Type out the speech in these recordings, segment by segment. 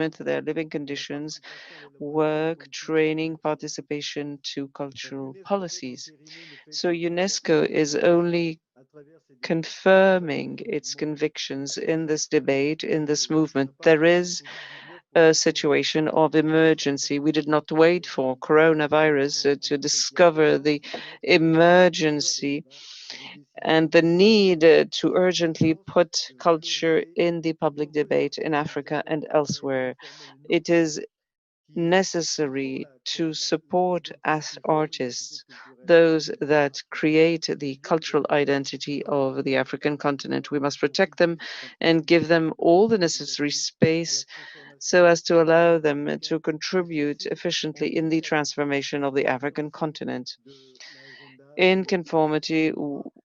their living conditions, work, training, participation to cultural policies. So UNESCO is only confirming its convictions in this debate, in this movement. There is a situation of emergency. We did not wait for coronavirus to discover the emergency and the need to urgently put culture in the public debate in Africa and elsewhere. It is necessary to support as artists those that create the cultural identity of the African continent. We must protect them and give them all the necessary space so as to allow them to contribute efficiently in the transformation of the African continent in conformity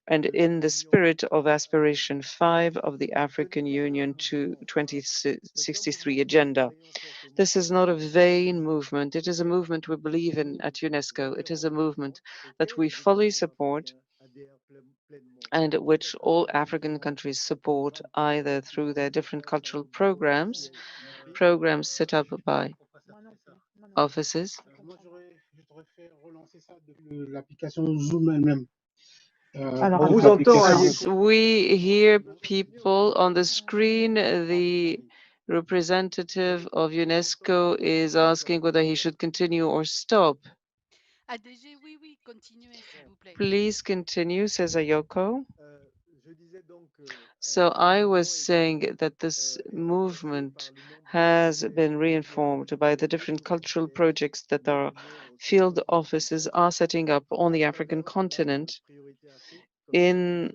and in the spirit of Aspiration 5 of the African Union to 2063 agenda. This is not a vain movement. It is a movement we believe in at UNESCO. It is a movement that we fully support and which all African countries support either through their different cultural programs, programs set up by offices. On vous entend, Yes, we hear people on the screen. The representative of UNESCO is asking whether he should continue or stop. Please continue, says Ayoko. So I was saying that this movement has been reinformed by the different cultural projects that our field offices are setting up on the African continent in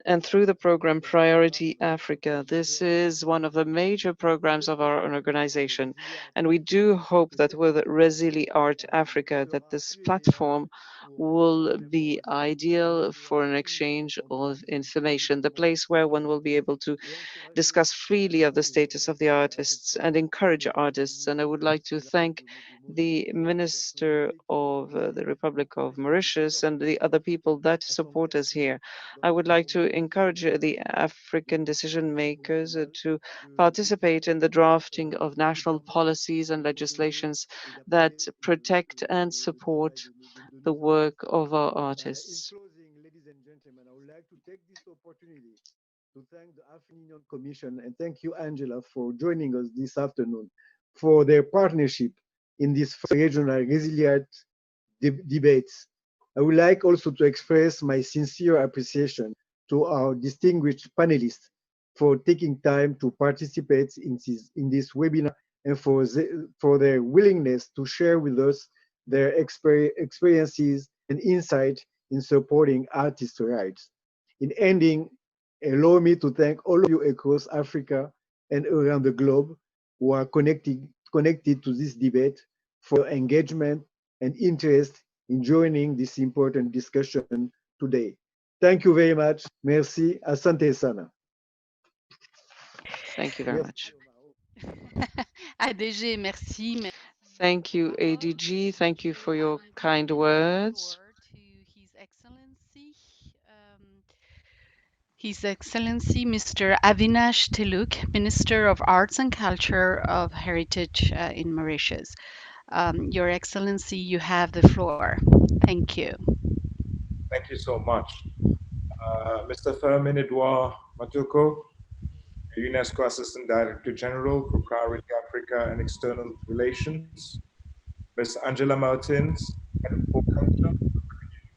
and through the program Priority Africa. This is one of the major programs of our organization, and we do hope that with ResiliArt Africa, that this platform will be ideal for an exchange of information, the place where one will be able to discuss freely of the status of the artists and encourage artists. And I would like to thank the Minister of the Republic of Mauritius and the other people that support us here. I would like to encourage the African decision makers to participate in the drafting of national policies and legislations that protect and support the work of our artists. In closing, ladies and gentlemen, I would like to take this opportunity to thank the African Union Commission and thank you, Angela, for joining us this afternoon for their partnership in this regional resilient debates. I would like also to express my sincere appreciation to our distinguished panelists for taking time to participate in this webinar and for their willingness to share with us their experiences and insight in supporting artists' rights. In ending, allow me to thank all of you across Africa and around the globe who are connected to this debate for your engagement and interest in joining this important discussion today. Thank you very much. Merci. Asante sana. Thank you very much. ADG, merci. Thank you, ADG. Thank you for your kind words. His Excellency Mr. Avinash Tiluk, Minister of Arts and Culture of Heritage in Mauritius. Your Excellency, you have the floor. Thank you. Thank you so much. Mr. Fermin Edouard Matuko, UNESCO Assistant Director General for Priority Africa and External Relations. Ms. Angela Martens, Head of Culture,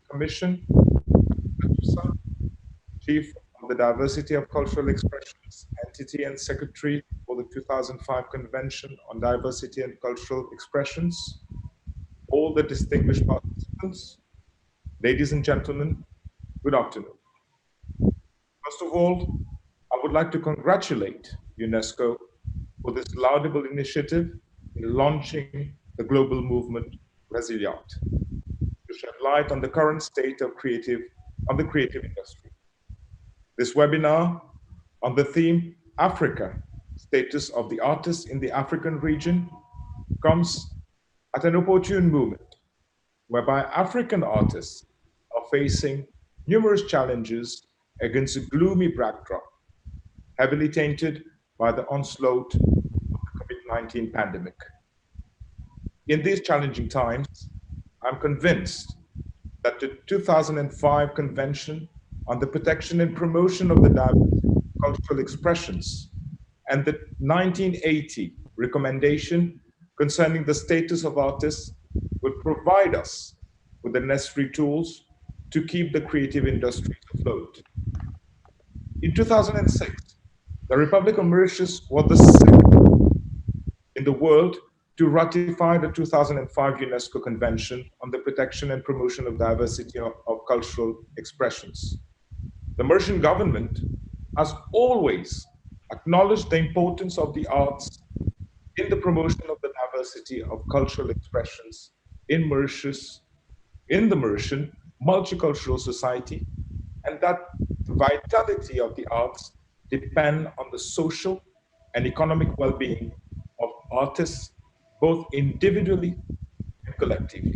Commission. Chief of the Diversity of Cultural Expressions Entity and Secretary for the 2005 Convention on Diversity and Cultural Expressions. All the distinguished participants, ladies and gentlemen, good afternoon. First of all, I would like to congratulate UNESCO for this laudable initiative in launching the global movement ResiliArt to shed light on the current state of the creative industry. This webinar on the theme Africa, Status of the Artists in the African Region comes at an opportune moment whereby African artists are facing numerous challenges against a gloomy backdrop, heavily tainted by the onslaught of the COVID-19 pandemic. In these challenging times, I'm convinced that the 2005 Convention on the Protection and Promotion of the Diversity of Cultural Expressions and the 1980 recommendation concerning the status of artists will provide us with the necessary tools to keep the creative industries afloat. In 2006, the Republic of Mauritius was the second in the world to ratify the 2005 UNESCO Convention on the Protection and Promotion of Diversity of Cultural Expressions. The Mauritian government has always acknowledged the importance of the arts in the promotion of the diversity of cultural expressions in Mauritius, in the Mauritian multicultural society, and that the vitality of the arts depend on the social and economic well-being of artists, both individually and collectively.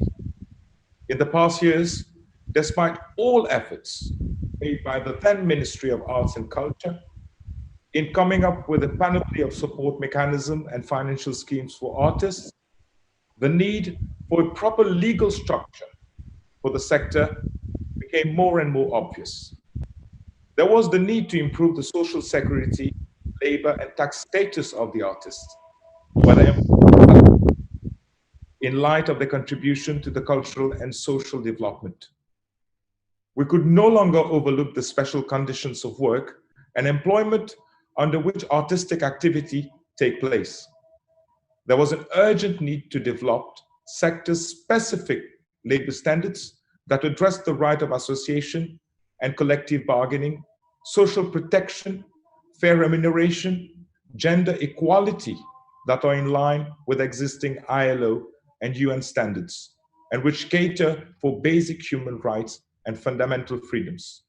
In the past years, despite all efforts made by the then Ministry of Arts and Culture in coming up with a panoply of support mechanism and financial schemes for artists, the need for a proper legal structure for the sector became more and more obvious. There was the need to improve the social security, labor, and tax status of the artists, whether in light of their contribution to the cultural and social development. We could no longer overlook the special conditions of work and employment under which artistic activity take place. There was an urgent need to develop sector-specific labor standards that address the right of association and collective bargaining, social protection, fair remuneration, gender equality that are in line with existing ILO and UN standards, and which cater for basic human rights and fundamental freedoms.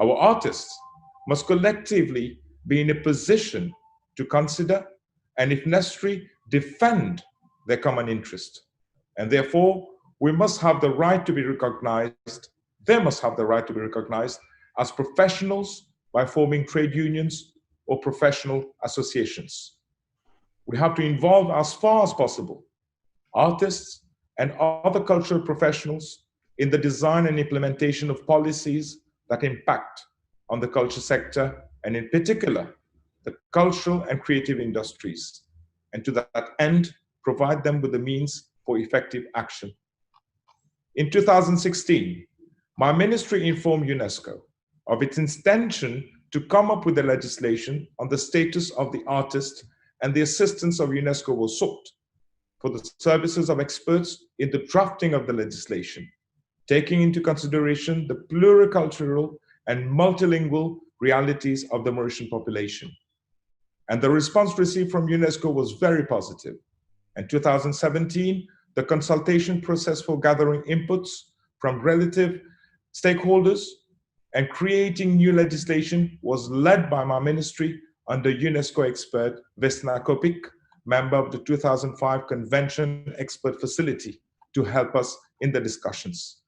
Our artists must collectively be in a position to consider and, if necessary, defend their common interest. And therefore, we must have the right to be recognized, they must have the right to be recognized as professionals by forming trade unions or professional associations. We have to involve as far as possible artists and other cultural professionals in the design and implementation of policies that impact on the culture sector, and in particular, the cultural and creative industries, and to that end, provide them with the means for effective action. In 2016, my ministry informed UNESCO of its intention to come up with a legislation on the status of the artist, and the assistance of UNESCO was sought for the services of experts in the drafting of the legislation, taking into consideration the pluricultural and multilingual realities of the Mauritian population. And the response received from UNESCO was very positive. In 2017, the consultation process for gathering inputs from relative stakeholders and creating new legislation was led by my ministry under UNESCO expert Vesna Kopik, member of the 2005 Convention Expert Facility, to help us in the discussions.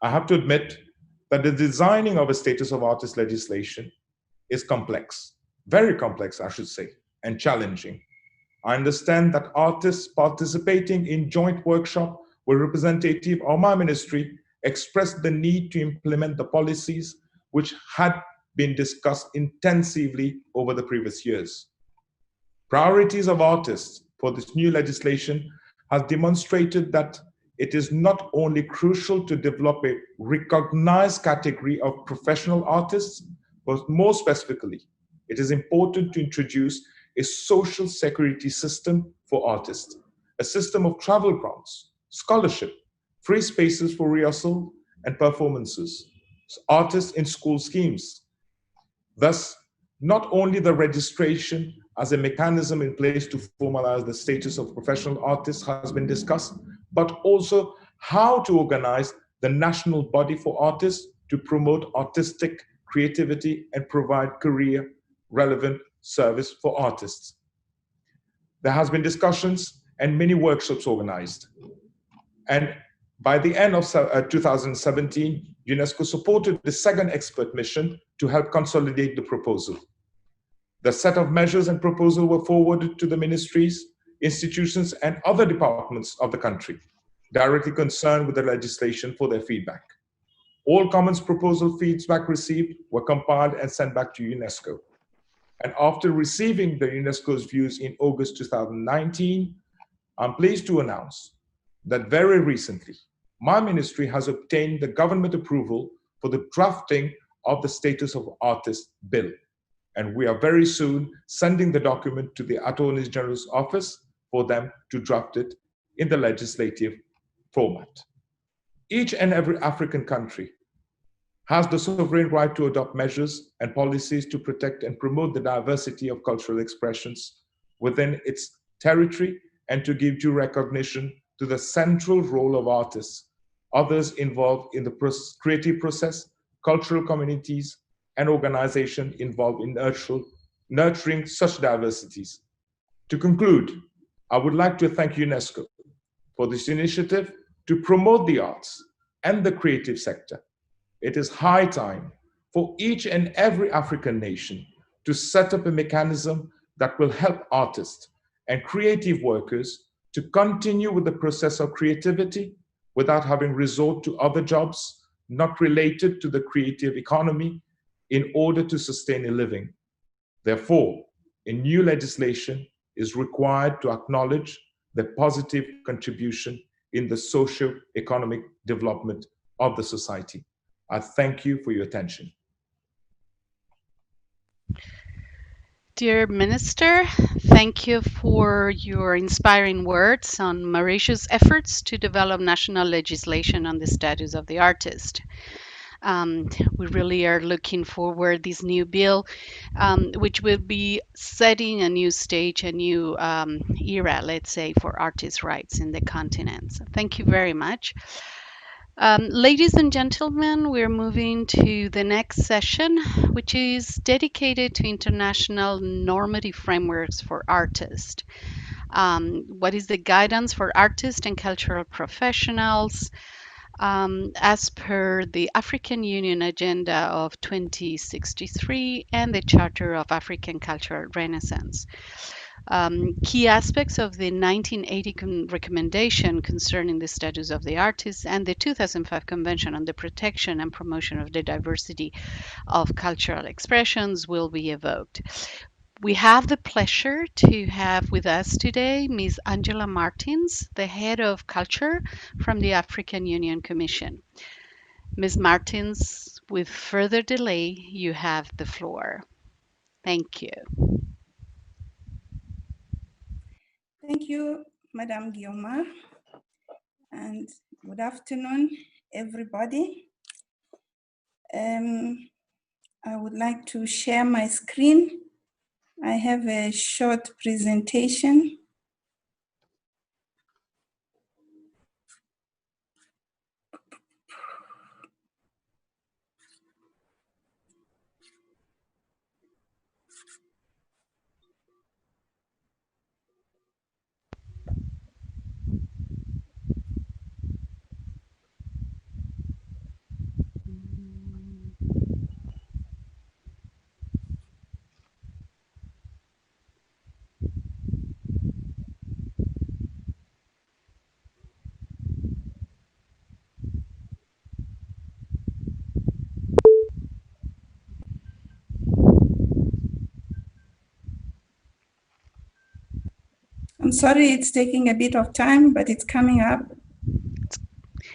I have to admit that the designing of a status of artist legislation is complex, very complex, I should say, and challenging. I understand that artists participating in joint workshop with representative of my ministry expressed the need to implement the policies which had been discussed intensively over the previous years. Priorities of artists for this new legislation has demonstrated that it is not only crucial to develop a recognized category of professional artists, but more specifically, it is important to introduce a social security system for artists, a system of travel grants, scholarship, free spaces for rehearsal and performances, artists in school schemes. Thus, not only the registration as a mechanism in place to formalize the status of professional artists has been discussed, but also how to organize the national body for artists to promote artistic creativity and provide career relevant service for artists. There has been discussions and many workshops organized. And by the end of 2017, UNESCO supported the second expert mission to help consolidate the proposal. The set of measures and proposals were forwarded to the ministries, institutions, and other departments of the country, directly concerned with the legislation for their feedback. All comments, proposal, feedback received were compiled and sent back to UNESCO. And after receiving the UNESCO's views in August 2019, I'm pleased to announce that very recently, my ministry has obtained the government approval for the drafting of the Status of Artist Bill. And we are very soon sending the document to the Attorney General's office for them to draft it in the legislative format. Each and every African country has the sovereign right to adopt measures and policies to protect and promote the diversity of cultural expressions within its territory and to give due recognition to the central role of artists, others involved in the creative process, cultural communities, and organizations involved in nurturing such diversities. To conclude, I would like to thank UNESCO for this initiative to promote the arts and the creative sector. It is high time for each and every African nation to set up a mechanism that will help artists and creative workers to continue with the process of creativity without having resort to other jobs not related to the creative economy in order to sustain a living. Therefore, a new legislation is required to acknowledge the positive contribution in the socio-economic development of the society. I thank you for your attention. Dear Minister, thank you for your inspiring words on Mauritius' efforts to develop national legislation on the status of the artist. We really are looking forward this new bill, which will be setting a new stage, a new era, let's say, for artists' rights in the continent. So thank you very much. Ladies and gentlemen, we're moving to the next session, which is dedicated to international normative frameworks for artists. What is the guidance for artists and cultural professionals as per the African Union Agenda of 2063 and the Charter of African Cultural Renaissance? Key aspects of the 1980 recommendation concerning the status of the artist and the 2005 Convention on the Protection and Promotion of the Diversity of Cultural Expressions will be evoked. We have the pleasure to have with us today Ms. Angela Martens, the Head of Culture from the African Union Commission. Ms. Martens, with further delay, you have the floor. Thank you. Thank you, Madame Guillaumard, and good afternoon, everybody. I would like to share my screen. I have a short presentation. I'm sorry it's taking a bit of time, but it's coming up.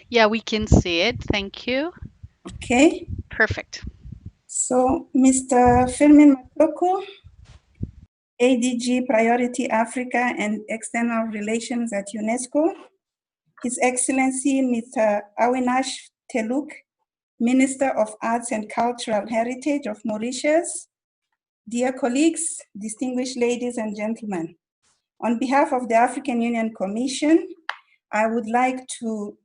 Yeah, we can see it. Thank you. Okay. Perfect. So, Mr. Firmin Matoko, ADG Priority Africa and External Relations at UNESCO, His Excellency Mr. Avinash Teluk, Minister of Arts and Cultural Heritage of Mauritius, dear colleagues, distinguished ladies and gentlemen. On behalf of the African Union Commission, I would like to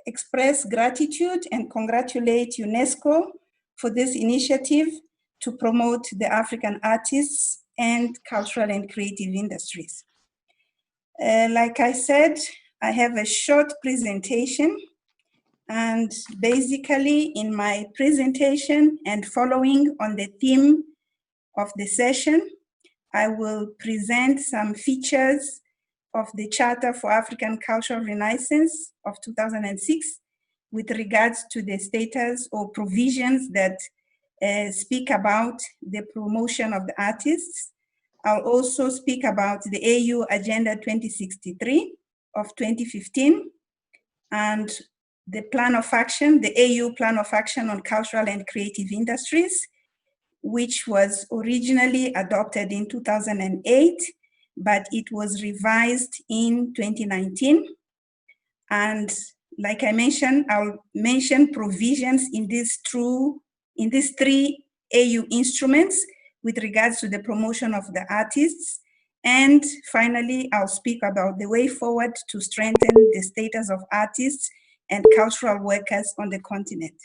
express gratitude and congratulate UNESCO for this initiative to promote the African artists and cultural and creative industries. Like I said, I have a short presentation, and basically in my presentation and following on the theme of the session, I will present some features of the Charter for African Cultural Renaissance of 2006 with regards to the status or provisions that speak about the promotion of the artists. I'll also speak about the AU Agenda 2063 of 2015 and the Plan of Action, the AU Plan of Action on Cultural and Creative Industries, which was originally adopted in 2008, but it was revised in 2019. And like I mentioned, I'll mention provisions in these three AU instruments with regards to the promotion of the artists. And finally, I'll speak about the way forward to strengthen the status of artists and cultural workers on the continent.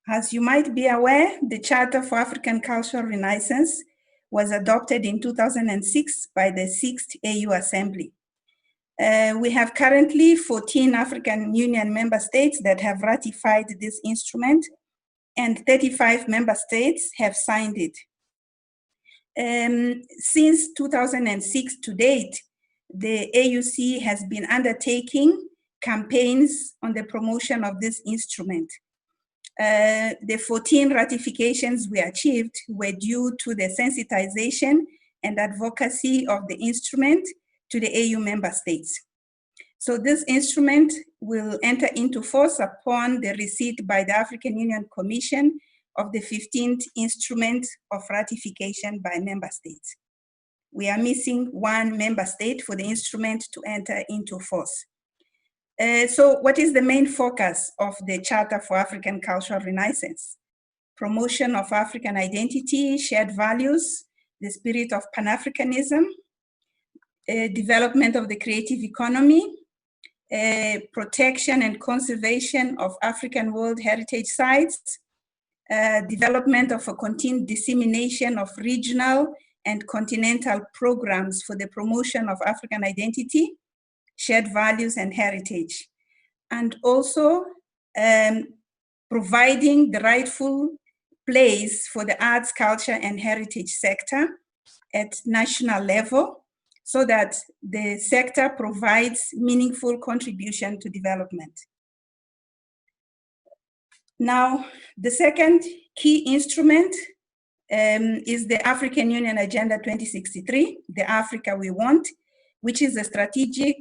As you might be aware, the Charter for African Cultural Renaissance was adopted in 2006 by the 6th AU Assembly. We have currently 14 African Union member states that have ratified this instrument, and 35 member states have signed it. Since 2006 to date, the AUC has been undertaking campaigns on the promotion of this instrument. The 14 ratifications we achieved were due to the sensitization and advocacy of the instrument to the AU member states. So this instrument will enter into force upon the receipt by the African Union Commission of the 15th instrument of ratification by member states. We are missing one member state for the instrument to enter into force. So what is the main focus of the Charter for African Cultural Renaissance? Promotion of African identity, shared values, the spirit of Pan-Africanism, development of the creative economy, protection and conservation of African World Heritage Sites, development of a continued dissemination of regional and continental programs for the promotion of African identity, shared values and heritage, and also providing the rightful place for the arts, culture and heritage sector at national level so that the sector provides meaningful contribution to development. Now, the second key instrument is the African Union Agenda 2063, the Africa We Want, which is a strategic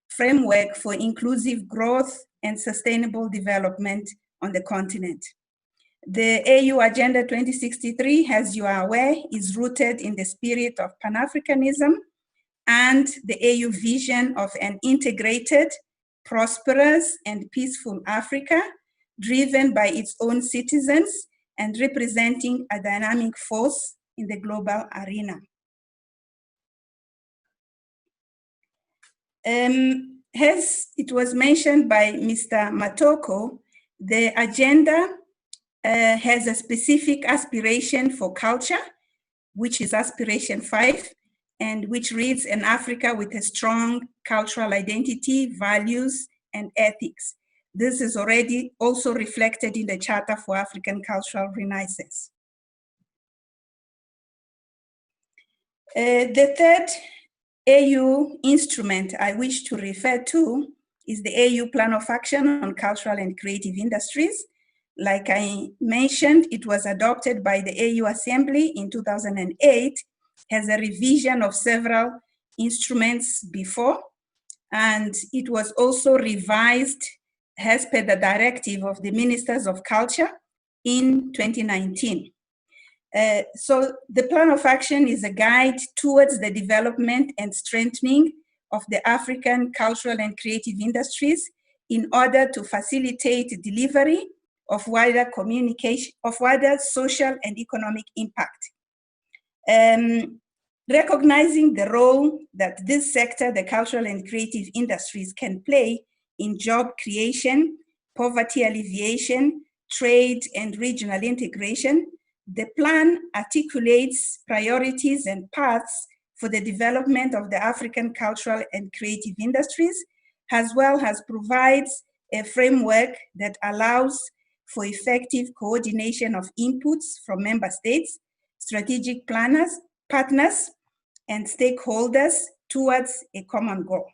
framework for inclusive growth and sustainable development on the continent. The AU Agenda 2063, as you are aware, is rooted in the spirit of Pan-Africanism and the AU vision of an integrated, prosperous, and peaceful Africa, driven by its own citizens and representing a dynamic force in the global arena. As it was mentioned by Mr. Matoko, the agenda has a specific aspiration for culture, which is aspiration 5, and which reads an Africa with a strong cultural identity, values, and ethics. This is already also reflected in the Charter for African Cultural Renaissance. The third AU instrument I wish to refer to is the AU Plan of Action on Cultural and Creative Industries. Like I mentioned, it was adopted by the AU Assembly in 2008, has a revision of several instruments before, and it was also revised as per the directive of the Ministers of Culture in 2019. So the Plan of Action is a guide towards the development and strengthening of the African cultural and creative industries in order to facilitate delivery of wider communication, of wider social and economic impact. Recognizing the role that this sector, the cultural and creative industries, can play in job creation, poverty alleviation, trade, and regional integration, the plan articulates priorities and paths for the development of the African cultural and creative industries, as well as provides a framework that allows for effective coordination of inputs from member states, strategic planners, partners, and stakeholders towards a common goal.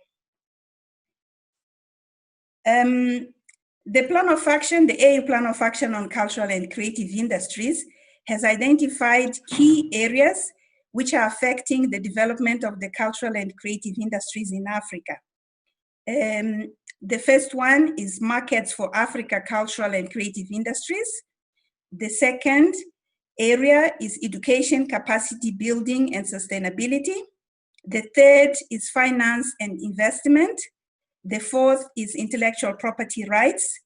The Plan of Action, the AU Plan of Action on Cultural and Creative Industries, has identified key areas which are affecting the development of the cultural and creative industries in Africa. The first one is markets for Africa cultural and creative industries. The second area is education, capacity building, and sustainability. The third is finance and investment. The fourth is intellectual property rights.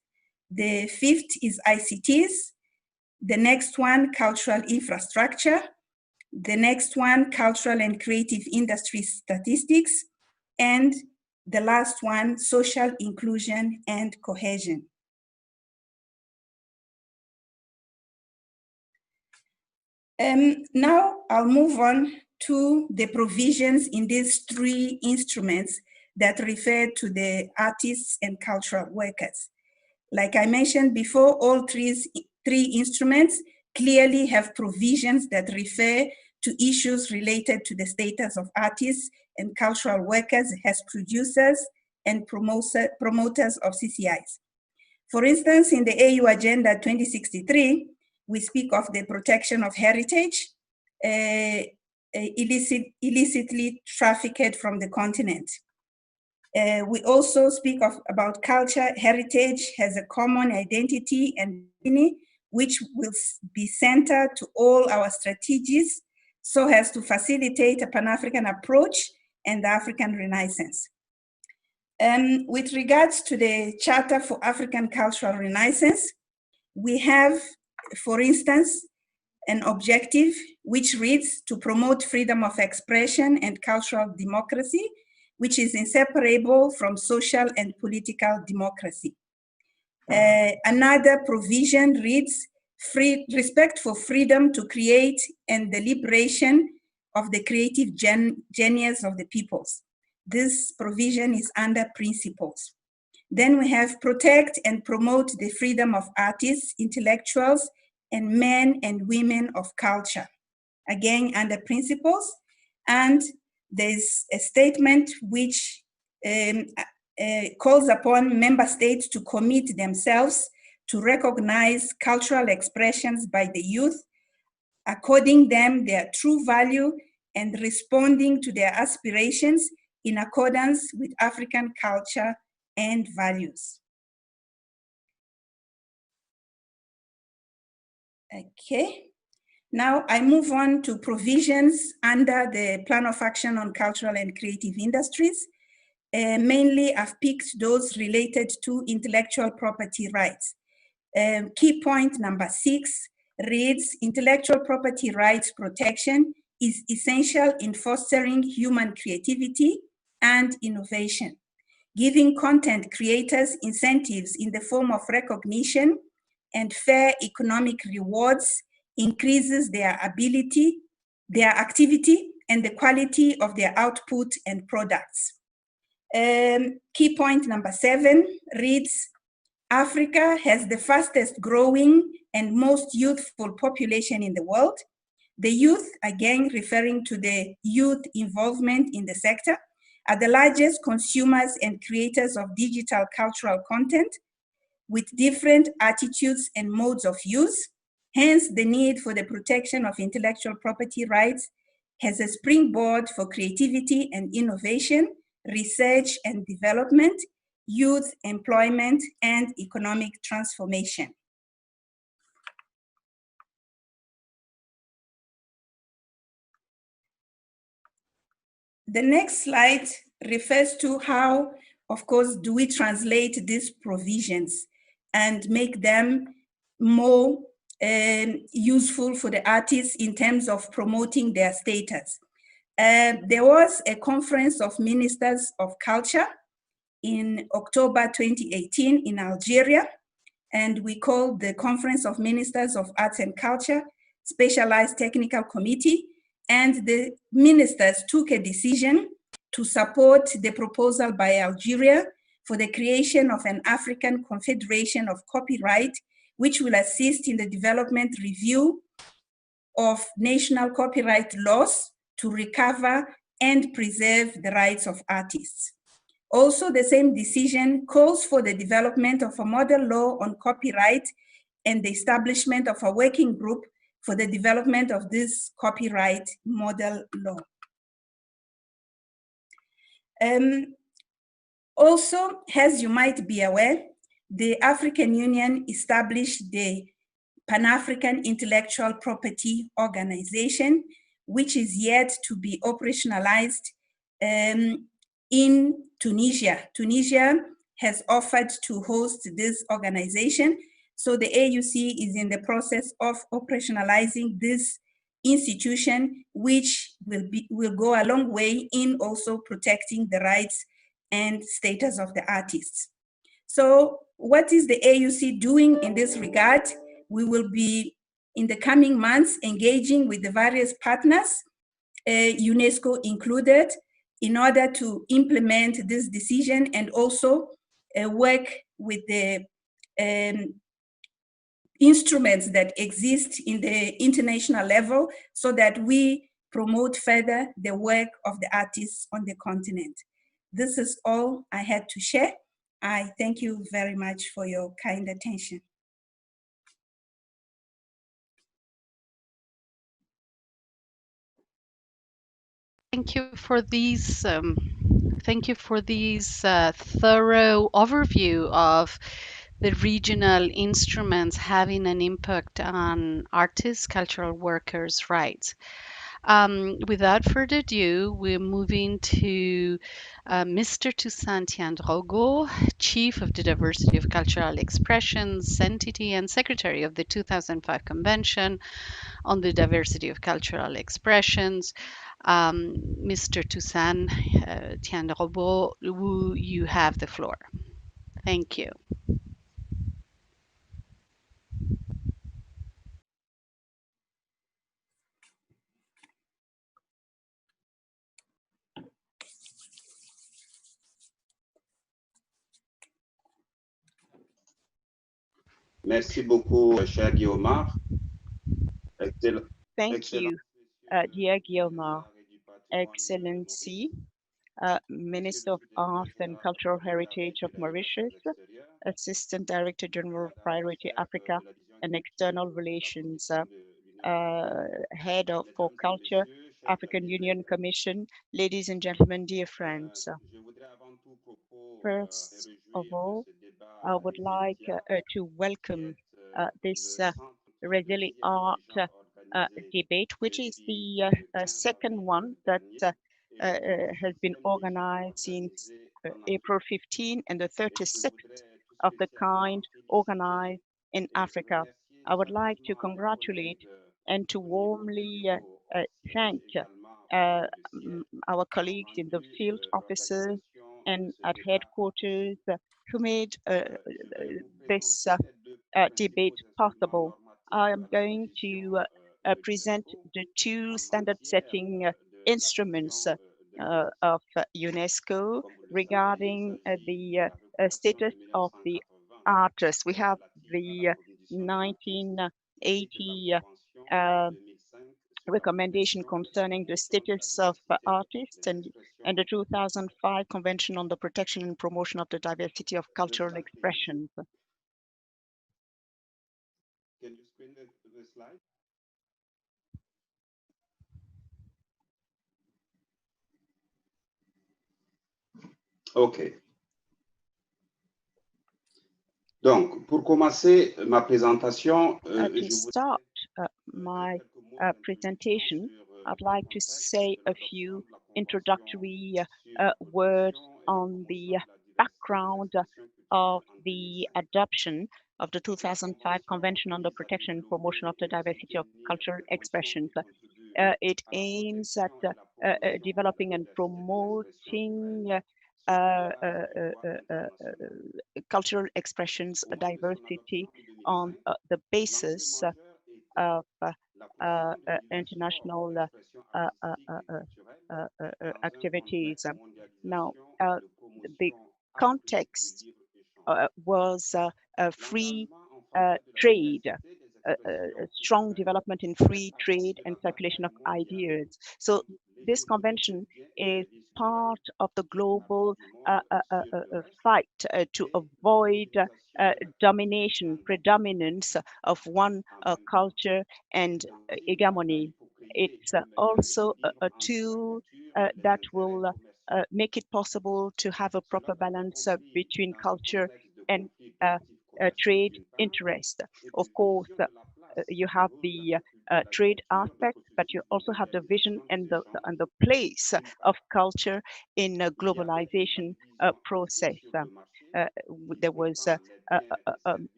The fifth is ICTs. The next one, cultural infrastructure. The next one, cultural and creative industry statistics. And the last one, social inclusion and cohesion. Now I'll move on to the provisions in these three instruments that refer to the artists and cultural workers. Like I mentioned before, all three instruments clearly have provisions that refer to issues related to the status of artists and cultural workers as producers and promoters of CCIs. For instance, in the AU Agenda 2063, we speak of the protection of heritage, illicitly trafficked from the continent. We also speak about culture. Heritage has a common identity and meaning, which will be centered to all our strategies so as to facilitate a Pan-African approach and the African Renaissance. With regards to the Charter for African Cultural Renaissance, we have, for instance, an objective which reads to promote freedom of expression and cultural democracy, which is inseparable from social and political democracy. Another provision reads, respect for freedom to create and the liberation of the creative genius of the peoples. This provision is under principles. Then we have protect and promote the freedom of artists, intellectuals, and men and women of culture. Again, under principles. And there's a statement which calls upon member states to commit themselves to recognize cultural expressions by the youth, according them their true value and responding to their aspirations in accordance with African culture and values. Okay, now I move on to provisions under the Plan of Action on Cultural and Creative Industries. Mainly I've picked those related to intellectual property rights. Key point number 6 reads, intellectual property rights protection is essential in fostering human creativity and innovation. Giving content creators incentives in the form of recognition and fair economic rewards increases their ability, their activity, and the quality of their output and products. Key point number 7 reads, Africa has the fastest growing and most youthful population in the world. The youth, again referring to the youth involvement in the sector, are the largest consumers and creators of digital cultural content with different attitudes and modes of use. Hence, the need for the protection of intellectual property rights has a springboard for creativity and innovation, research and development, youth employment, and economic transformation. The next slide refers to how, of course, do we translate these provisions and make them more useful for the artists in terms of promoting their status. There was a conference of ministers of culture in October 2018 in Algeria, and we called the Conference of Ministers of Arts and Culture Specialized Technical Committee, and the ministers took a decision to support the proposal by Algeria for the creation of an African Confederation of Copyright, which will assist in the development review of national copyright laws to recover and preserve the rights of artists. Also, the same decision calls for the development of a model law on copyright and the establishment of a working group for the development of this copyright model law. Also, as you might be aware, the African Union established the Pan-African Intellectual Property Organization, which is yet to be operationalized in Tunisia. Tunisia has offered to host this organization, so the AUC is in the process of operationalizing this institution, which will go a long way in also protecting the rights and status of the artists. So what is the AUC doing in this regard? We will be, in the coming months, engaging with the various partners, UNESCO included, in order to implement this decision and also work with the instruments that exist in the international level so that we promote further the work of the artists on the continent. This is all I had to share. I thank you very much for your kind attention. Thank you for these. Thank you for these thorough overview of the regional instruments having an impact on artists, cultural workers' rights. Without further ado, we're moving to Mr. Toussaint Tiandrogo, Chief of the Diversity of Cultural Expressions Entity and Secretary of the 2005 Convention on the Diversity of Cultural Expressions. Mr. Toussaint Tiandrogo, you have the floor. Thank you. Merci beaucoup, cher Guillaume. Thank you, dear Guillaume, Excellency, Minister of Art and Cultural Heritage of Mauritius, Assistant Director General of Priority Africa and External Relations, Head of for Culture, African Union Commission, ladies and gentlemen, dear friends. First of all, I would like to welcome this ResiliArt debate, which is the second one that has been organized since April 15 and the 36th of the kind organized in Africa. I would like to congratulate and to warmly thank our colleagues in the field offices and at headquarters who made this debate possible. I am going to present the two standard-setting instruments of UNESCO regarding the status of the artists. We have the 1980 recommendation concerning the status of artists and the 2005 Convention on the Protection and Promotion of the Diversity of Cultural Expressions. Can you screen the slide? OK. Donc, pour commencer ma présentation, to start my presentation, I'd like to say a few introductory words on the background of the adoption of the 2005 Convention on the Protection and Promotion of the Diversity of Cultural Expressions. It aims at developing and promoting cultural expressions diversity on the basis of international activities. Now, the context was free trade, strong development in free trade and circulation of ideas. So this convention is part of the global fight to avoid domination, predominance of one culture and hegemony. It's also a tool that will make it possible to have a proper balance between culture and trade interest. Of course, you have the trade aspect, but you also have the vision and the place of culture in a globalization process. There was a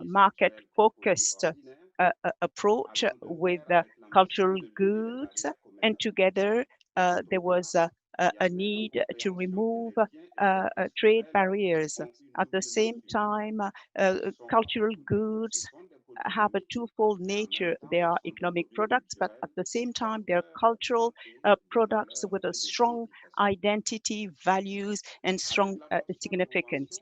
market-focused approach with cultural goods, and together there was a need to remove trade barriers. At the same time, cultural goods have a twofold nature. They are economic products, but at the same time, they're cultural products with a strong identity, values, and strong significance.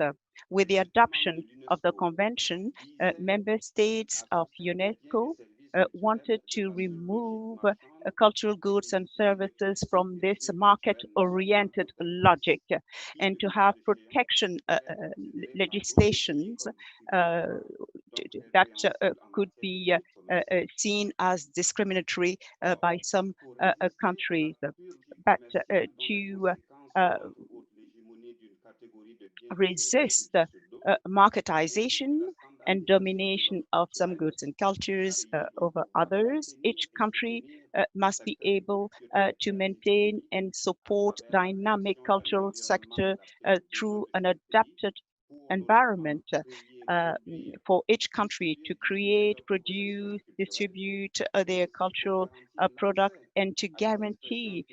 With the adoption of the convention, member states of UNESCO wanted to remove cultural goods and services from this market-oriented logic and to have protection legislations that could be seen as discriminatory by some countries. But to resist marketization and domination of some goods and cultures over others, each country must be able to maintain and support dynamic cultural sector through an adapted environment for each country to create, produce, distribute their cultural products, and to guarantee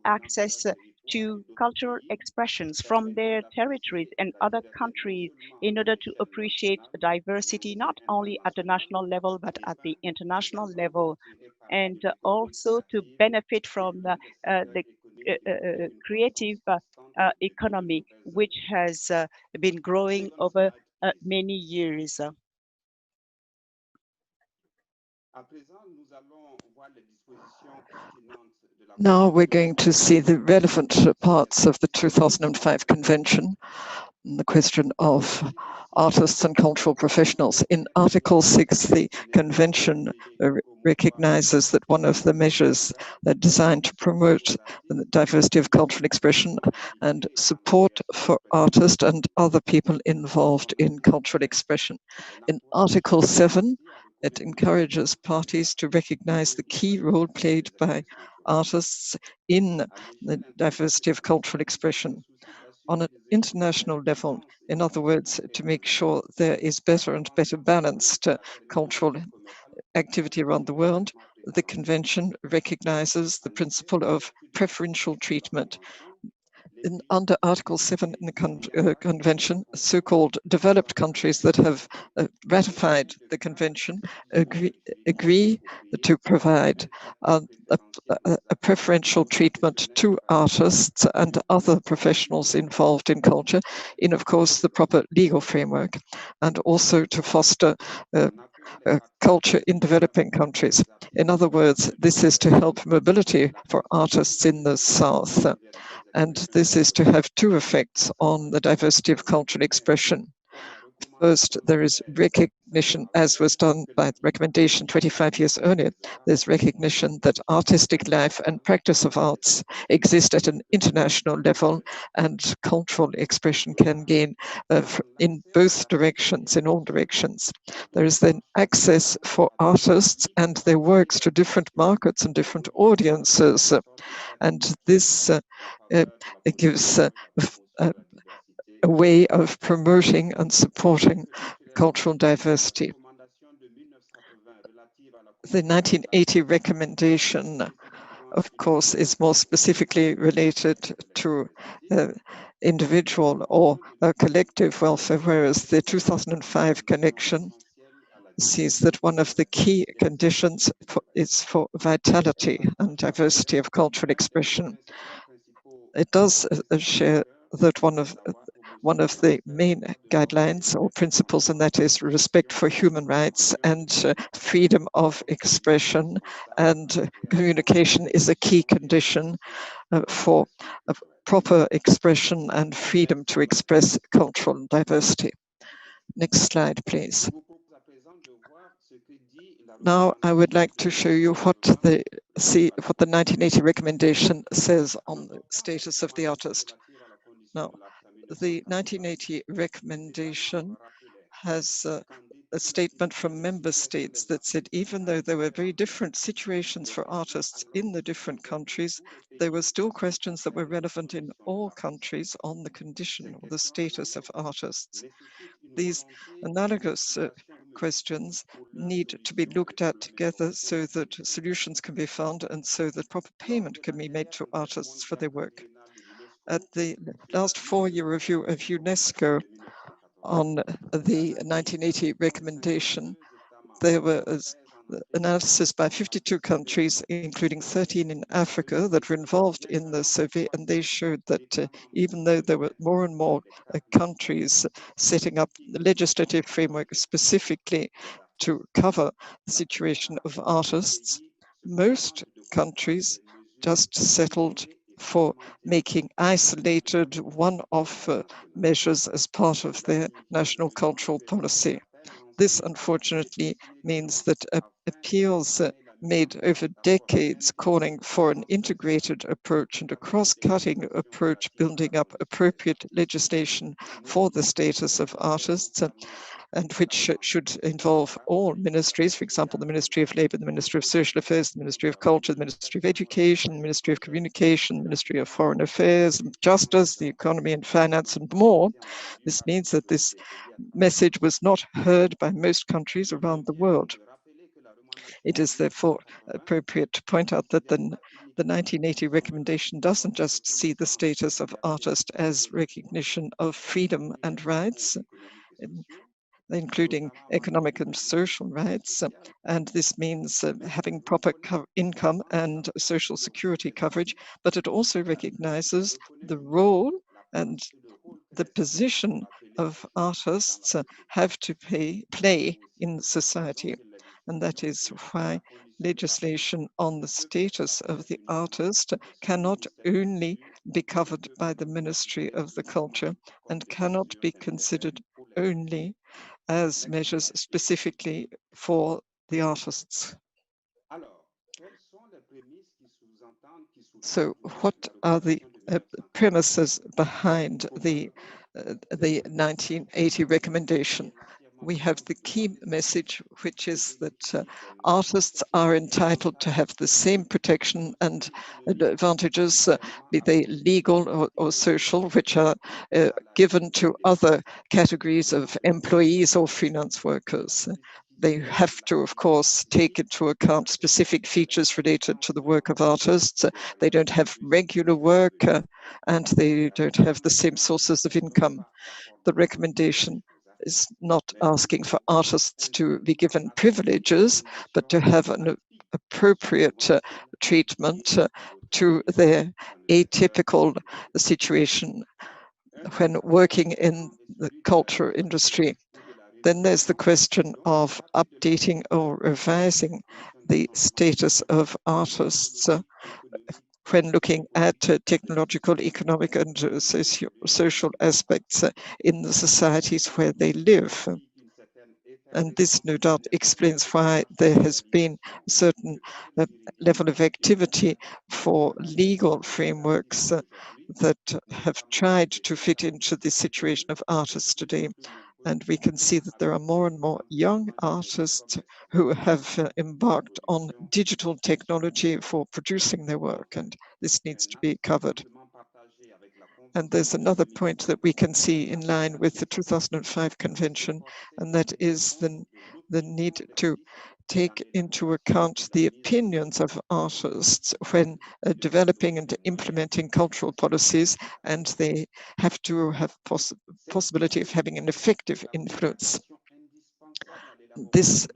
access to cultural expressions from their territories and other countries in order to appreciate diversity, not only at the national level, but at the international level, and also to benefit from the creative economy, which has been growing over many years. Now we're going to see the relevant parts of the 2005 convention, the question of artists and cultural professionals. In Article 6, the convention recognizes that one of the measures designed to promote the diversity of cultural expression and support for artists and other people involved in cultural expression. In Article 7, it encourages parties to recognize the key role played by artists in the diversity of cultural expression on an international level. In other words, to make sure there is better and better balanced cultural activity around the world, the convention recognizes the principle of preferential treatment. Under Article 7 in the convention, so-called developed countries that have ratified the convention agree to provide a preferential treatment to artists and other professionals involved in culture in, of course, the proper legal framework, and also to foster culture in developing countries. In other words, this is to help mobility for artists in the South. And this is to have two effects on the diversity of cultural expression. First, there is recognition, as was done by the recommendation 25 years earlier, there's recognition that artistic life and practice of arts exist at an international level, and cultural expression can gain in both directions, in all directions. There is then access for artists and their works to different markets and different audiences. And this it gives a way of promoting and supporting cultural diversity. The 1980 recommendation, of course, is more specifically related to individual or collective welfare, whereas the 2005 connection sees that one of the key conditions is for vitality and diversity of cultural expression. It does share that one one of the main guidelines or principles, and that is respect for human rights and freedom of expression, and communication is a key condition for proper expression and freedom to express cultural diversity. Next slide, please. Now I would like to show you what the 1980 recommendation says on the status of the artist. Now, the 1980 recommendation has a statement from member states that said even though there were very different situations for artists in the different countries, there were still questions that were relevant in all countries on the condition or the status of artists. These analogous questions need to be looked at together so that solutions can be found and so that proper payment can be made to artists for their work. At the last 4-year review of UNESCO on the 1980 recommendation, there was analysis by 52 countries, including 13 in Africa, that were involved in the survey, and they showed that even though there were more and more countries setting up the legislative framework specifically to cover the situation of artists, most countries just settled for making isolated one-off measures as part of their national cultural policy. This, unfortunately, means that appeals made over decades calling for an integrated approach and a cross-cutting approach building up appropriate legislation for the status of artists, and which should involve all ministries, for example, the Ministry of Labour, the Ministry of Social Affairs, the Ministry of Culture, the Ministry of Education, the Ministry of Communication, the Ministry of Foreign Affairs, and Justice, the Economy and Finance, and more. This means that this message was not heard by most countries around the world. It is therefore appropriate to point out that the 1980 recommendation doesn't just see the status of artists as recognition of freedom and rights, including economic and social rights, and this means having proper income and social security coverage, but it also recognizes the role and the position of artists have to play in society. And that is why legislation on the status of the artist cannot only be covered by the Ministry of the Culture and cannot be considered only as measures specifically for the artists. So what are the premises behind the 1980 recommendation? We have the key message, which is that artists are entitled to have the same protection and advantages, be they legal or social, which are given to other categories of employees or freelance workers. They have to, of course, take into account specific features related to the work of artists. They don't have regular work and they don't have the same sources of income. The recommendation is not asking for artists to be given privileges, but to have an appropriate treatment to their atypical situation when working in the culture industry. Then there's the question of updating or revising the status of artists when looking at technological, economic, and social aspects in the societies where they live. And this no doubt explains why there has been a certain level of activity for legal frameworks that have tried to fit into the situation of artists today. And we can see that there are more and more young artists who have embarked on digital technology for producing their work, and this needs to be covered. And there's another point that we can see in line with the 2005 convention, and that is the need to take into account the opinions of artists when developing and implementing cultural policies, and they have to have possibility of having an effective influence. this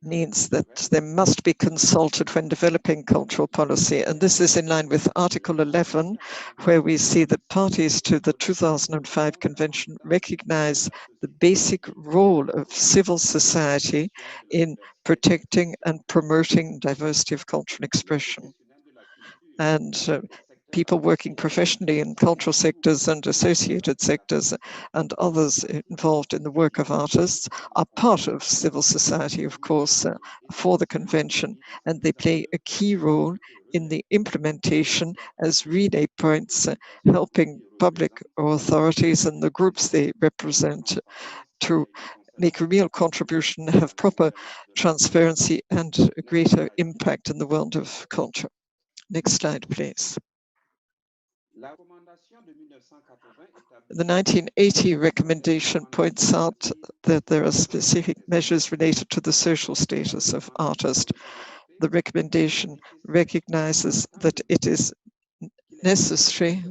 means that they must be consulted when developing cultural policy. And this is in line with Article 11, where we see that parties to the 2005 Convention recognize the basic role of civil society in protecting and promoting diversity of cultural expression. And people working professionally in cultural sectors and associated sectors and others involved in the work of artists are part of civil society, of course, for the convention, and they play a key role in the implementation as relay points, helping public authorities and the groups they represent to make a real contribution, have proper transparency and a greater impact in the world of culture. Next slide, please. The 1980 recommendation points out that there are specific measures related to the social status of artists. The recommendation recognizes that it is necessary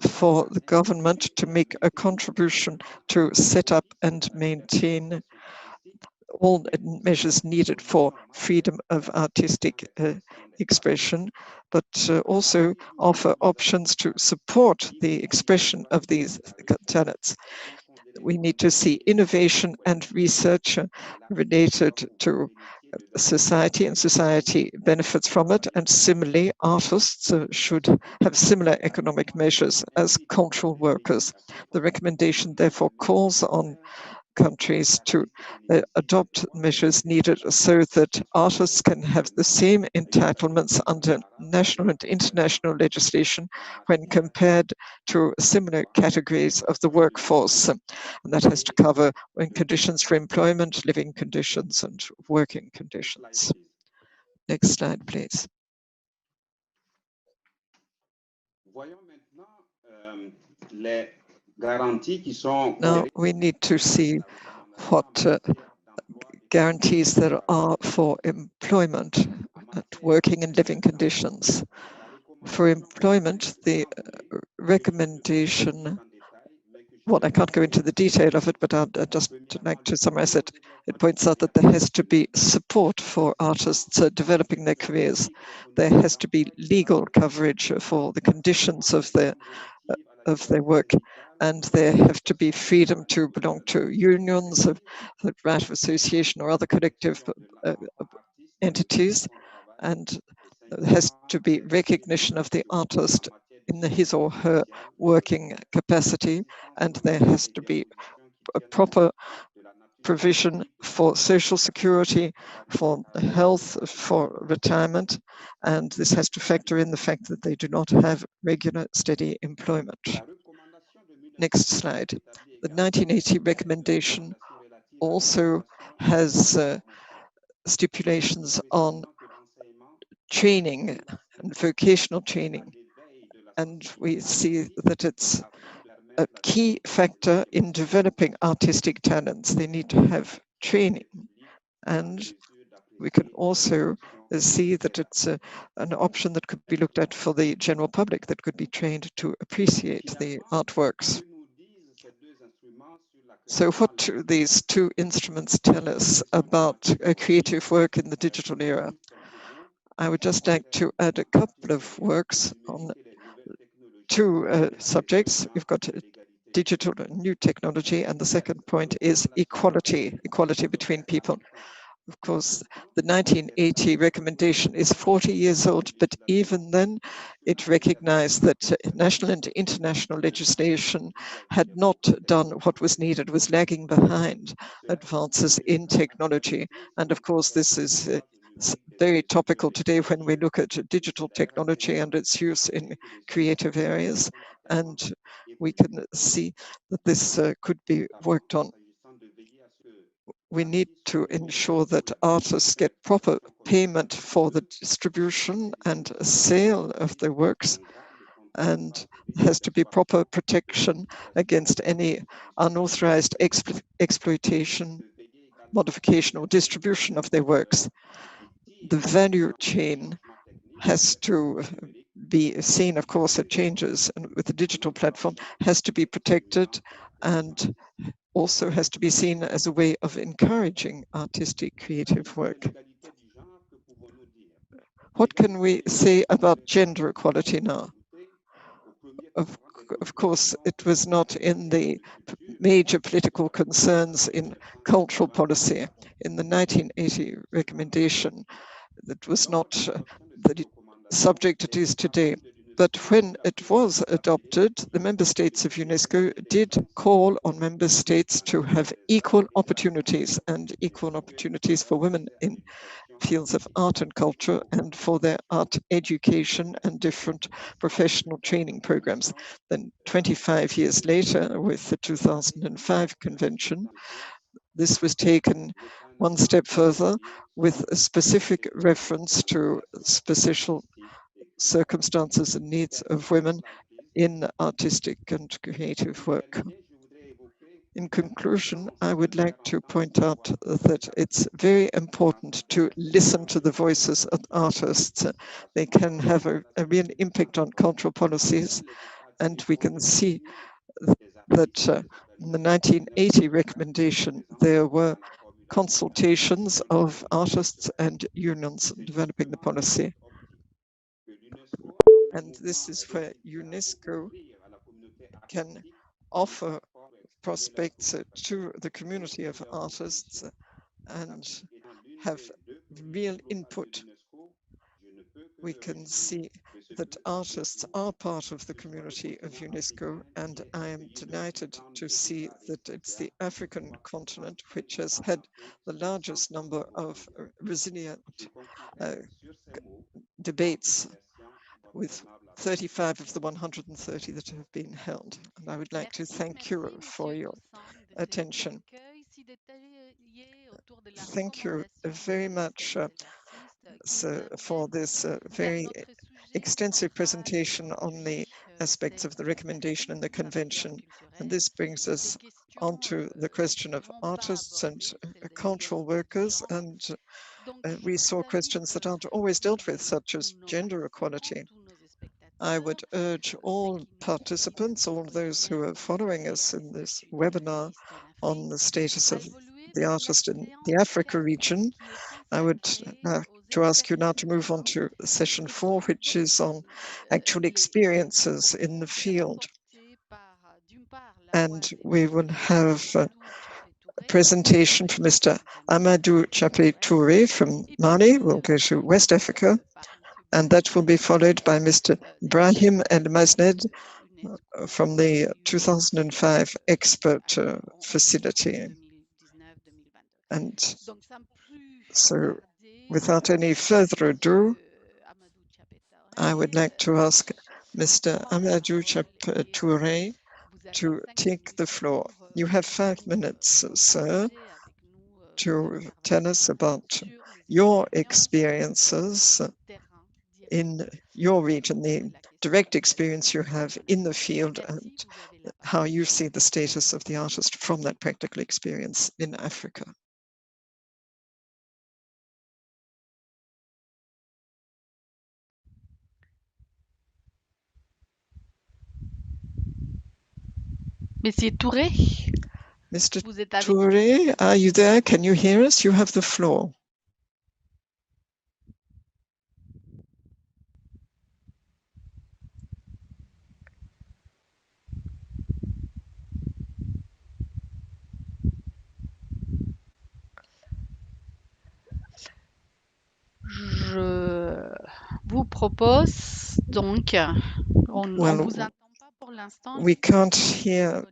for the government to make a contribution to set up and maintain all measures needed for freedom of artistic expression, but also offer options to support the expression of these talents. We need to see innovation and research related to society, and society benefits from it. And similarly, artists should have similar economic measures as cultural workers. The recommendation therefore calls on countries to adopt measures needed so that artists can have the same entitlements under national and international legislation when compared to similar categories of the workforce. And that has to cover conditions for employment, living conditions, and working conditions. Next slide, please. Now we need to see what guarantees there are for employment, working and living conditions. For employment, the recommendation, well, I can't go into the detail of it, but I'd just like to summarize it. It points out that there has to be support for artists developing their careers. There has to be legal coverage for the conditions of their work, and there have to be freedom to belong to unions, the right of association or other collective entities, and there has to be recognition of the artist in his or her working capacity, and there has to be a proper provision for social security, for health, for retirement, and this has to factor in the fact that they do not have regular, steady employment. Next slide. The 1980 recommendation also has stipulations on training and vocational training, and we see that it's a key factor in developing artistic talents. They need to have training, and we can also see that it's an option that could be looked at for the general public, that could be trained to appreciate the artworks. So what do these two instruments tell us about creative work in the digital era? I would just like to add a couple of works on two subjects. We've got digital and new technology, and the second point is equality between people. Of course, the 1980 recommendation is 40 years old, but even then it recognized that national and international legislation had not done what was needed, was lagging behind advances in technology. And of course, this is very topical today when we look at digital technology and its use in creative areas. And we can see that this could be worked on. We need to ensure that artists get proper payment for the distribution and sale of their works, and has to be proper protection against any unauthorized exploitation, modification, or distribution of their works. The value chain has to be seen, of course, it changes, and with the digital platform has to be protected and also has to be seen as a way of encouraging artistic creative work. What can we say about gender equality now? Of course, it was not in the major political concerns in cultural policy. In the 1980 recommendation, that was not the subject it is today. But when it was adopted, the member states of UNESCO did call on member states to have equal opportunities and equal opportunities for women in fields of art and culture and for their art education and different professional training programs. Then 25 years later, with the 2005 convention, this was taken one step further with a specific reference to special circumstances and needs of women in artistic and creative work. In conclusion, I would like to point out that it's very important to listen to the voices of artists. They can have a real impact on cultural policies, and we can see that in the 1980 recommendation, there were consultations of artists and unions developing the policy. And this is where UNESCO can offer prospects to the community of artists and have real input. We can see that artists are part of the community of UNESCO, and I am delighted to see that it's the African continent which has had the largest number of ResiliArt debates, with 35 of the 130 that have been held. And I would like to thank you for your attention. Thank you very much for this very extensive presentation on the aspects of the recommendation and the convention. And this brings us onto the question of artists and cultural workers. And we saw questions that aren't always dealt with, such as gender equality. I would urge all participants, all those who are following us in this webinar on the status of the artist in the Africa region, I would to ask you now to move on to session 4, which is on actual experiences in the field. And we will have a presentation from Mr. Amadou Chapé Touré from Mali. We'll go to West Africa, and that will be followed by Mr. Brahim El Masned from the 2005 expert facility. And so, without any further ado, I would like to ask Mr. Amadou Chapé Touré to take the floor. You have 5 minutes, sir, to tell us about your experiences in your region, the direct experience you have in the field, and how you see the status of the artist from that practical experience in Africa. Monsieur Touré, Mr. vous êtes avec Touré, are you there? Can you hear us? You have the floor. Je vous propose donc, on vous entend pas pour l'instant. We can't hear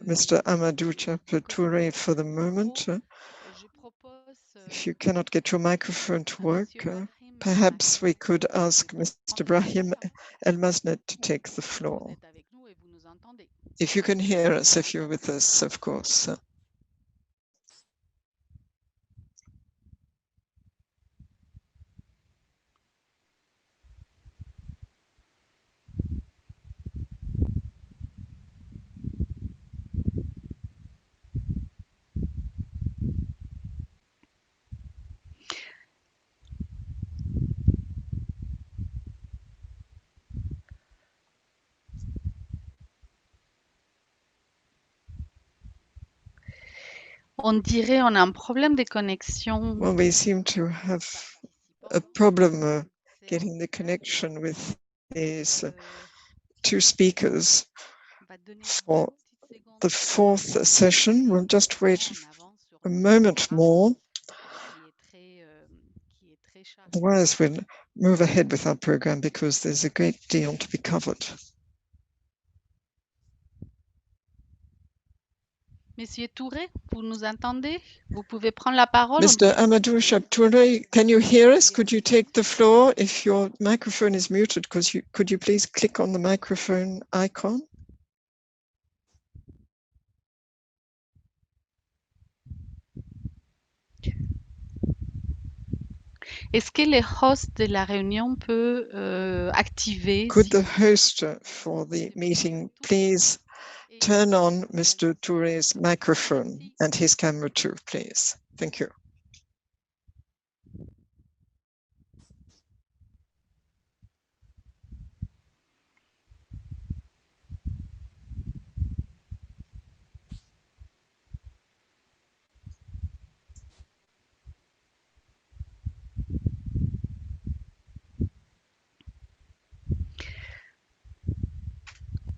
Mr. Amadou Chapé Touré for the moment. If you cannot get your microphone to work, perhaps we could ask Mr. Brahim El Masned to take the floor. If you can hear us, if you're with us, of course. On dirait on a un problème de connexion. Well, we seem to have a problem getting the connection with these two speakers for the fourth session. We'll just wait a moment more. Otherwise, we'll move ahead with our program because there's a great deal to be covered. Monsieur Touré, vous nous entendez? Vous pouvez prendre la parole. Mr. Amadou Chaptouré, can you hear us? Could you take the floor if your microphone is muted? Could you please click on the microphone icon? Est-ce que le host de la réunion peut activer? Could the host for the meeting please turn on Mr. Touré's microphone and his camera too, please? Thank you.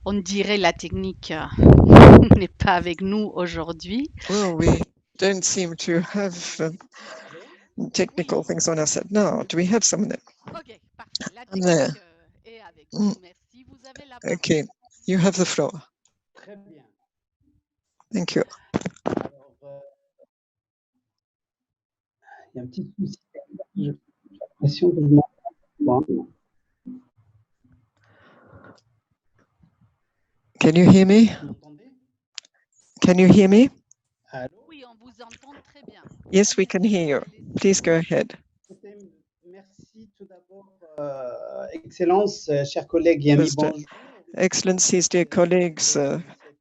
On dirait la technique n'est pas avec nous aujourd'hui. Well, we don't seem to have technical things on our side now. Do we have someone there? Ok, parfait. La I'm there. technique est avec vous. Merci. Vous avez la parole. Okay, you have the floor. Très bien. Thank you. Alors, il y a un petit souci. J'ai l'impression que je m'entends pas. Can you hear me? Vous m'entendez? Can you hear me? Allô? Oui, on vous entend très bien. Yes, we can hear you. Please go ahead. Merci tout d'abord, Excellence, chers collègues et amis, First, bonjour. Excellencies, dear colleagues,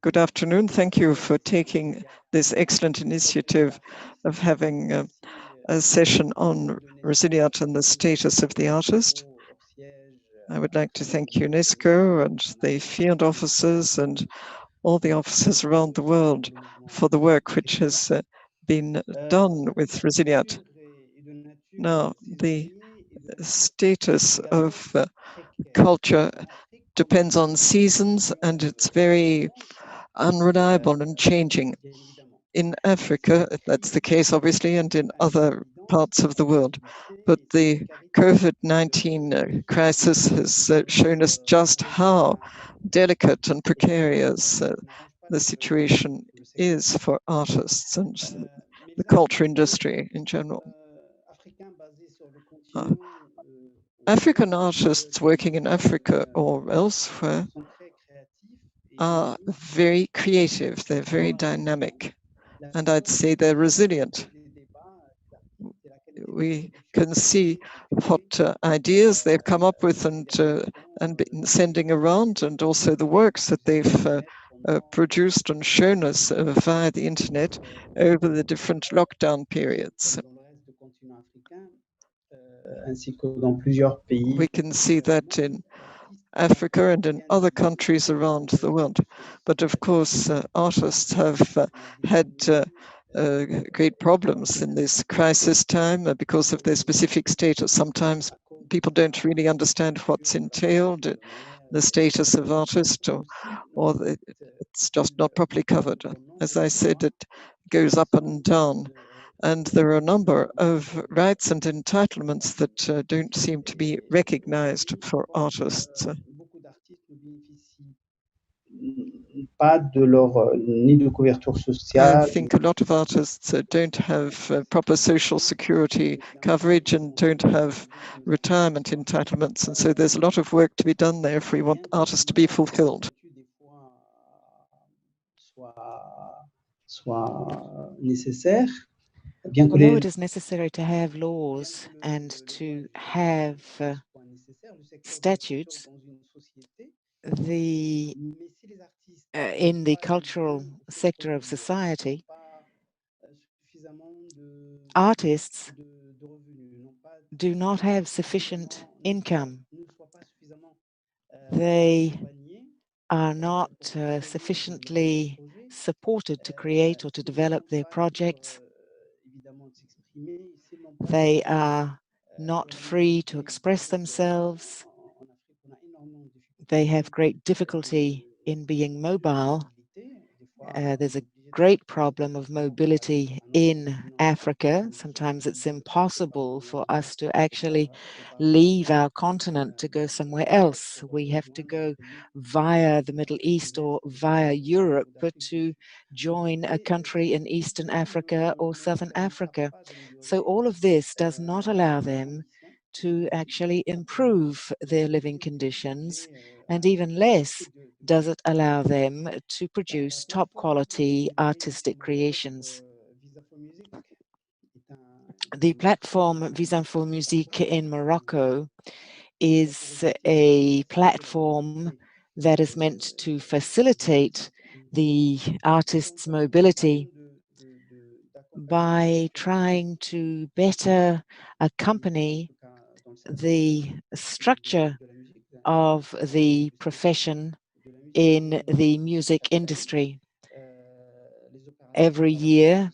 good afternoon. Thank you for taking this excellent initiative of having a session on ResiliArt and the status of the artist. I would like to thank UNESCO and the field officers and all the officers around the world for the work which has been done with ResiliArt. Now, the status of culture depends on seasons and it's very unreliable and changing. In Africa, that's the case, obviously, and in other parts of the world. But the COVID-19 crisis has shown us just how delicate and precarious the situation is for artists and the culture industry in general. African artists working in Africa or elsewhere are very creative, they're very dynamic, and I'd say they're resilient. We can see what ideas they've come up with and been sending around, and also the works that they've produced and shown us via the internet over the different lockdown periods. We can see that in Africa and in other countries around the world. But of course, artists have had great problems in this crisis time because of their specific status. Sometimes people don't really understand what's entailed, the status of artist, or it's just not properly covered. As I said, it goes up and down. And there are a number of rights and entitlements that don't seem to be recognized for artists. I think a lot of artists don't have proper social security coverage and don't have retirement entitlements. And so there's a lot of work to be done there if we want artists to be fulfilled. Although it is necessary to have laws and to have statutes, in the cultural sector of society, artists do not have sufficient income. They are not sufficiently supported to create or to develop their projects. They are not free to express themselves. They have great difficulty in being mobile. There's a great problem of mobility in Africa. Sometimes it's impossible for us to actually leave our continent to go somewhere else. We have to go via the Middle East or via Europe to join a country in Eastern Africa or Southern Africa. So all of this does not allow them to actually improve their living conditions, and even less does it allow them to produce top quality artistic creations. The platform Visa for Musique in Morocco is a platform that is meant to facilitate the artist's mobility by trying to better accompany the structure of the profession in the music industry. Every year,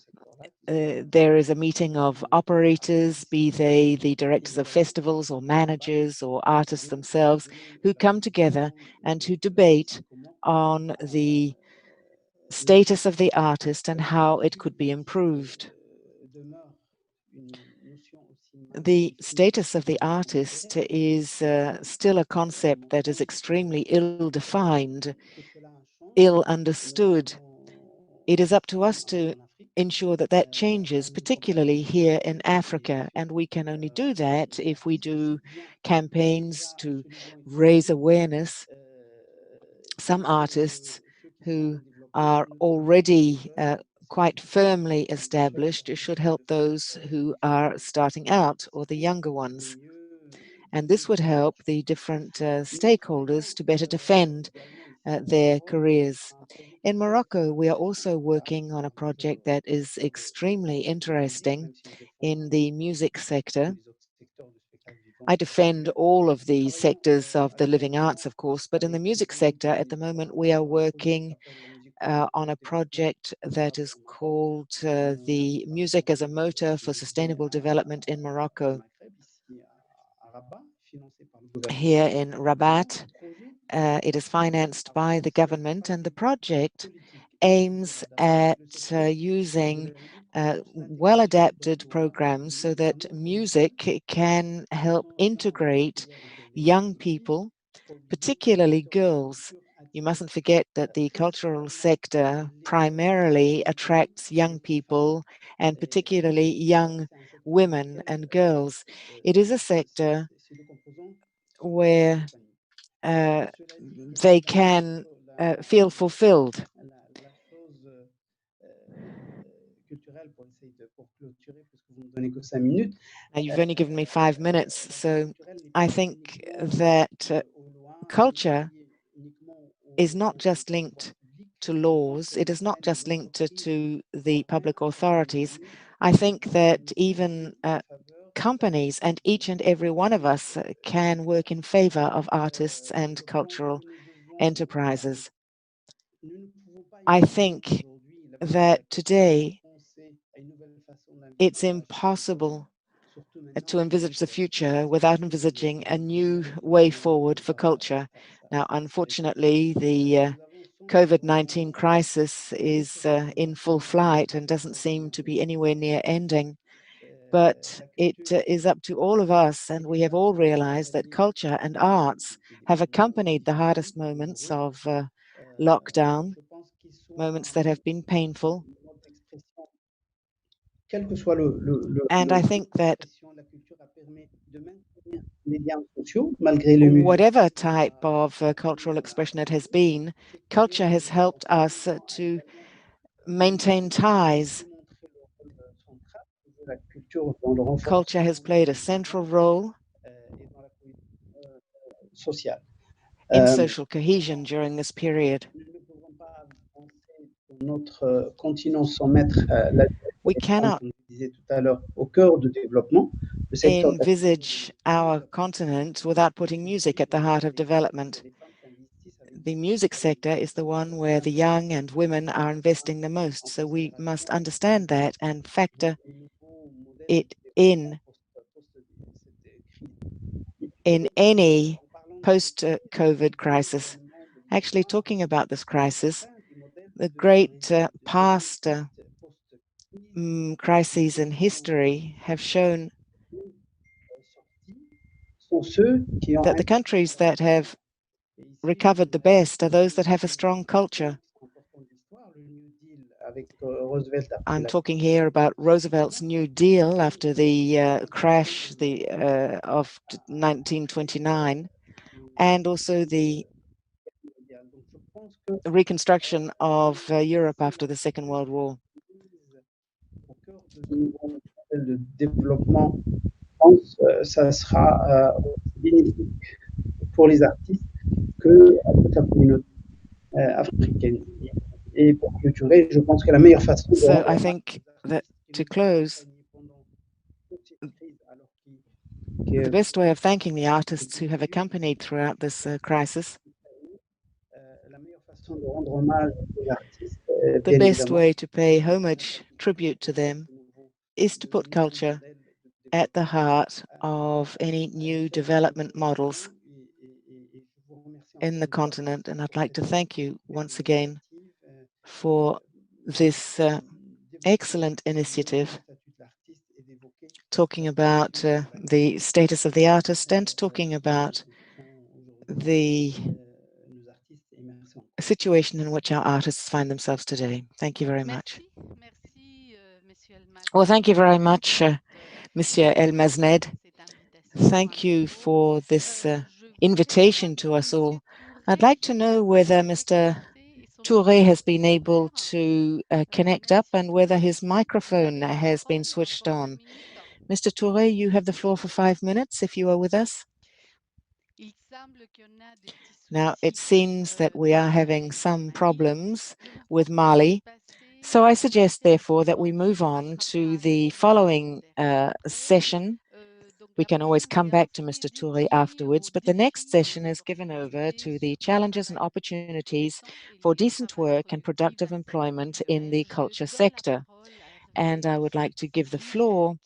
there is a meeting of operators, be they the directors of festivals or managers or artists themselves, who come together and who debate on the status of the artist and how it could be improved. The status of the artist is still a concept that is extremely ill-defined, ill-understood. It is up to us to ensure that that changes, particularly here in Africa, and we can only do that if we do campaigns to raise awareness. Some artists who are already quite firmly established should help those who are starting out or the younger ones. And this would help the different stakeholders to better defend their careers. In Morocco, we are also working on a project that is extremely interesting in the music sector. I defend all of the sectors of the living arts, of course, but in the music sector at the moment we are working on a project that is called the Music as a Motor for Sustainable Development in Morocco. Here in Rabat, it is financed by the government, and the project aims at using well-adapted programs so that music can help integrate young people, particularly girls. You mustn't forget that the cultural sector primarily attracts young people, and particularly young women and girls. It is a sector where they can feel fulfilled. Now, you've only given me 5 minutes, so I think that culture is not just linked to laws, it is not just linked to the public authorities. I think that even companies and each and every one of us can work in favor of artists and cultural enterprises. I think that today it's impossible to envisage the future without envisaging a new way forward for culture. Now, unfortunately, the COVID-19 crisis is in full flight and doesn't seem to be anywhere near ending. But it is up to all of us, and we have all realized that culture and arts have accompanied the hardest moments of lockdown, moments that have been painful. And I think that whatever type of cultural expression it has been, culture has helped us to maintain ties. Culture has played a central role in social cohesion during this period. We cannot envisage our continent without putting music at the heart of development. the music sector is the one where the young and women are investing the most. So we must understand that and factor it in any post-COVID crisis. Actually, talking about this crisis, the great past crises in history have shown that the countries that have recovered the best are those that have a strong culture. I'm talking here about Roosevelt's New Deal after the crash of 1929, and also the reconstruction of Europe after the Second World War. Ça sera bénéfique pour les artistes que à toute la communauté africaine. Et pour clôturer, je pense que la meilleure façon de So I think that to close, the best way of thanking the artists who have accompanied throughout this crisis, the best way to pay homage, tribute to them, is to put culture at the heart of any new development models in the continent. And I'd like to thank you once again for this excellent initiative, talking about the status of the artist and talking about the situation in which our artists find themselves today. Thank you very much. Well, thank you very much, Monsieur Elmazned. Thank you for this invitation to us all. I'd like to know whether Mr. Touré has been able to connect up and whether his microphone has been switched on. Mr. Touré, you have the floor for 5 minutes if you are with us. Now, it seems that we are having some problems with Mali. So I suggest, therefore, that we move on to the following session. We can always come back to Mr. Touré afterwards, but the next session is given over to the challenges and opportunities for decent work and productive employment in the culture sector. And I would like to give the floor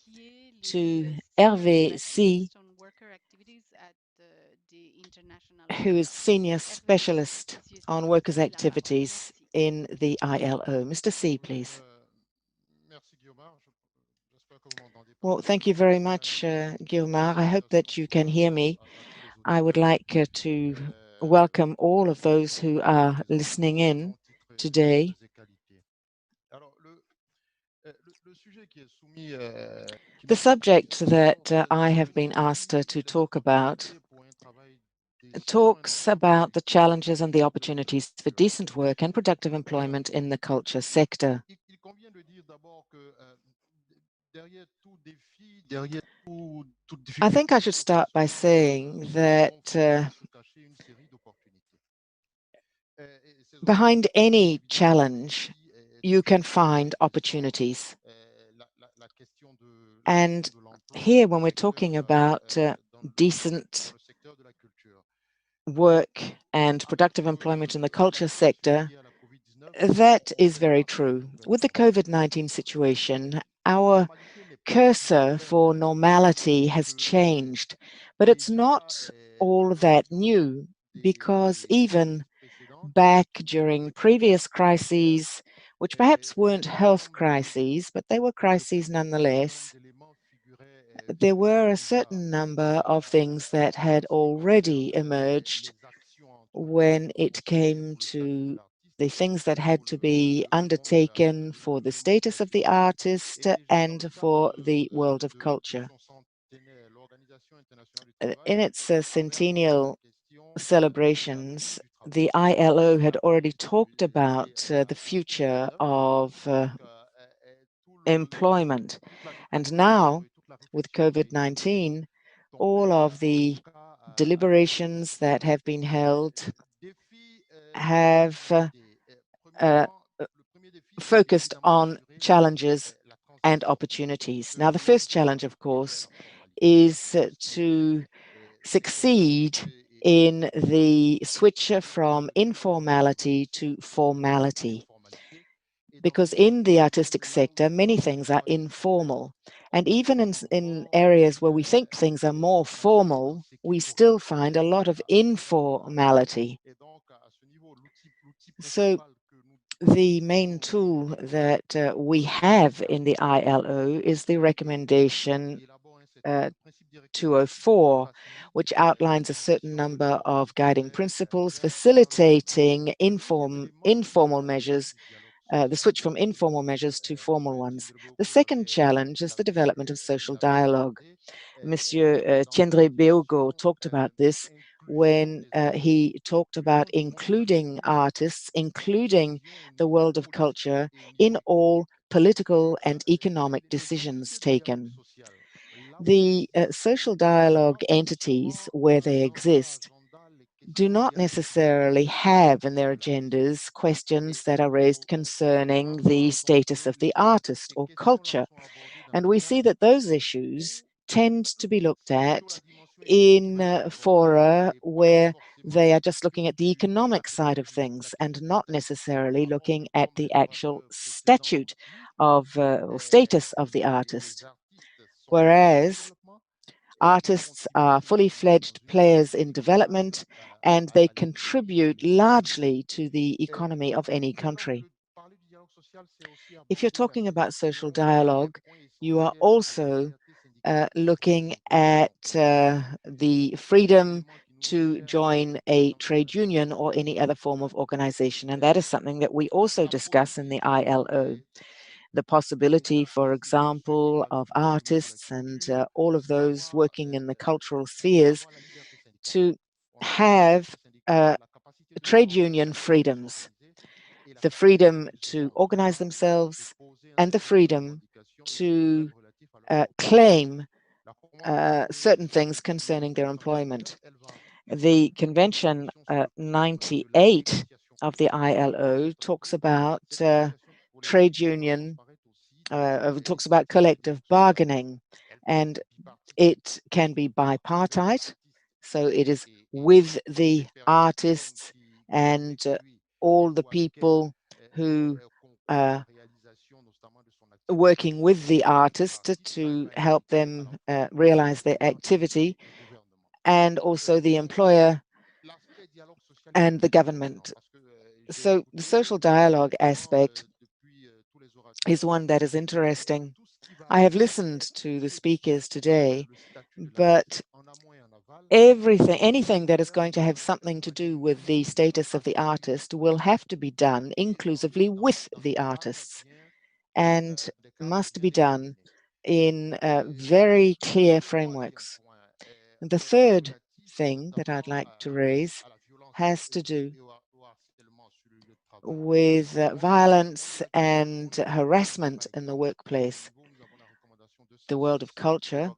to Hervé C., who is Senior Specialist on Workers' Activities in the ILO. Mr. C., please. Well, thank you very much, Guillemard. I hope that you can hear me. I would like to welcome all of those who are listening in today. The subject that I have been asked to talk about talks about the challenges and the opportunities for decent work and productive employment in the culture sector. I think I should start by saying that behind any challenge, you can find opportunities. And here, when we're talking about decent work and productive employment in the culture sector, that is very true. With the COVID-19 situation, our cursor for normality has changed, but it's not all that new, because even back during previous crises, which perhaps weren't health crises, but they were crises nonetheless, there were a certain number of things that had already emerged when it came to the things that had to be undertaken for the status of the artist and for the world of culture. In its centennial celebrations, the ILO had already talked about the future of employment. And now, with COVID-19, all of the deliberations that have been held have focused on challenges and opportunities. Now, the first challenge, of course, is to succeed in the switch from informality to formality. Because in the artistic sector, many things are informal. And even in areas where we think things are more formal, we still find a lot of informality. So the main tool that we have in the ILO is the recommendation 204, which outlines a certain number of guiding principles facilitating informal measures, the switch from informal measures to formal ones. The second challenge is the development of social dialogue. Monsieur Tiendre Beogo talked about this when he talked about including artists, including the world of culture in all political and economic decisions taken. The social dialogue entities, where they exist, do not necessarily have in their agendas questions that are raised concerning the status of the artist or culture. And we see that those issues tend to be looked at in fora where they are just looking at the economic side of things and not necessarily looking at the actual statute of or status of the artist. Whereas artists are fully fledged players in development and they contribute largely to the economy of any country. If you're talking about social dialogue, you are also looking at the freedom to join a trade union or any other form of organization. And that is something that we also discuss in the ILO. The possibility, for example, of artists and all of those working in the cultural spheres to have trade union freedoms, the freedom to organize themselves and the freedom to claim certain things concerning their employment. The Convention 98 of the ILO talks about trade union, talks about collective bargaining, and it can be bipartite, so it is with the artists and all the people who are working with the artist to help them realize their activity, and also the employer and the government. So the social dialogue aspect is one that is interesting. I have listened to the speakers today, but anything that is going to have something to do with the status of the artist will have to be done inclusively with the artists and must be done in very clear frameworks. And the third thing that I'd like to raise has to do with violence and harassment in the workplace. The world of culture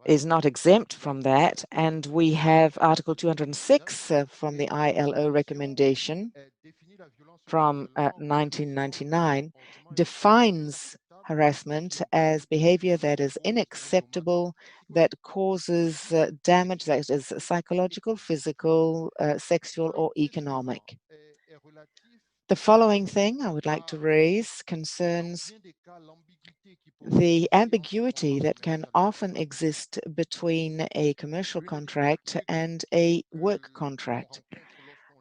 is not exempt from that, and we have Article 206 from the ILO recommendation from 1999 defines harassment as behavior that is unacceptable, that causes damage that is psychological, physical, sexual, or economic. The following thing I would like to raise concerns the ambiguity that can often exist between a commercial contract and a work contract.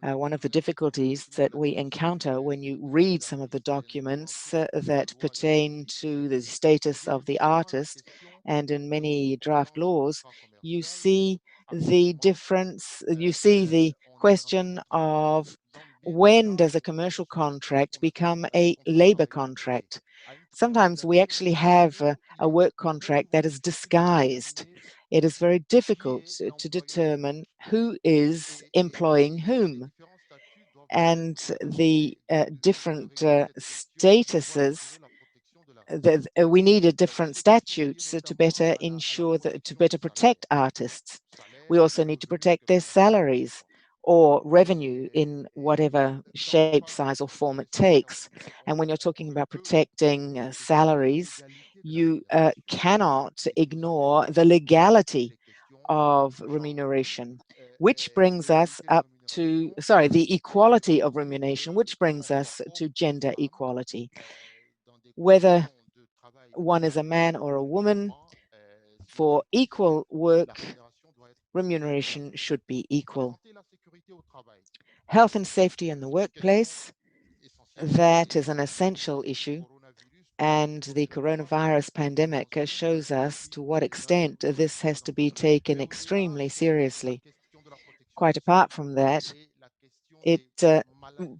One of the difficulties that we encounter when you read some of the documents that pertain to the status of the artist, and in many draft laws, you see the difference, you see the question of when does a commercial contract become a labor contract? Sometimes we actually have a work contract that is disguised. It is very difficult to determine who is employing whom. And the different statuses, we needed different statutes to better ensure that, to better protect artists. We also need to protect their salaries or revenue in whatever shape, size, or form it takes. And when you're talking about protecting salaries, you cannot ignore the legality of remuneration. which brings us up to, sorry, the equality of remuneration, which brings us to gender equality. Whether one is a man or a woman, for equal work, remuneration should be equal. Health and safety in the workplace, that is an essential issue. And the coronavirus pandemic shows us to what extent this has to be taken extremely seriously. Quite apart from that, it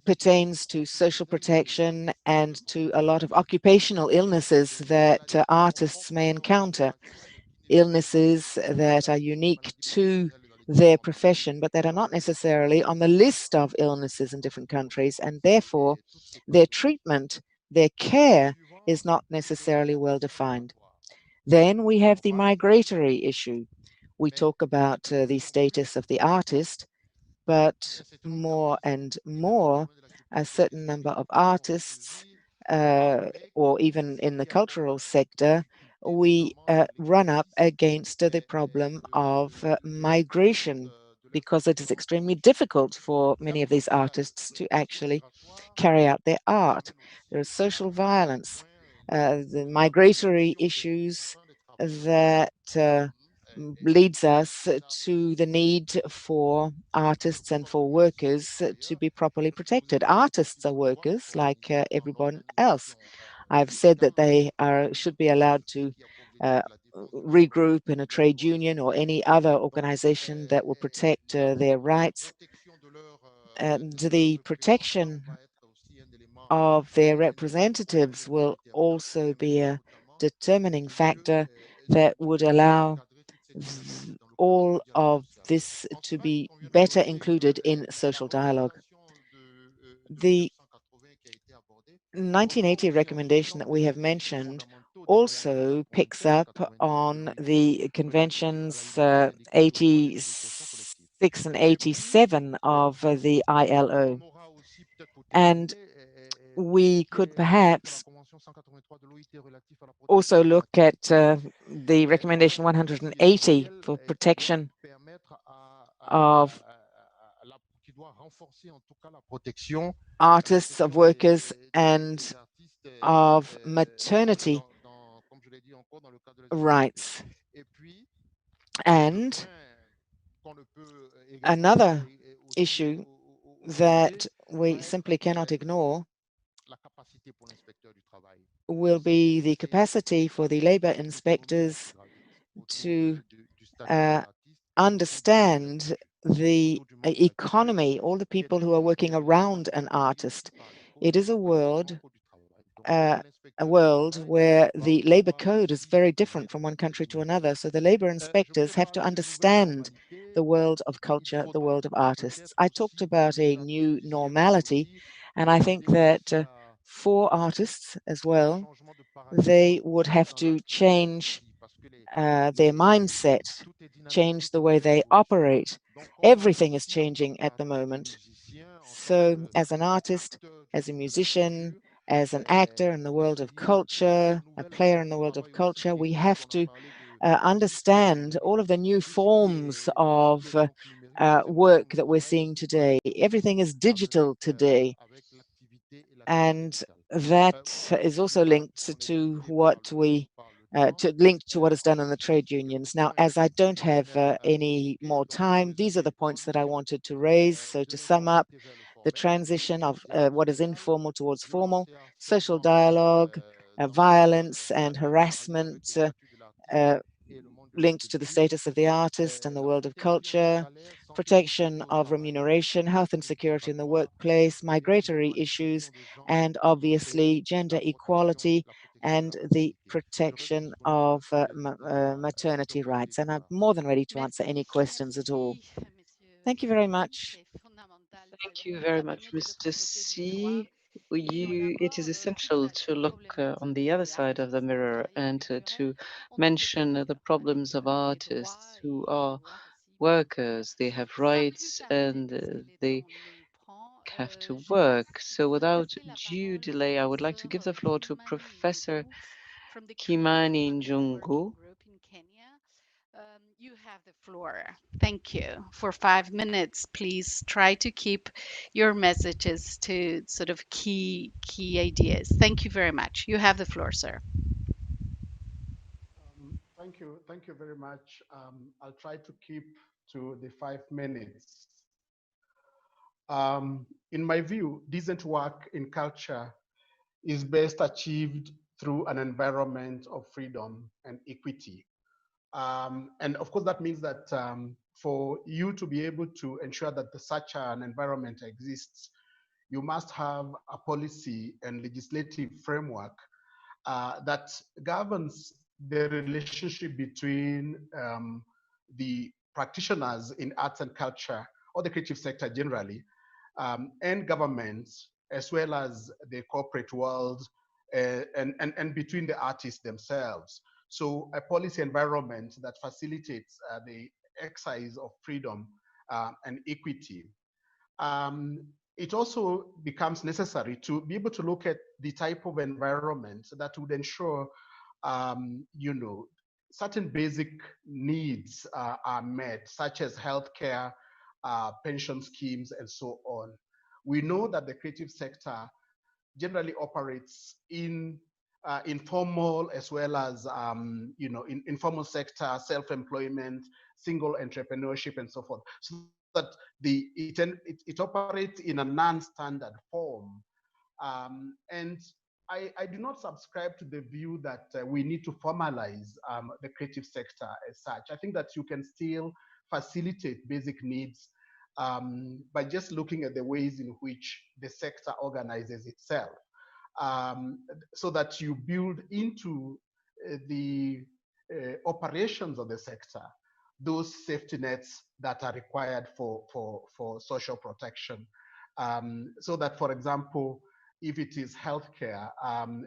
pertains to social protection and to a lot of occupational illnesses that artists may encounter. Illnesses that are unique to their profession, but that are not necessarily on the list of illnesses in different countries, and therefore their treatment, their care is not necessarily well defined. Then we have the migratory issue. We talk about the status of the artist, but more and more, a certain number of artists, or even in the cultural sector, we run up against the problem of migration, because it is extremely difficult for many of these artists to actually carry out their art. There is social violence, the migratory issues that leads us to the need for artists and for workers to be properly protected. Artists are workers like everyone else. I've said that they should be allowed to regroup in a trade union or any other organization that will protect their rights. And the protection of their representatives will also be a determining factor that would allow all of this to be better included in social dialogue. The 1980 recommendation that we have mentioned also picks up on the conventions 86 and 87 of the ILO. And we could perhaps also look at the recommendation 180 for protection of artists, of workers, and of maternity rights. And another issue that we simply cannot ignore will be the capacity for the labor inspectors to understand the economy, all the people who are working around an artist. It is a world where the labor code is very different from one country to another. So the labor inspectors have to understand the world of culture, the world of artists. I talked about a new normality, and I think that for artists as well, they would have to change their mindset, change the way they operate. Everything is changing at the moment. So as an artist, as a musician, as an actor in the world of culture, a player in the world of culture, we have to understand all of the new forms of work that we're seeing today. Everything is digital today. And that is also linked to what linked to what is done in the trade unions. Now, as I don't have any more time, these are the points that I wanted to raise. So to sum up, the transition of what is informal towards formal, social dialogue, violence and harassment linked to the status of the artist and the world of culture, protection of remuneration, health and security in the workplace, migratory issues, and obviously gender equality and the protection of maternity rights. And I'm more than ready to answer any questions at all. Thank you very much. Thank you very much, Mr. C. It is essential to look on the other side of the mirror and to mention the problems of artists who are workers. They have rights and they have to work. So without due delay, I would like to give the floor to Professor Kimani Njungu. have the floor. Thank you. For 5 minutes, please try to keep your messages to sort of key ideas. Thank you very much. You have the floor, sir. Thank you very much. I'll try to keep to the 5 minutes. In my view, decent work in culture is best achieved through an environment of freedom and equity. And of course, that means that for you to be able to ensure that such an environment exists, you must have a policy and legislative framework that governs the relationship between the practitioners in arts and culture or the creative sector generally and governments, as well as the corporate world and between the artists themselves. So a policy environment that facilitates the exercise of freedom and equity. It also becomes necessary to be able to look at the type of environment that would ensure, certain basic needs are met, such as healthcare, pension schemes, and so on. We know that the creative sector generally operates in informal as well as in informal sector, self-employment, single entrepreneurship, and so forth. So that it operates in a non-standard form. And I do not subscribe to the view that we need to formalize the creative sector as such. I think that you can still facilitate basic needs by just looking at the ways in which the sector organizes itself, so that you build into the operations of the sector those safety nets that are required for social protection. So that, for example, if it is healthcare,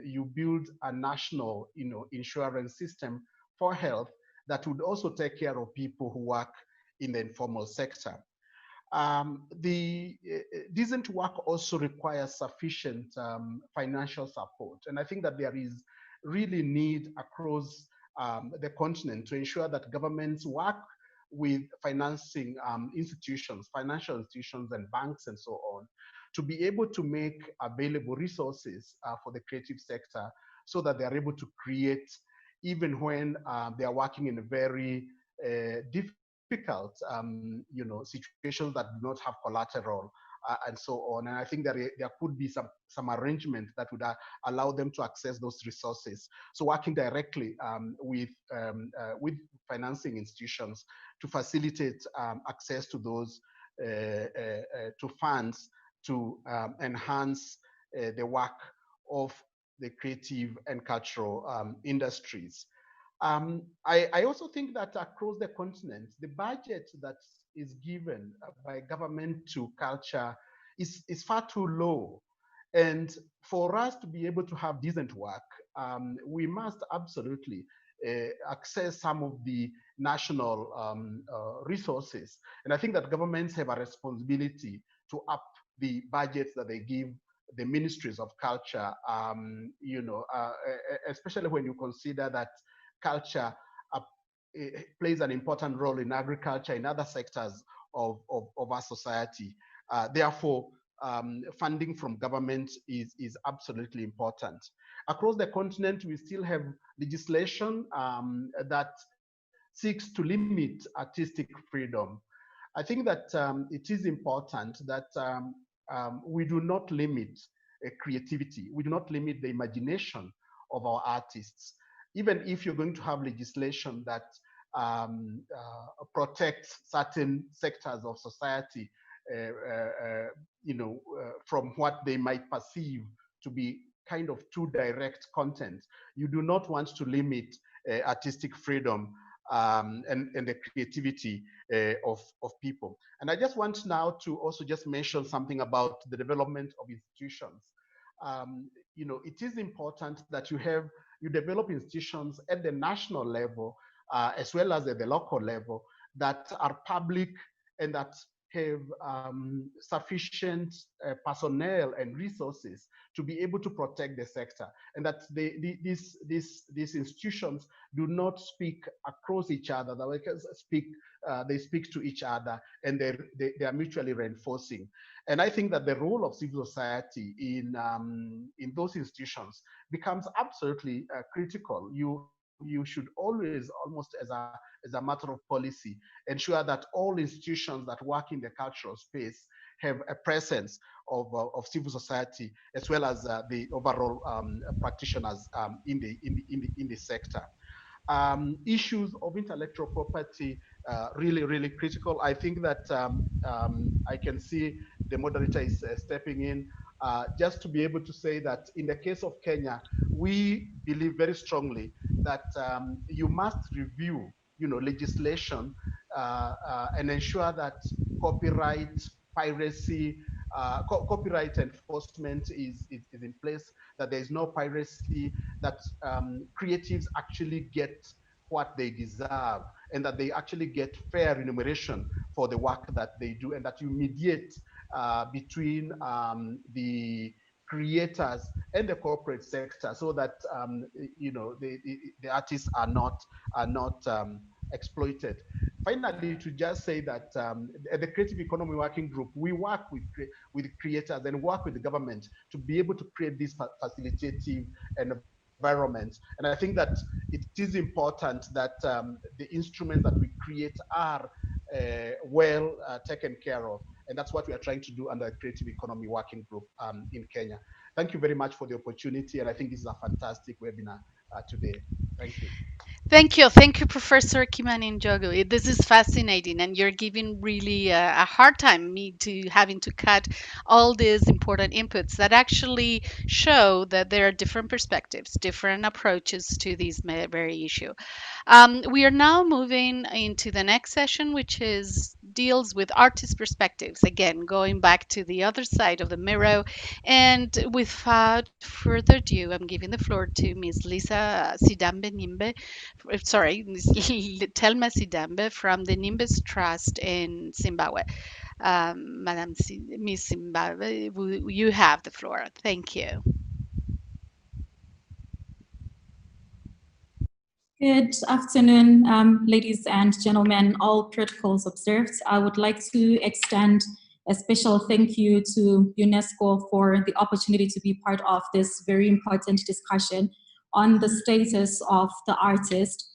you build a national insurance system for health that would also take care of people who work in the informal sector. The decent work also requires sufficient financial support. And I think that there is really need across the continent to ensure that governments work with financing institutions, financial institutions and banks and so on, to be able to make available resources for the creative sector so that they are able to create even when they are working in a very difficult situations that do not have collateral and so on. And I think that there could be some arrangement that would allow them to access those resources. So working directly with financing institutions to facilitate access to those to funds to enhance the work of the creative and cultural industries. I also think that across the continent, the budget that is given by government to culture is far too low. And for us to be able to have decent work, we must absolutely access some of the national resources. And I think that governments have a responsibility to up the budgets that they give the ministries of culture, especially when you consider that culture plays an important role in agriculture, in other sectors of our society. Therefore, funding from government is absolutely important. Across the continent, we still have legislation that seeks to limit artistic freedom. I think that it is important that we do not limit creativity. We do not limit the imagination of our artists. Even if you're going to have legislation that protects certain sectors of society, from what they might perceive to be kind of too direct content, you do not want to limit artistic freedom and the creativity of people. And I just want now to also just mention something about the development of institutions. It is important that you develop institutions at the national level as well as at the local level that are public and that have sufficient personnel and resources to be able to protect the sector, and that these institutions do not speak across each other. They speak to each other, and they are mutually reinforcing. And I think that the role of civil society in those institutions becomes absolutely critical. You should always, almost as a matter of policy, ensure that all institutions that work in the cultural space have a presence of civil society, as well as the overall practitioners in the sector. Issues of intellectual property really critical. I think that I can see the moderator is stepping in just to be able to say that in the case of Kenya, we believe very strongly that you must review, legislation and ensure that copyright piracy, copyright enforcement is in place, that there is no piracy, that creatives actually get what they deserve, and that they actually get fair remuneration for the work that they do, and that you mediate between the creators and the corporate sector, so that the artists are not exploited. Finally, to just say that at the Creative Economy Working Group, we work with creators and work with the government to be able to create this facilitative environment. And I think that it is important that the instruments that we create are well taken care of. And that's what we are trying to do under the Creative Economy Working Group in Kenya. Thank you very much for the opportunity. And I think this is a fantastic webinar today. Thank you. Thank you, Professor Kimani Njogu. This is fascinating, and you're giving really a hard time me to having to cut all these important inputs that actually show that there are different perspectives, different approaches to this very issue. We are now moving into the next session, which is deals with artist perspectives. Again, going back to the other side of the mirror, and without further ado, I'm giving the floor to Ms. Lisa Sidambe Nimbe, sorry, Telma Sidambe from the Nimbus Trust in Zimbabwe. Ms. Zimbabwe, you have the floor. Thank you. Good afternoon, ladies and gentlemen, all protocols observed. I would like to extend a special thank you to UNESCO for the opportunity to be part of this very important discussion on the status of the artist.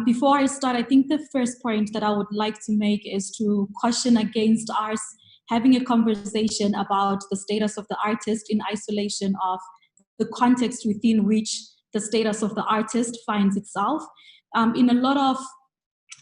Before I start, I think the first point that I would like to make is to caution against us having a conversation about the status of the artist in isolation of the context within which the status of the artist finds itself. In a lot of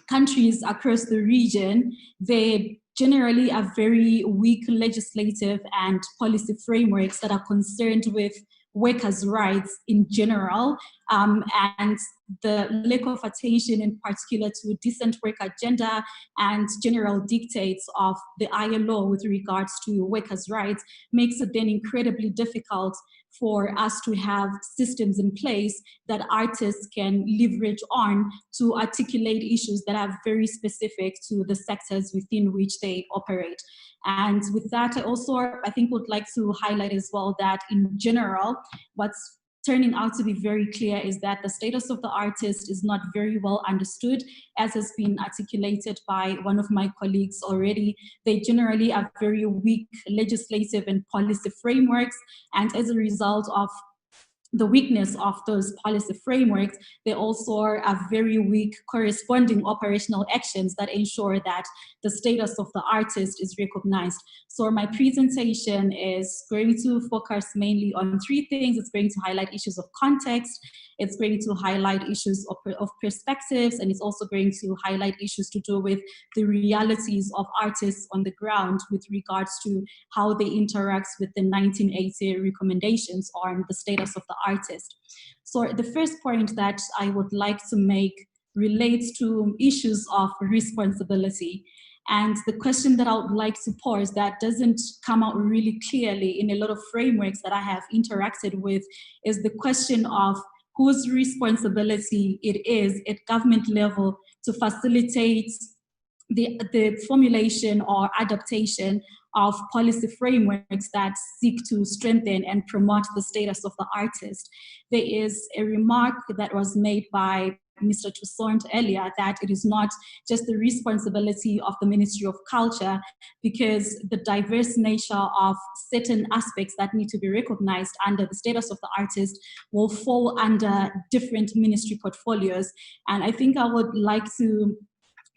countries across the region, they generally are very weak legislative and policy frameworks that are concerned with workers' rights in general, and the lack of attention in particular to decent work agenda and general dictates of the ILO with regards to workers' rights makes it then incredibly difficult for us to have systems in place that artists can leverage on to articulate issues that are very specific to the sectors within which they operate. And with that, I think would like to highlight as well that in general, what's turning out to be very clear is that the status of the artist is not very well understood, as has been articulated by one of my colleagues already. They generally are very weak legislative and policy frameworks, and as a result of the weakness of those policy frameworks, they also are very weak corresponding operational actions that ensure that the status of the artist is recognized. So my presentation is going to focus mainly on three things. It's going to highlight issues of context, it's going to highlight issues of perspectives, and it's also going to highlight issues to do with the realities of artists on the ground with regards to how they interact with the 1980 recommendations on the status of the artist. So the first point that I would like to make relates to issues of responsibility. And the question that I would like to pose that doesn't come out really clearly in a lot of frameworks that I have interacted with is the question of whose responsibility it is at government level to facilitate the formulation or adaptation of policy frameworks that seek to strengthen and promote the status of the artist. There is a remark that was made by Mr. Toussaint earlier that it is not just the responsibility of the Ministry of Culture, because the diverse nature of certain aspects that need to be recognized under the status of the artist will fall under different ministry portfolios. And I think I would like to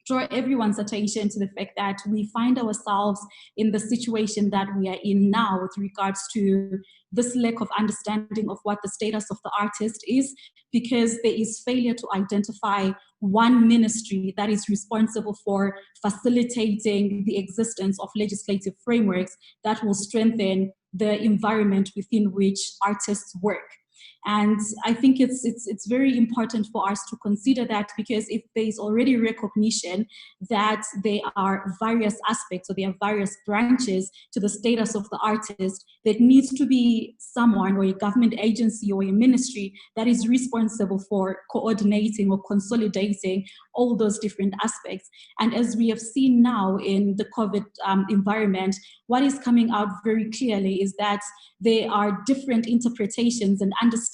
draw everyone's attention to the fact that we find ourselves in the situation that we are in now with regards to this lack of understanding of what the status of the artist is, because there is failure to identify one ministry that is responsible for facilitating the existence of legislative frameworks that will strengthen the environment within which artists work. And I think it's very important for us to consider that, because if there is already recognition that there are various aspects or there are various branches to the status of the artist, there needs to be someone or a government agency or a ministry that is responsible for coordinating or consolidating all those different aspects. And as we have seen now in the COVID environment, what is coming out very clearly is that there are different interpretations and understandings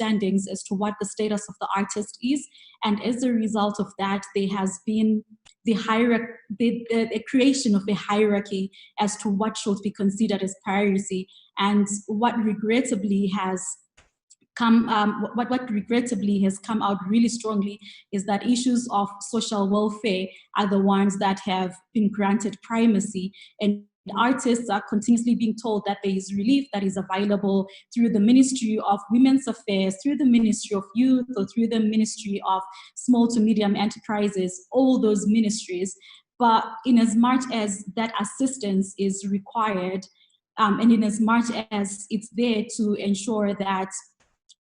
as to what the status of the artist is. And as a result of that, there has been the creation of a hierarchy as to what should be considered as priority. And what regrettably has what regrettably has come out really strongly is that issues of social welfare are the ones that have been granted primacy, and artists are continuously being told that there is relief that is available through the Ministry of Women's Affairs, through the Ministry of Youth, or through the Ministry of Small to Medium Enterprises, all those ministries. But in as much as that assistance is required, and in as much as it's there to ensure that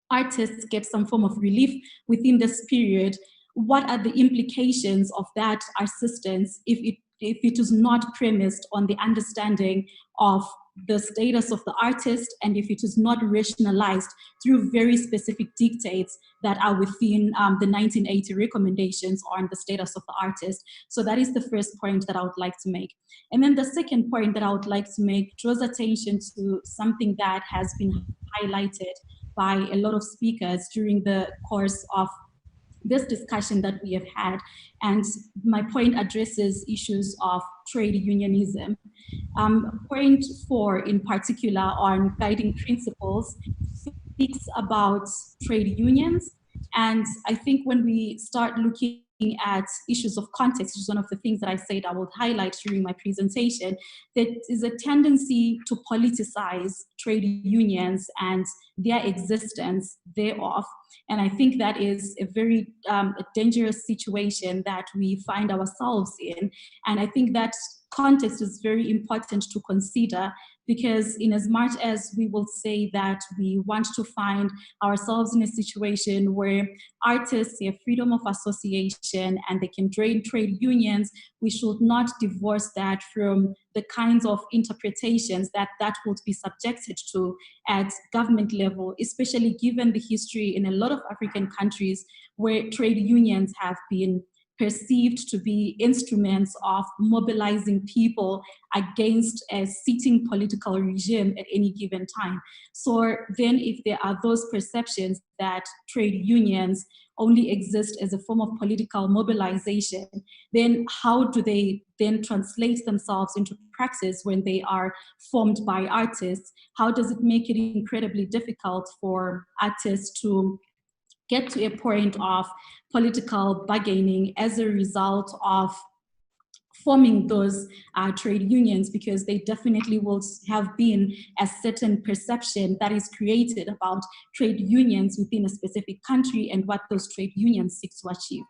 artists get some form of relief within this period, what are the implications of that assistance if it is not premised on the understanding of the status of the artist, and if it is not rationalized through very specific dictates that are within the 1980 recommendations on the status of the artist. So that is the first point that I would like to make. And then the second point that I would like to make draws attention to something that has been highlighted by a lot of speakers during the course of this discussion that we have had. And my point addresses issues of trade unionism. Point 4 in particular on guiding principles speaks about trade unions. And I think when we start looking at issues of context, which is one of the things that I said I would highlight during my presentation, there is a tendency to politicize trade unions and their existence thereof. And I think that is a very dangerous situation that we find ourselves in. And I think that context is very important to consider, because in as much as we will say that we want to find ourselves in a situation where artists have freedom of association and they can join trade unions, we should not divorce that from the kinds of interpretations that would be subjected to at government level, especially given the history in a lot of African countries where trade unions have been perceived to be instruments of mobilizing people against a sitting political regime at any given time. So then if there are those perceptions that trade unions only exist as a form of political mobilization, then how do they then translate themselves into praxis when they are formed by artists? How does it make it incredibly difficult for artists to get to a point of political bargaining as a result of forming those trade unions, because they definitely will have been a certain perception that is created about trade unions within a specific country and what those trade unions seek to achieve.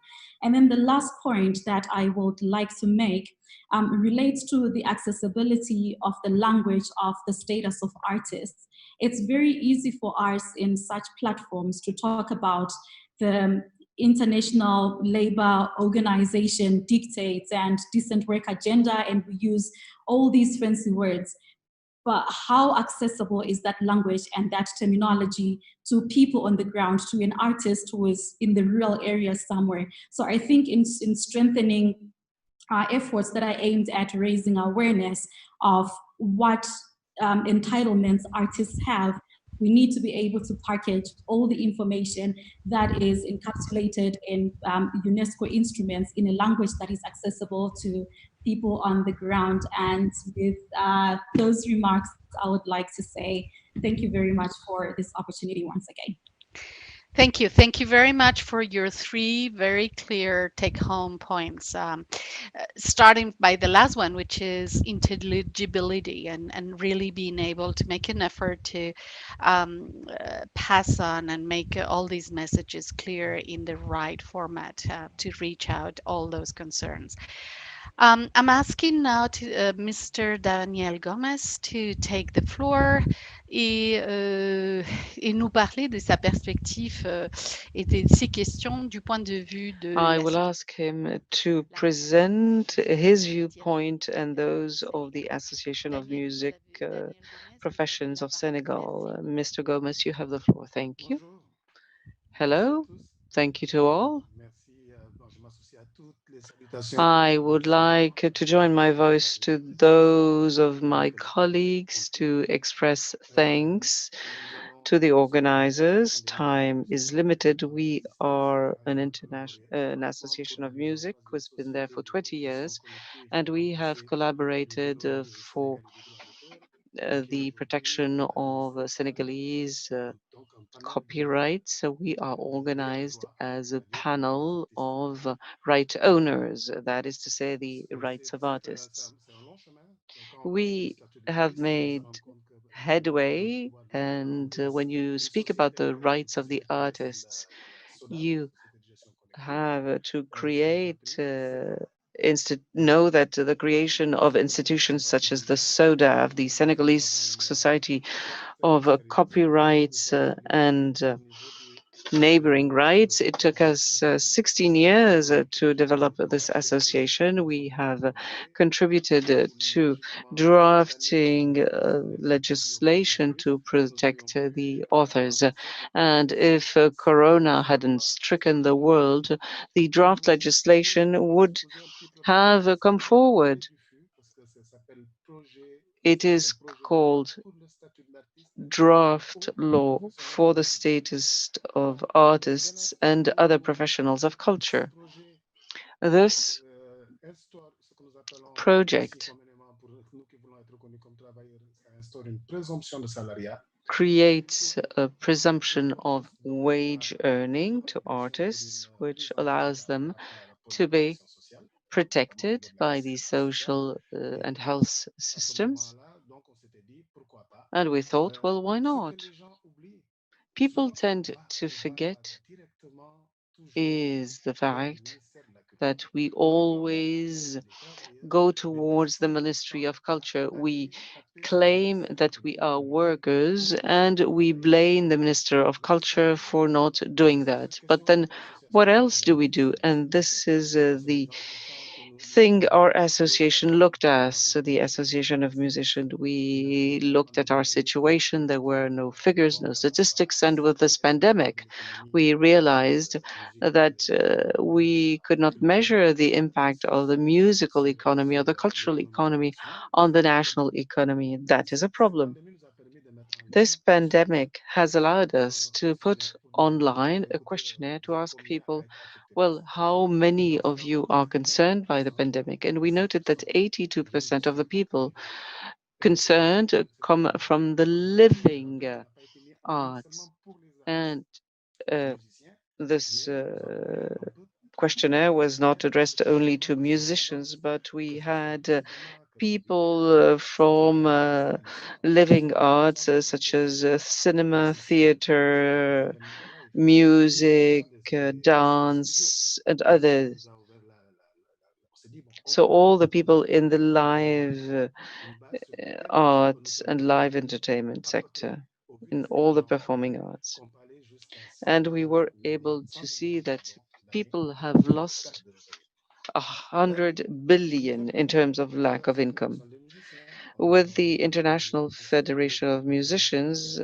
And then the last point that I would like to make relates to the accessibility of the language of the status of artists. It's very easy for us in such platforms to talk about the International Labour Organization dictates and decent work agenda, and we use all these fancy words. But how accessible is that language and that terminology to people on the ground, to an artist who is in the rural area somewhere? So I think in strengthening efforts that are aimed at raising awareness of what entitlements artists have, we need to be able to package all the information that is encapsulated in UNESCO instruments in a language that is accessible to people on the ground. And with those remarks, I would like to say thank you very much for this opportunity once again. Thank you. Thank you very much for your three very clear take home points. Starting by the last one, which is intelligibility and really being able to make an effort to pass on and make all these messages clear in the right format to reach out all those concerns. I'm asking now to Mr. Daniel Gomez to take the floor et nous parler de sa perspective et de ses questions du point de vue de I la will ask him to present his viewpoint and those of the Association of Music Professions of Senegal. Mr. Gomez, you have the floor. Thank you. Hello. Thank you to all. I would like to join my voice to those of my colleagues to express thanks to the organizers. Time is limited. We are an an association of music who's been there for 20 years, and we have collaborated for the protection of Senegalese copyright. So we are organized as a panel of right owners, that is to say, the rights of artists. We have made headway, and when you speak about the rights of the artists, you have to create know that the creation of institutions such as the SODAV, the Senegalese Society of Copyrights and neighboring rights. It took us 16 years to develop this association. We have contributed to drafting legislation to protect the authors. And if Corona hadn't stricken the world, the draft legislation would have come forward. It is called Draft Law for the Status of Artists and Other Professionals of Culture. This project creates a presumption of wage earning to artists, which allows them to be protected by the social and health systems. And we thought, well, why not? People tend to forget is the fact that we always go towards the Ministry of Culture. We claim that we are workers and we blame the Minister of Culture for not doing that. But then what else do we do? And this is the thing our association looked at. So the Association of Musicians, we looked at our situation. There were no figures, no statistics. And with this pandemic, we realized that we could not measure the impact of the musical economy or the cultural economy on the national economy. That is a problem. This pandemic has allowed us to put online a questionnaire to ask people, well, how many of you are concerned by the pandemic? And we noted that 82% of the people concerned come from the living arts. And this questionnaire was not addressed only to musicians, but we had people from living arts such as cinema, theater, music, dance, and others. So all the people in the live art and live entertainment sector, in all the performing arts. And we were able to see that people have lost 100 billion in terms of lack of income. With the International Federation of Musicians,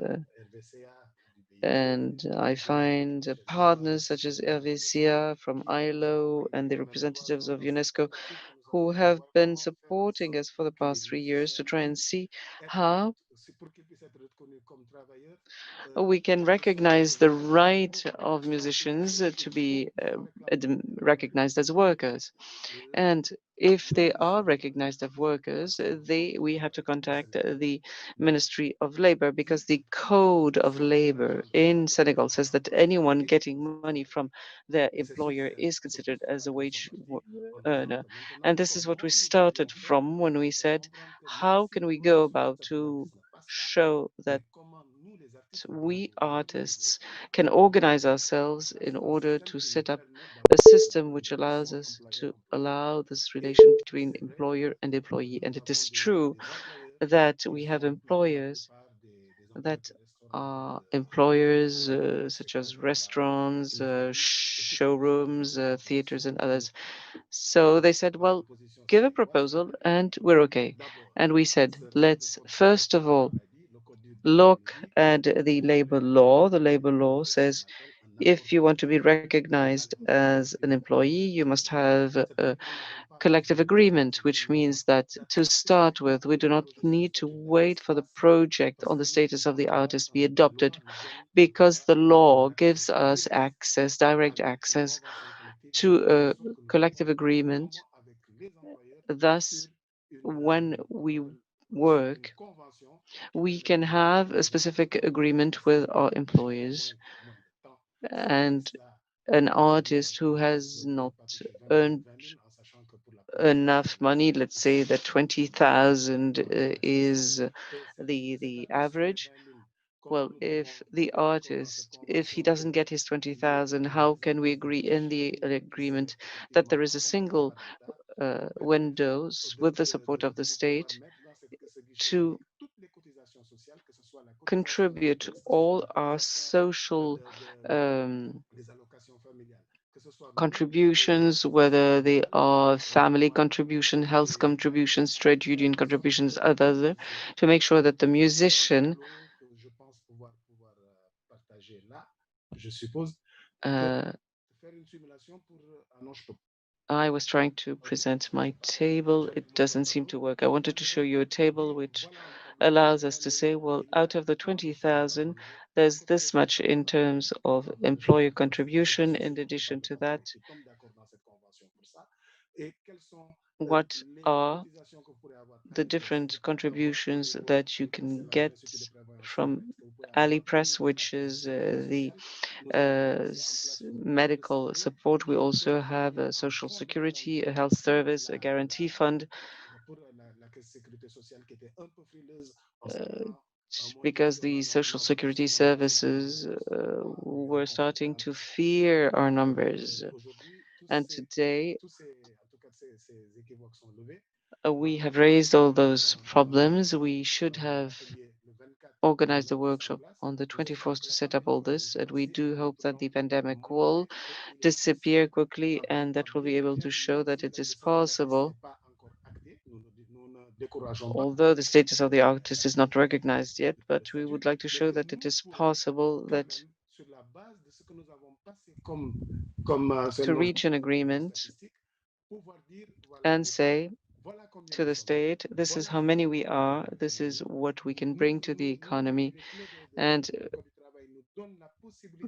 and I find partners such as ResiliArt from ILO and the representatives of UNESCO who have been supporting us for the past 3 years to try and see how we can recognize the right of musicians to be recognized as workers. And if they are recognized as workers, we have to contact the Ministry of Labor, because the Code of Labor in Senegal says that anyone getting money from their employer is considered as a wage earner. And this is what we started from when we said, how can we go about to show that we artists can organize ourselves in order to set up a system which allows us to allow this relation between employer and employee. And it is true that we have employers that are employers such as restaurants, showrooms, theaters, and others. So they said, well, give a proposal and we're okay. And we said, let's first of all look at the labor law. The labor law says if you want to be recognized as an employee, you must have a collective agreement, which means that to start with, we do not need to wait for the project on the status of the artist be adopted, because the law gives us access, direct access to a collective agreement. Thus, when we work, we can have a specific agreement with our employers, and an artist who has not earned enough money, let's say that 20,000 is the average. Well, if the artist, if he doesn't get his 20,000, how can we agree in the agreement that there is a single windows with the support of the state to contribute all our social contributions, whether they are family contribution, health contributions, trade union contributions, others, to make sure that the musician I was trying to present my table. It doesn't seem to work. I wanted to show you a table which allows us to say, well, out of the 20,000, there's this much in terms of employer contribution. In addition to that, what are the different contributions that you can get from AliPress, which is the medical support. We also have a social security, a health service, a guarantee fund, because the social security services were starting to fear our numbers. And today, we have raised all those problems. We should have organized a workshop on the 24th to set up all this, and we do hope that the pandemic will disappear quickly and that we'll be able to show that it is possible. Although the status of the artist is not recognized yet, but we would like to show that it is possible that to reach an agreement and say to the state, this is how many we are, this is what we can bring to the economy, and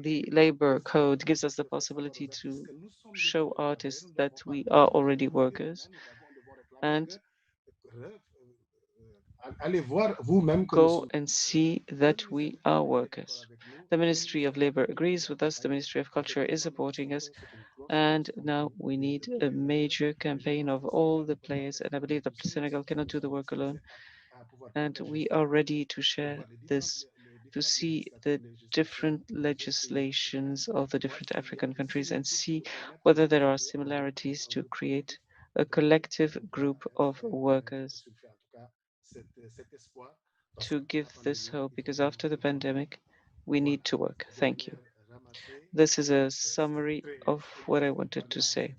the labor code gives us the possibility to show artists that we are already workers, and go and see that we are workers. The Ministry of Labor agrees with us, the Ministry of Culture is supporting us, and now we need a major campaign of all the players, and I believe that Senegal cannot do the work alone. And we are ready to share this, to see the different legislations of the different African countries and see whether there are similarities to create a collective group of workers to give this hope, because after the pandemic, we need to work. Thank you. This is a summary of what I wanted to say.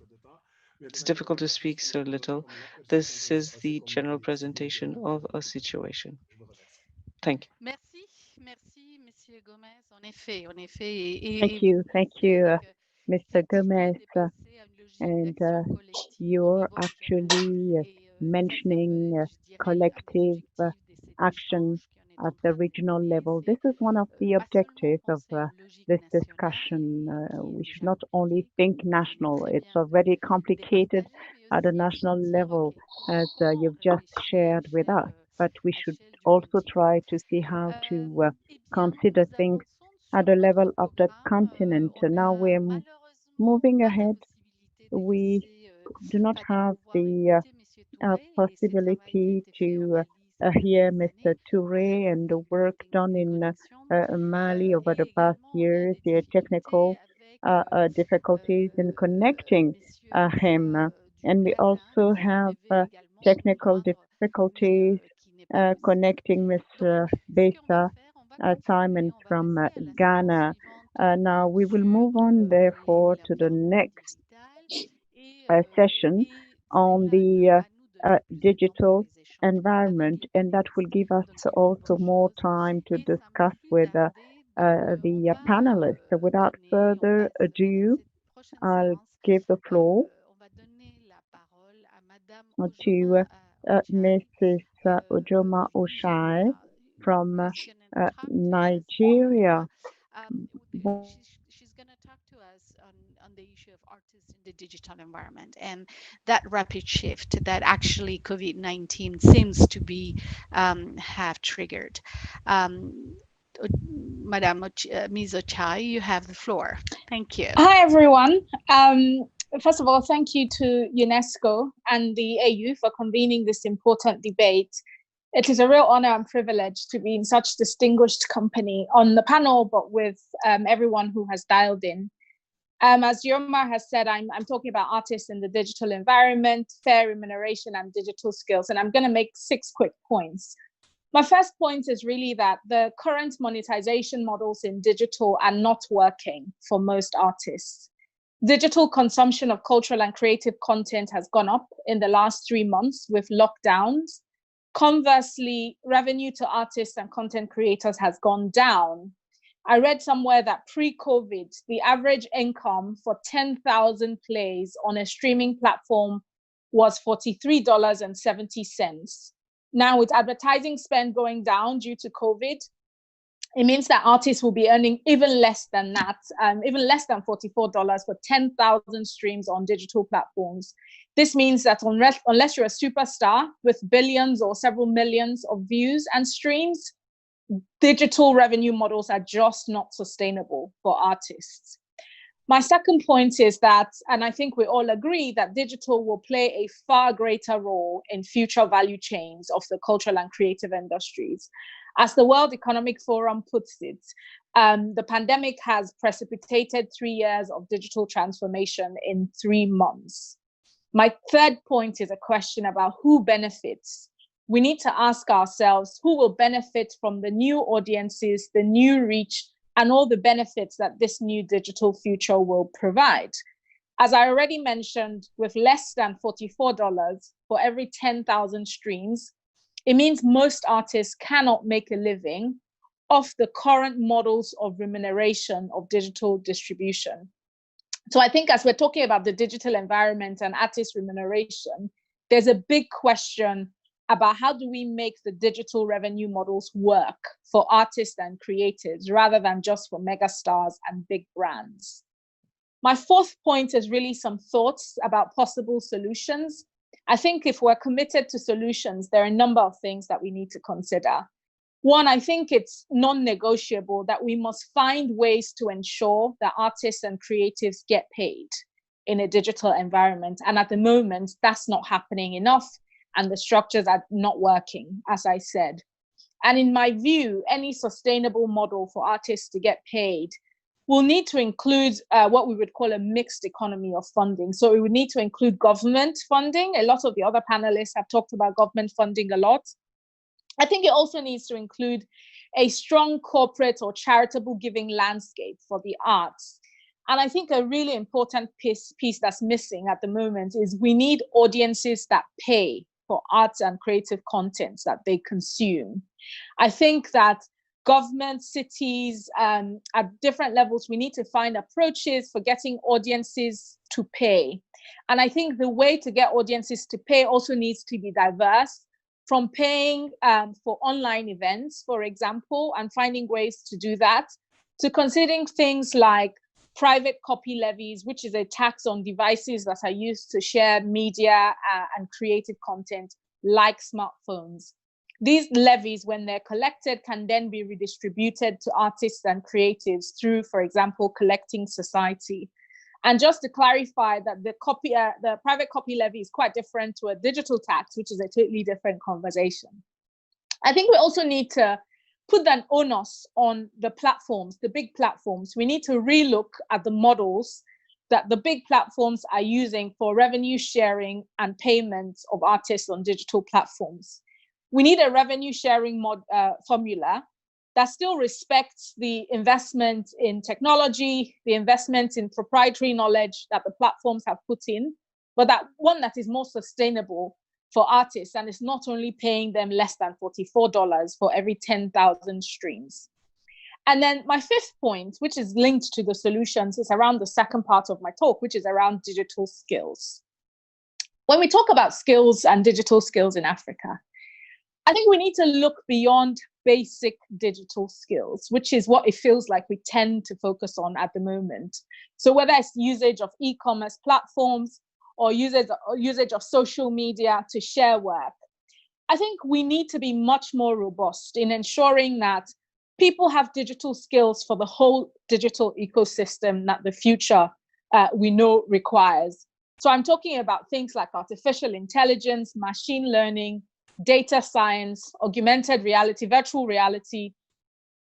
It's difficult to speak so little. This is the general presentation of a situation. Thank you. Merci, merci, Monsieur Gomez. En effet, Thank you. Thank you. Mr. Gomez, and you're actually mentioning collective action at the regional level. This is one of the objectives of this discussion. We should not only think national, it's already complicated at a national level, as you've just shared with us, but we should also try to see how to consider things at the level of the continent. Now we're moving ahead. We do not have the possibility to hear Mr. Touré and the work done in Mali over the past years, the technical difficulties in connecting him. And we also have technical difficulties connecting Mr. Besa Simon from Ghana. Now we will move on, therefore, to the next session on the digital environment, and that will give us also more time to discuss with the panelists. So without further ado, I'll give the floor to Mrs. Ojoma Oshai from Nigeria. She's going to talk to us on the issue of artists in the digital environment and that rapid shift that actually COVID-19 seems to be have triggered. Madam Ms. Ochai, you have the floor. Thank you. Hi, everyone. First of all, thank you to UNESCO and the AU for convening this important debate. It is a real honor and privilege to be in such distinguished company on the panel, but with everyone who has dialed in. As Yoma has said, I'm talking about artists in the digital environment, fair remuneration, and digital skills. And I'm going to make 6 quick points. My first point is really that the current monetization models in digital are not working for most artists. Digital consumption of cultural and creative content has gone up in the last 3 months with lockdowns. Conversely, revenue to artists and content creators has gone down. I read somewhere that pre-COVID, the average income for 10,000 plays on a streaming platform was $43.70. Now, with advertising spend going down due to COVID, it means that artists will be earning even less than that, even less than $44 for 10,000 streams on digital platforms. This means that unless you're a superstar with billions or several millions of views and streams, digital revenue models are just not sustainable for artists. My second point is that, and I think we all agree, that digital will play a far greater role in future value chains of the cultural and creative industries. As the World Economic Forum puts it, the pandemic has precipitated 3 years of digital transformation in 3 months. My third point is a question about who benefits. We need to ask ourselves who will benefit from the new audiences, the new reach, and all the benefits that this new digital future will provide. As I already mentioned, with less than $44 for every 10,000 streams, it means most artists cannot make a living off the current models of remuneration of digital distribution. So I think as we're talking about the digital environment and artist remuneration, there's a big question about how do we make the digital revenue models work for artists and creatives rather than just for megastars and big brands. My fourth point is really some thoughts about possible solutions. I think if we're committed to solutions, there are a number of things that we need to consider. One, I think it's non-negotiable that we must find ways to ensure that artists and creatives get paid in a digital environment. And at the moment, that's not happening enough, and the structures are not working, as I said. And in my view, any sustainable model for artists to get paid will need to include what we would call a mixed economy of funding. So it would need to include government funding. A lot of the other panelists have talked about government funding a lot. I think it also needs to include a strong corporate or charitable giving landscape for the arts. And I think a really important piece that's missing at the moment is we need audiences that pay for arts and creative content that they consume. I think that government, cities, at different levels, we need to find approaches for getting audiences to pay. And I think the way to get audiences to pay also needs to be diverse, from paying for online events, for example, and finding ways to do that, to considering things like private copy levies, which is a tax on devices that are used to share media and creative content like smartphones. These levies, when they're collected, can then be redistributed to artists and creatives through, for example, collecting society. And just to clarify that the private copy levy is quite different to a digital tax, which is a totally different conversation. I think we also need to put that onus on the platforms, the big platforms. We need to relook at the models that the big platforms are using for revenue sharing and payments of artists on digital platforms. We need a revenue sharing formula that still respects the investment in technology, the investment in proprietary knowledge that the platforms have put in, but that one that is more sustainable for artists and is not only paying them less than $44 for every 10,000 streams. And then my fifth point, which is linked to the solutions, is around the second part of my talk, which is around digital skills. When we talk about skills and digital skills in Africa, I think we need to look beyond basic digital skills, which is what it feels like we tend to focus on at the moment. So whether it's usage of e-commerce platforms or usage of social media to share work, I think we need to be much more robust in ensuring that people have digital skills for the whole digital ecosystem that the future we know requires. So I'm talking about things like artificial intelligence, machine learning, data science, augmented reality, virtual reality.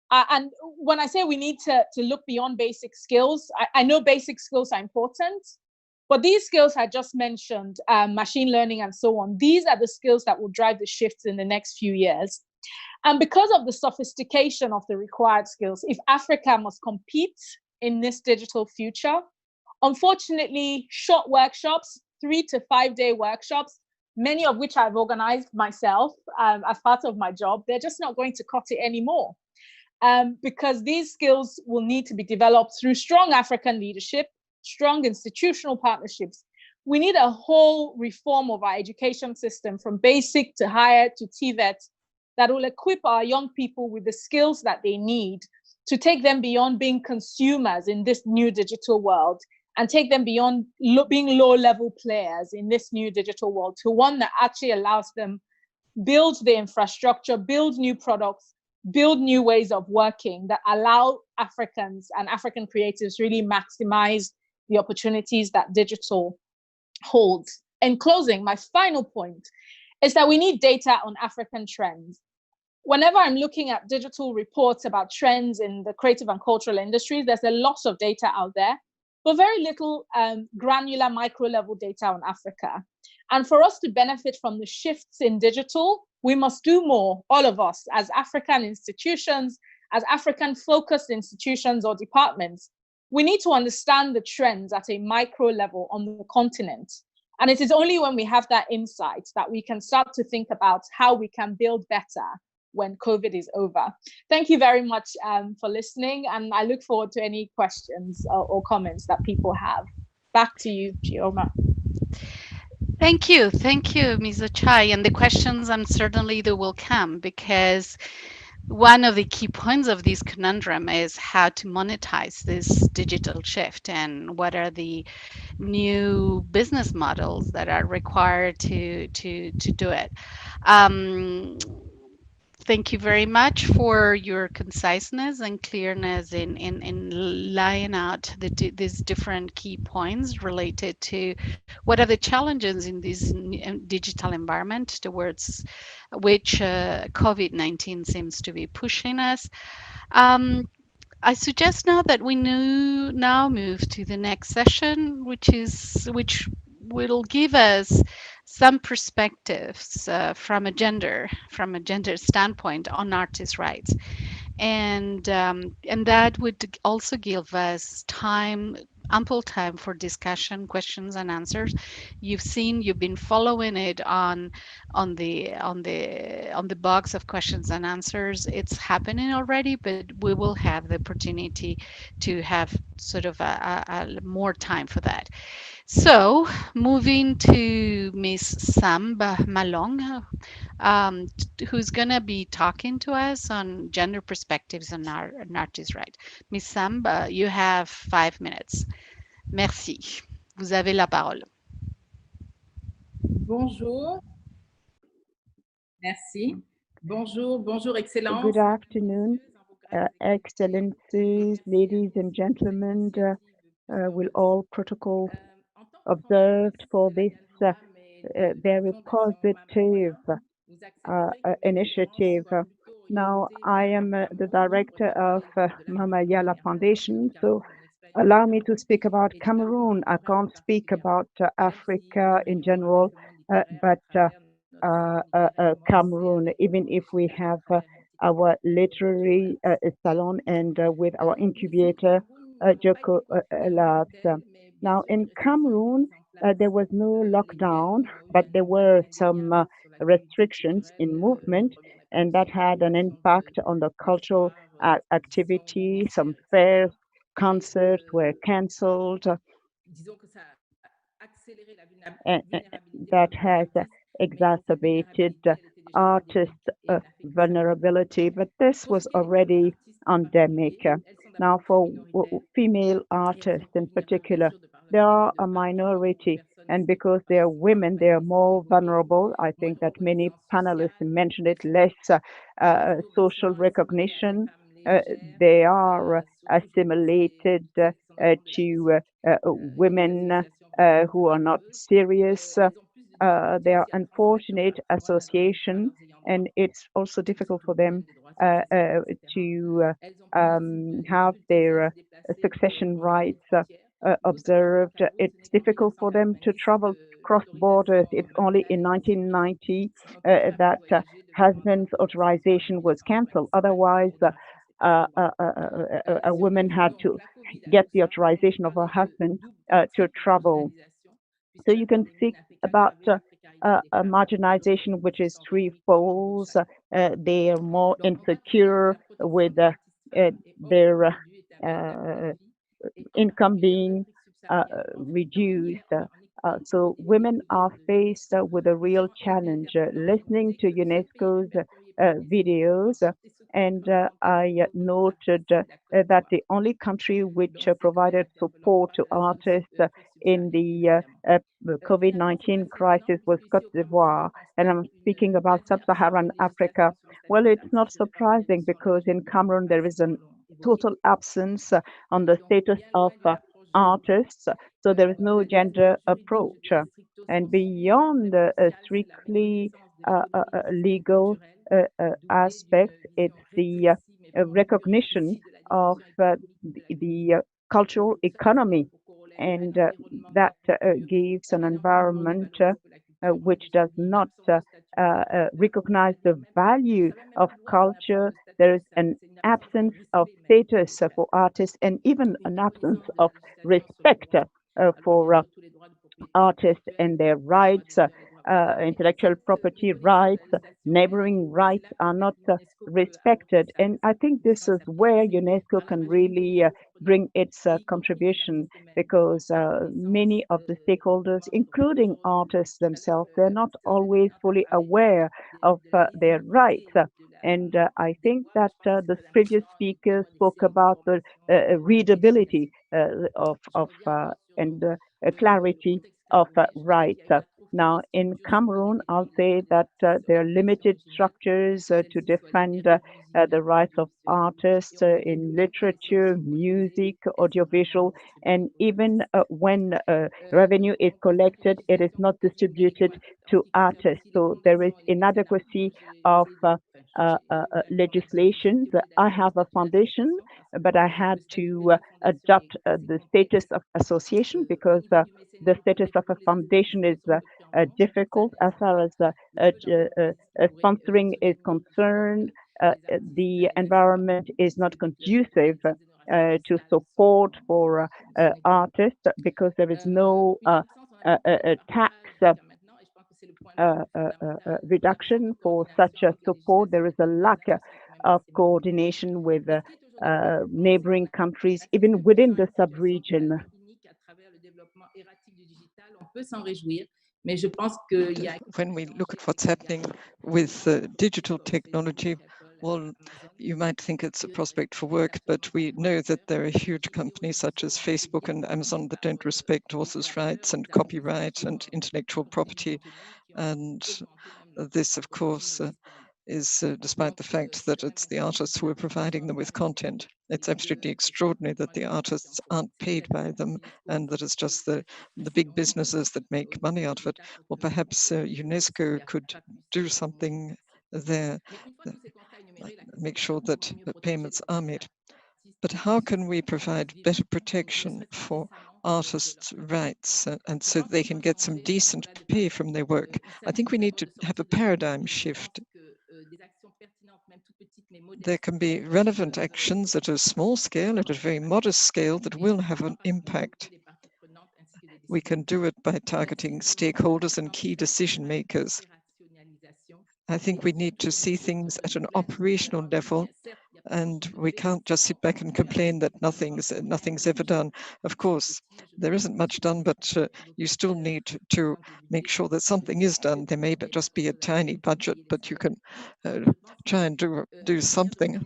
And when I say we need to look beyond basic skills, I know basic skills are important, but these skills I just mentioned, machine learning and so on, these are the skills that will drive the shifts in the next few years. And because of the sophistication of the required skills, if Africa must compete in this digital future, unfortunately, short workshops, 3 to 5 day workshops, many of which I've organized myself as part of my job, they're just not going to cut it anymore. Because these skills will need to be developed through strong African leadership, strong institutional partnerships. We need a whole reform of our education system from basic to higher to TVET that will equip our young people with the skills that they need to take them beyond being consumers in this new digital world and take them beyond being low-level players in this new digital world to one that actually allows them build the infrastructure, build new products, build new ways of working that allow Africans and African creatives really maximize the opportunities that digital holds. In closing, my final point is that we need data on African trends. Whenever I'm looking at digital reports about trends in the creative and cultural industries, there's a lot of data out there, but very little granular micro-level data on Africa. And for us to benefit from the shifts in digital, we must do more, all of us, as African institutions, as African-focused institutions or departments. We need to understand the trends at a micro level on the continent. And it is only when we have that insight that we can start to think about how we can build better when COVID is over. Thank you very much for listening, and I look forward to any questions or comments that people have. Back to you, Chioma. Thank you, Ms. Ochai. And the questions, and certainly they will come, because one of the key points of this conundrum is how to monetize this digital shift and what are the new business models that are required to do it. Thank you very much for your conciseness and clearness in laying out these different key points related to what are the challenges in this digital environment towards which COVID-19 seems to be pushing us. I suggest now that we now move to the next session, which will give us some perspectives from a gender standpoint on artist rights, and that would also give us time ample time for discussion, questions and answers. You've been following it on the box of questions and answers. It's happening already, but we will have the opportunity to have sort of a more time for that. So, moving to Miss Samba Malong, who's going to be talking to us on gender perspectives on an artist right. Miss Samba, you have 5 minutes. Merci. Vous avez la parole. Bonjour. Merci. Bonjour, bonjour, Good Excellence. afternoon, Excellencies, ladies and gentlemen, will all protocol observed for this very positive initiative. Now, I am the director of Mama Yala Foundation, so allow me to speak about Cameroon. I can't speak about Africa in general, but Cameroon, even if we have our literary salon and with our incubator, Joko Labs. Now, in Cameroon, there was no lockdown, but there were some restrictions in movement, and that had an impact on the cultural activity. Some fairs, concerts were cancelled, and that has exacerbated artist vulnerability, but this was already endemic. Now, for female artists in particular, they are a minority, and because they are women, they are more vulnerable. I think that many panelists mentioned it, less social recognition. They are assimilated to women who are not serious. They are unfortunate association, and it's also difficult for them to have their succession rights observed. It's difficult for them to travel cross borders. It's only in 1990 that husband's authorization was cancelled. Otherwise, a woman had to get the authorization of her husband to travel. So you can speak about a marginalization which is threefold. They are more insecure with their income being reduced. So women are faced with a real challenge. Listening to UNESCO's videos, and I noted that the only country which provided support to artists in the COVID-19 crisis was Cote d'Ivoire, and I'm speaking about sub-Saharan Africa. Well, it's not surprising because in Cameroon there is a total absence on the status of artists, so there is no gender approach. And beyond strictly legal aspects, it's the recognition of the cultural economy, and that gives an environment which does not recognize the value of culture. There is an absence of status for artists, and even an absence of respect for artists and their rights, intellectual property rights, neighboring rights are not respected. And I think this is where UNESCO can really bring its contribution, because many of the stakeholders, including artists themselves, they're not always fully aware of their rights. And I think that the previous speaker spoke about the readability and clarity of rights. Now, in Cameroon, I'll say that there are limited structures to defend the rights of artists in literature, music, audiovisual, and even when revenue is collected, it is not distributed to artists. So there is inadequacy of legislation. I have a foundation, but I had to adopt the status of association because the status of a foundation is difficult as far as sponsoring is concerned. The environment is not conducive to support for artists because there is no tax reduction for such a support. There is a lack of coordination with neighboring countries, even within the sub-region. When we look at what's happening with digital technology, well, you might think it's a prospect for work, but we know that there are huge companies such as Facebook and Amazon that don't respect authors' rights and copyright and intellectual property. And this, of course, is despite the fact that it's the artists who are providing them with content. It's absolutely extraordinary that the artists aren't paid by them and that it's just the big businesses that make money out of it. Well, perhaps UNESCO could do something there, make sure that payments are made. But how can we provide better protection for artists' rights and so they can get some decent pay from their work? I think we need to have a paradigm shift. There can be relevant actions at a small scale, at a very modest scale, that will have an impact. We can do it by targeting stakeholders and key decision makers. I think we need to see things at an operational level, and we can't just sit back and complain that nothing's ever done. Of course, there isn't much done, but you still need to make sure that something is done. There may just be a tiny budget, but you can try and do something.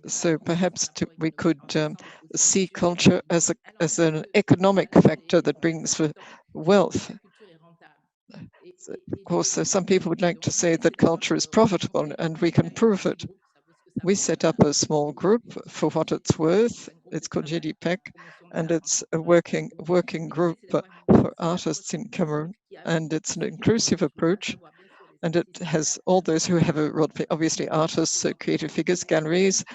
So perhaps we could see culture as an economic factor that brings wealth. Of course, some people would like to say that culture is profitable, and we can prove it. We set up a small group for what it's worth. It's called GDPEC, and it's a working group for artists in Cameroon, and it's an inclusive approach. And it has all those who have a role, obviously artists, creative figures, galleries,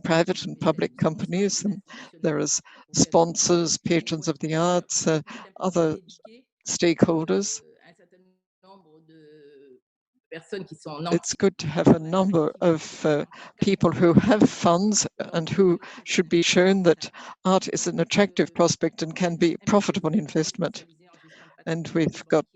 private and public companies. And there is sponsors, patrons of the arts, other stakeholders. It's good to have a number of people who have funds and who should be shown that art is an attractive prospect and can be profitable investment. And we've got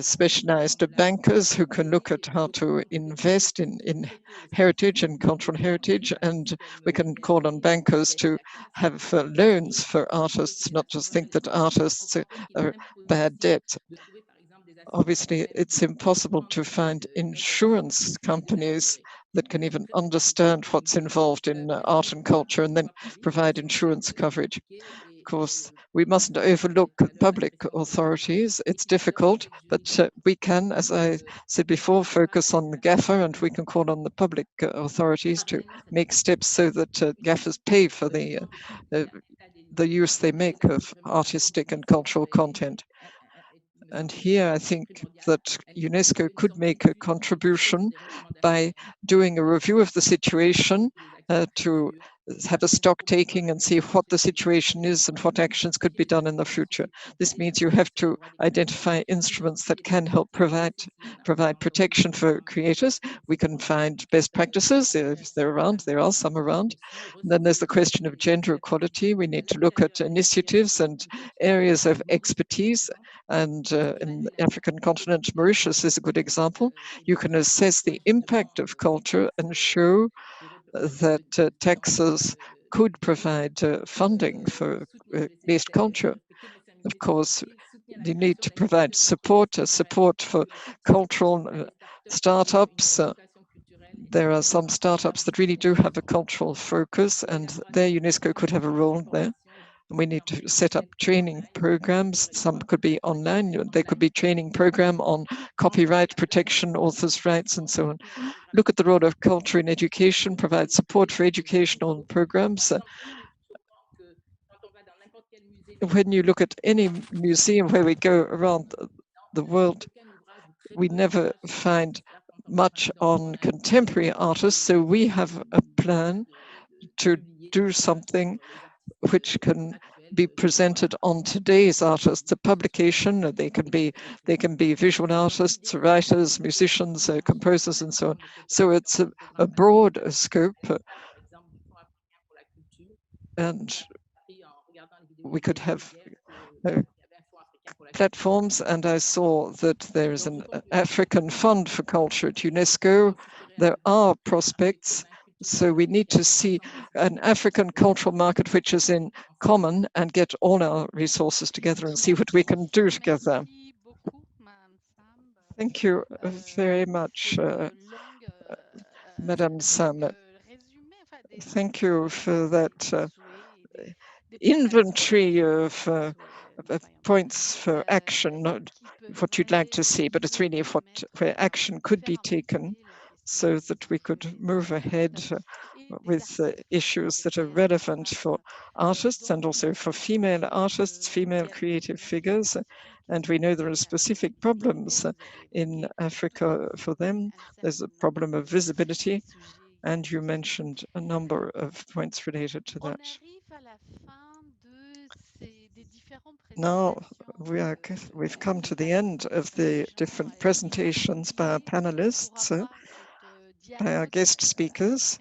specialized bankers who can look at how to invest in heritage and cultural heritage. And we can call on bankers to have loans for artists, not just think that artists are bad debt. Obviously, it's impossible to find insurance companies that can even understand what's involved in art and culture and then provide insurance coverage. Of course, we mustn't overlook public authorities. It's difficult, but we can, as I said before, focus on the GAFA, and we can call on the public authorities to make steps so that GAFAs pay for the use they make of artistic and cultural content. And here I think that UNESCO could make a contribution by doing a review of the situation to have a stock taking and see what the situation is and what actions could be done in the future. This means you have to identify instruments that can help provide protection for creators. We can find best practices if they're around. There are some around. And then there's the question of gender equality. We need to look at initiatives and areas of expertise. And in the African continent, Mauritius is a good example. You can assess the impact of culture and show that taxes could provide funding for based culture. Of course, you need to provide support for cultural startups. There are some startups that really do have a cultural focus, and there UNESCO could have a role there. We need to set up training programs. Some could be online. There could be training program on copyright protection, authors' rights, and so on. Look at the role of culture in education, provide support for educational programs. When you look at any museum where we go around the world, we never find much on contemporary artists. So we have a plan to do something which can be presented on today's artists. A publication, they can be visual artists, writers, musicians, composers, and so on. So it's a broad scope. and we could have platforms, and I saw that there is an African fund for culture at UNESCO. There are prospects, so we need to see an African cultural market which is in common and get all our resources together and see what we can do together. Thank you very much, Madame Sam. Thank you for that inventory of points for action, not what you'd like to see, but it's really where action could be taken so that we could move ahead with issues that are relevant for artists and also for female artists, female creative figures. And we know there are specific problems in Africa for them. There's a problem of visibility, and you mentioned a number of points related to that. Now we've come to the end of the different presentations by our panelists, by our guest speakers.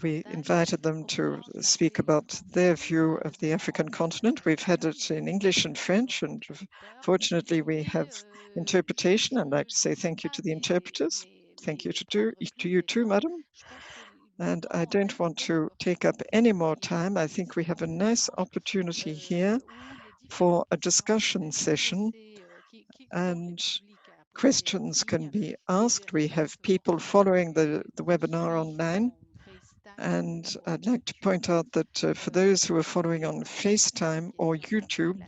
We invited them to speak about their view of the African continent. We've had it in English and French, and fortunately we have interpretation. I'd like to say thank you to the interpreters. Thank you to you too, madam. And I don't want to take up any more time. I think we have a nice opportunity here for a discussion session, and questions can be asked. We have people following the webinar online. And I'd like to point out that for those who are following on FaceTime or YouTube,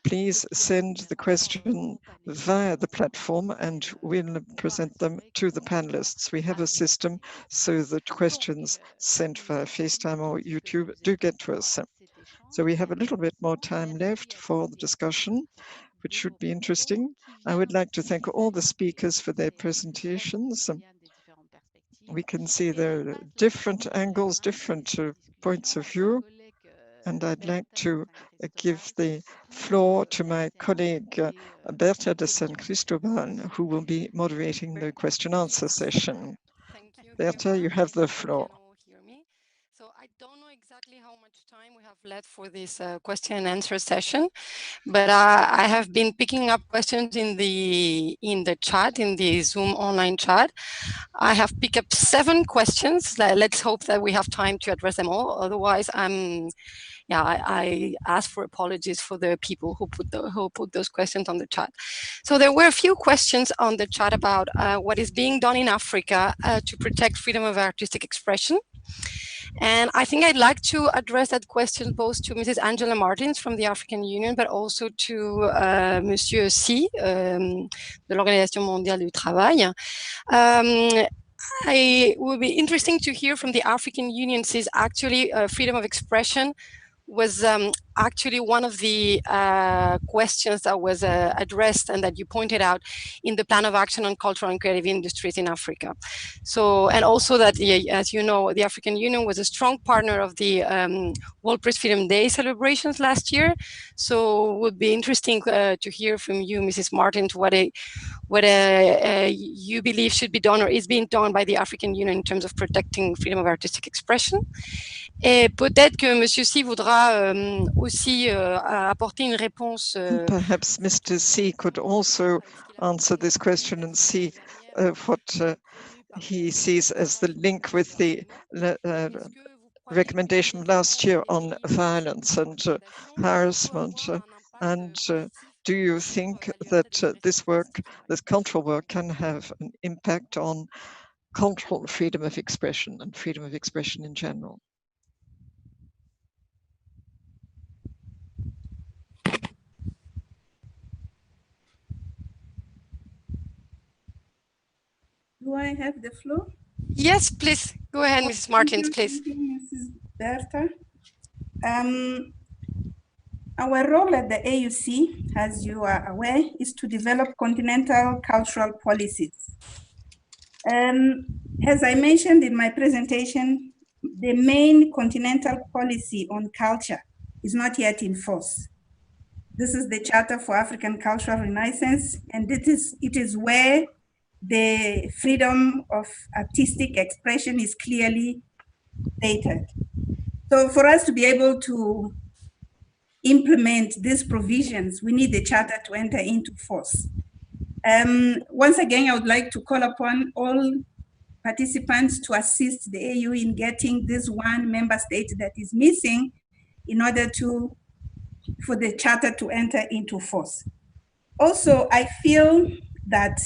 please send the question via the platform and we'll present them to the panelists. We have a system so that questions sent via FaceTime or YouTube do get to us. So we have a little bit more time left for the discussion, which should be interesting. I would like to thank all the speakers for their presentations. We can see there are different angles, different points of view. And I'd like to give the floor to my colleague, Berta de San Cristobal, who will be moderating the question answer session. Berta, you have the floor. So I don't know exactly how much time we have left for this question and answer session, but I have been picking up questions in the chat, in the Zoom online chat. I have picked up 7 questions. Let's hope that we have time to address them all. Otherwise, I ask for apologies for the people who put those questions on the chat. So there were a few questions on the chat about what is being done in Africa to protect freedom of artistic expression. And I think I'd like to address that question both to Mrs. Angela Martens from the African Union, but also to Monsieur C, de l'Organisation Mondiale du Travail. It would be interesting to hear from the African Union, since actually freedom of expression was actually one of the questions that was addressed and that you pointed out in the Plan of Action on Cultural and Creative Industries in Africa. So, and also that, as you know, the African Union was a strong partner of the World Press Freedom Day celebrations last year. So it would be interesting to hear from you, Mrs. Martens, what you believe should be done or is being done by the African Union in terms of protecting freedom of artistic expression. Et peut-être que Monsieur C voudra aussi apporter une réponse. Perhaps Mr. C could also answer this question and see what he sees as the link with the recommendation last year on violence and harassment. And do you think that this work, this cultural work, can have an impact on cultural freedom of expression and freedom of expression in general? Do I have the floor? Yes, please. Go ahead, Mrs. Martens, please. Thank you, Mrs. Berta. Our role at the AUC, as you are aware, is to develop continental cultural policies. As I mentioned in my presentation, the main continental policy on culture is not yet in force. This is the Charter for African Cultural Renaissance, and it is where the freedom of artistic expression is clearly stated. So for us to be able to implement these provisions, we need the charter to enter into force. Once again, I would like to call upon all participants to assist the AU in getting this one member state that is missing in order for the charter to enter into force. Also, I feel that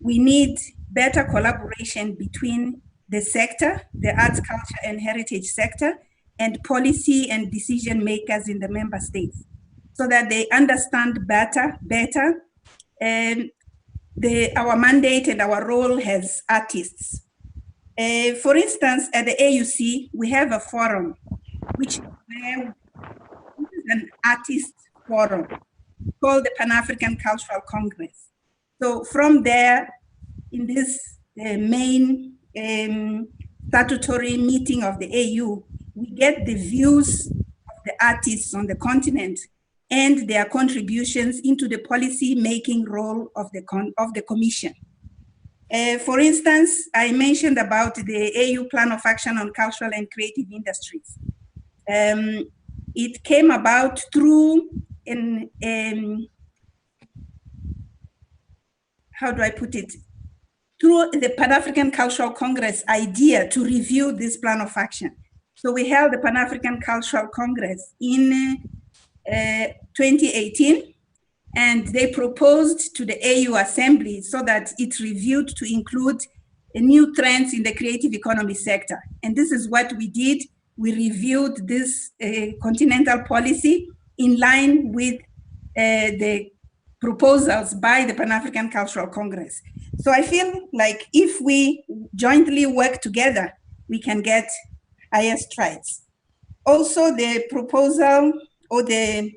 we need better collaboration between the sector, the arts, culture, and heritage sector, and policy and decision makers in the member states, so that they understand better our mandate and our role as artists. For instance, at the AUC, we have a forum, which is an artist forum called the Pan-African Cultural Congress. So from there, in this main statutory meeting of the AU, we get the views of the artists on the continent and their contributions into the policy-making role of the Commission. For instance, I mentioned about the AU Plan of Action on Cultural and Creative Industries. It came about through how do I put it? Through the Pan-African Cultural Congress idea to review this plan of action. So we held the Pan-African Cultural Congress in 2018, and they proposed to the AU Assembly so that it's reviewed to include new trends in the creative economy sector. And this is what we did. We reviewed this continental policy in line with the proposals by the Pan-African Cultural Congress. So I feel like if we jointly work together, we can get higher strides. Also, the proposal or the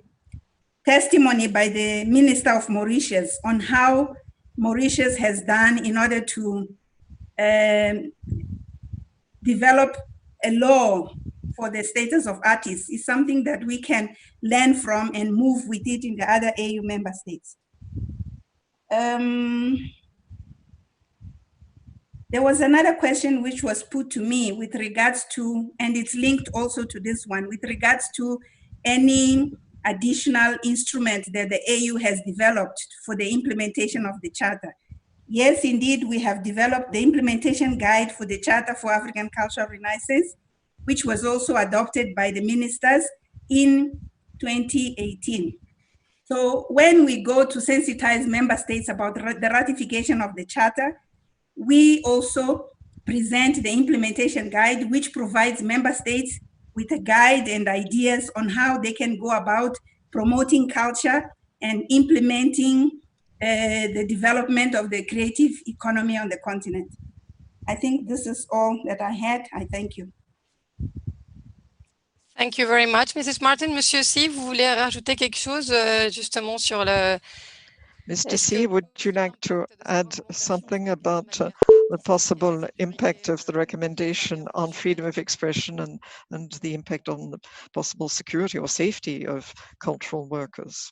testimony by the Minister of Mauritius on how Mauritius has done in order to develop a law for the status of artists is something that we can learn from and move with it in the other AU member states. There was another question which was put to me with regards to, and it's linked also to this one, with regards to any additional instrument that the AU has developed for the implementation of the Charter. Yes, indeed, we have developed the implementation guide for the Charter for African Cultural Renaissance, which was also adopted by the ministers in 2018. So when we go to sensitize member states about the ratification of the Charter, we also present the implementation guide, which provides member states with a guide and ideas on how they can go about promoting culture and implementing the development of the creative economy on the continent. I think this is all that I had. I thank you. Thank you very much, Mrs. Martin. Monsieur C, vous voulez rajouter quelque chose justement sur le... Mr. C, would you like to add something about the possible impact of the recommendation on freedom of expression and the impact on the possible security or safety of cultural workers?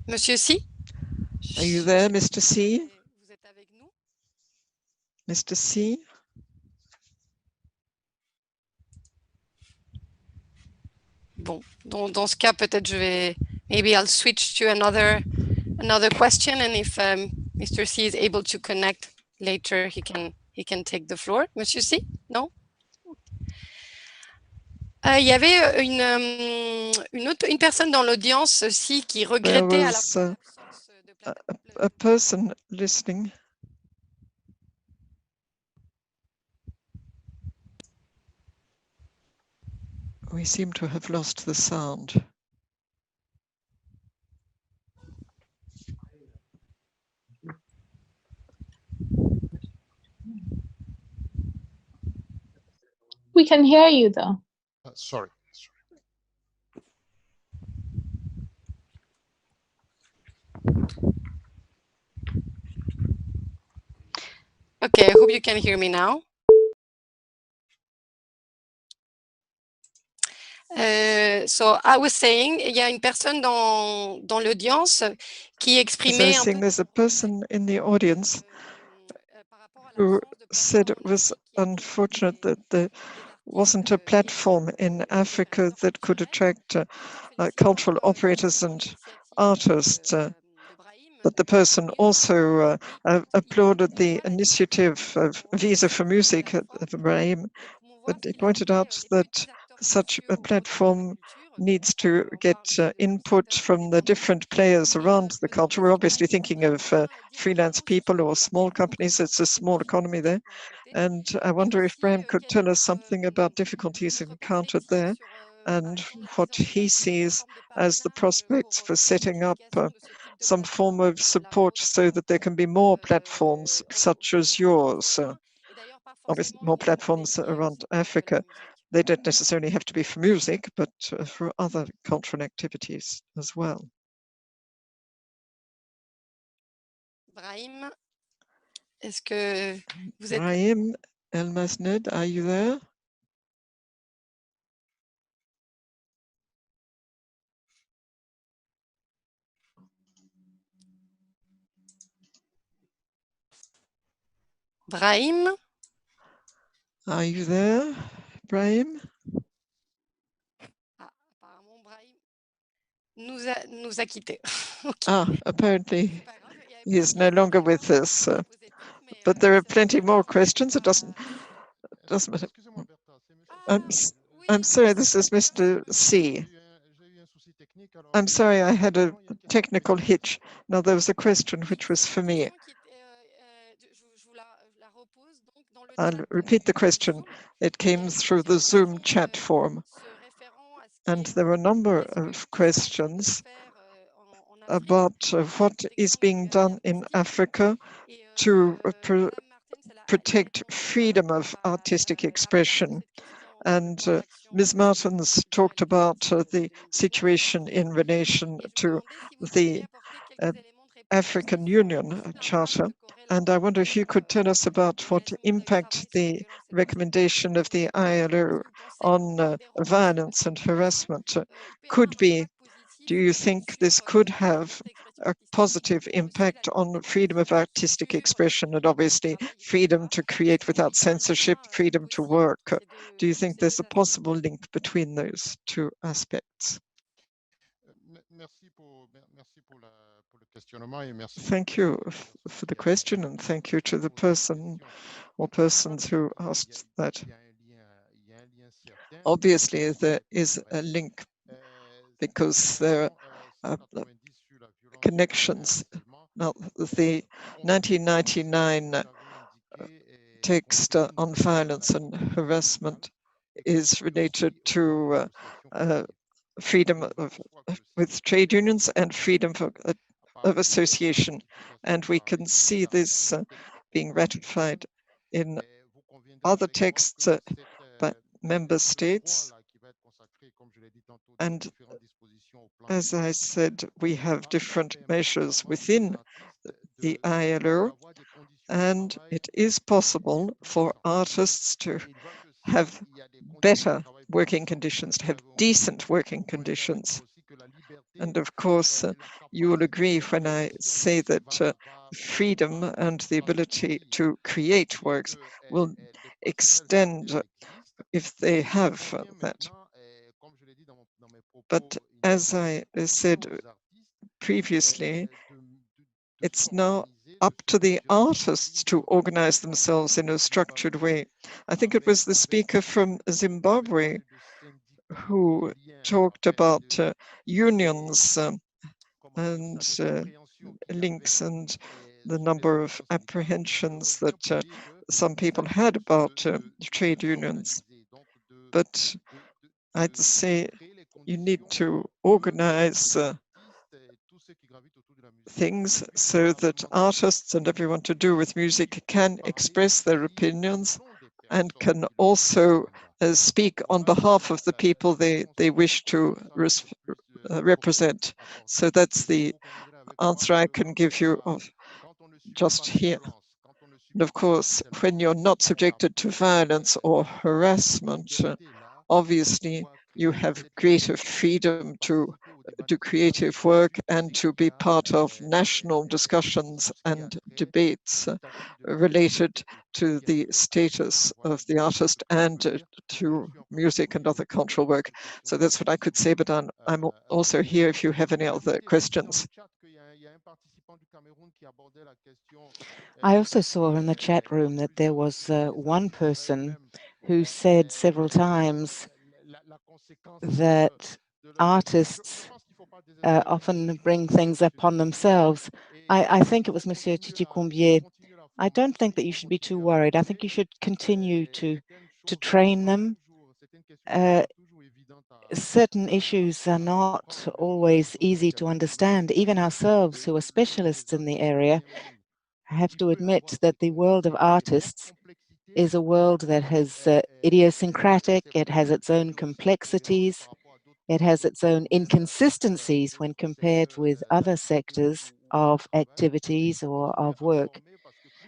Monsieur C? Are you there, Mr. C? Mr. C? Bon, dans ce cas, peut-être je vais... Maybe I'll switch to another question, and if Mr. C is able to connect later, he can take the floor. Monsieur C? Non? Il y avait une personne dans l'audience aussi qui regrettait à la a person listening. We seem to have lost the sound. We can hear you though. Sorry. Okay, I hope you can hear me now. So I was saying, il y a une personne dans l'audience qui exprimait As I was saying, there's a person in the audience who said it was unfortunate that there wasn't a platform in Africa that could attract cultural operators and artists. But the person also applauded the initiative of Visa for Music of Ibrahim, but he pointed out that such a platform needs to get input from the different players around the culture. We're obviously thinking of freelance people or small companies. It's a small economy there. And I wonder if Graham could tell us something about difficulties encountered there and what he sees as the prospects for setting up some form of support so that there can be more platforms such as yours. Obviously, more platforms around Africa. They don't necessarily have to be for music, but for other cultural activities as well. Brahim, est-ce que vous êtes... Brahim El-Masned, are you there? Brahim? Are you there, Brahim? Ah, apparemment, Brahim nous a quittés. Okay. Ah, apparently he's no longer with us. But there are plenty more questions. It doesn't matter. I'm sorry, this is Mr. C. I'm sorry, I had a technical hitch. Now, there was a question which was for me. I'll repeat the question. It came through the Zoom chat form. And there were a number of questions about what is being done in Africa to protect freedom of artistic expression. And Ms. Martens talked about the situation in relation to the African Union Charter. And I wonder if you could tell us about what impact the recommendation of the ILO on violence and harassment could be. Do you think this could have a positive impact on freedom of artistic expression and obviously freedom to create without censorship, freedom to work? Do you think there's a possible link between those two aspects? Thank you for the question, and thank you to the person or persons who asked that. Obviously, there is a link because there are connections. Now, the 1999 text on violence and harassment is related to freedom with trade unions and freedom of association. And we can see this being ratified in other texts by member states. And as I said, we have different measures within the ILO, and it is possible for artists to have better working conditions, to have decent working conditions. And of course, you will agree when I say that freedom and the ability to create works will extend if they have that. But as I said previously, it's now up to the artists to organize themselves in a structured way. I think it was the speaker from Zimbabwe who talked about unions and links and the number of apprehensions that some people had about trade unions. But I'd say you need to organize things so that artists and everyone to do with music can express their opinions and can also speak on behalf of the people they wish to represent. So that's the answer I can give you just here. And of course, when you're not subjected to violence or harassment, obviously you have greater freedom to do creative work and to be part of national discussions and debates related to the status of the artist and to music and other cultural work. So that's what I could say, but I'm also here if you have any other questions. I also saw in the chat room that there was one person who said several times that artists often bring things upon themselves. I think it was Monsieur Titi-Combier. I don't think that you should be too worried. I think you should continue to train them. Certain issues are not always easy to understand. Even ourselves, who are specialists in the area, have to admit that the world of artists is a world that has idiosyncratic, it has its own complexities, it has its own inconsistencies when compared with other sectors of activities or of work.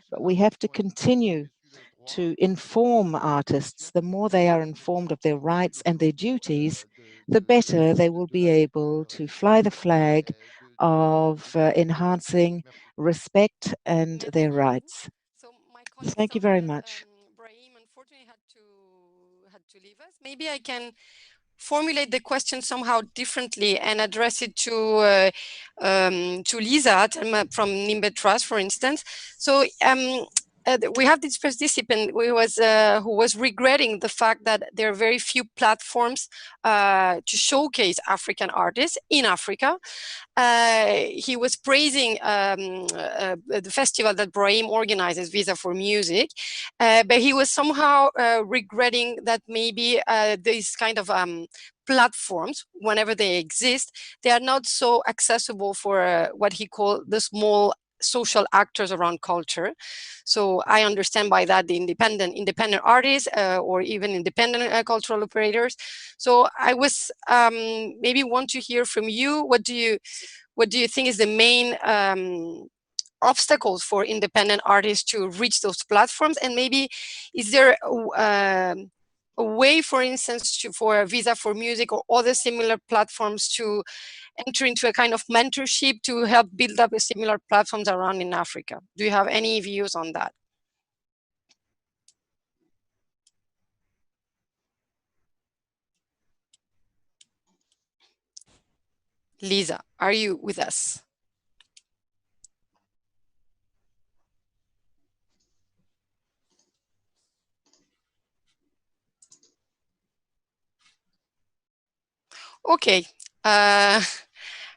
But we have to continue to inform artists. The more they are informed of their rights and their duties, the better they will be able to fly the flag of enhancing respect and their rights. Thank you very much. Brahim unfortunately had to leave us. Maybe I can formulate the question somehow differently and address it to Lisa from Nimbe Trust, for instance. So we have this participant who was regretting the fact that there are very few platforms to showcase African artists in Africa. He was praising the festival that Brahim organizes, Visa for Music, but he was somehow regretting that maybe these kind of platforms, whenever they exist, they are not so accessible for what he called the small social actors around culture. So I understand by that the independent artists or even independent cultural operators. So I was maybe want to hear from you. What do you think is the main obstacles for independent artists to reach those platforms? And maybe is there a way, for instance, for a Visa for Music or other similar platforms to enter into a kind of mentorship to help build up a similar platforms around in Africa? Do you have any views on that? Lisa, are you with us? Okay.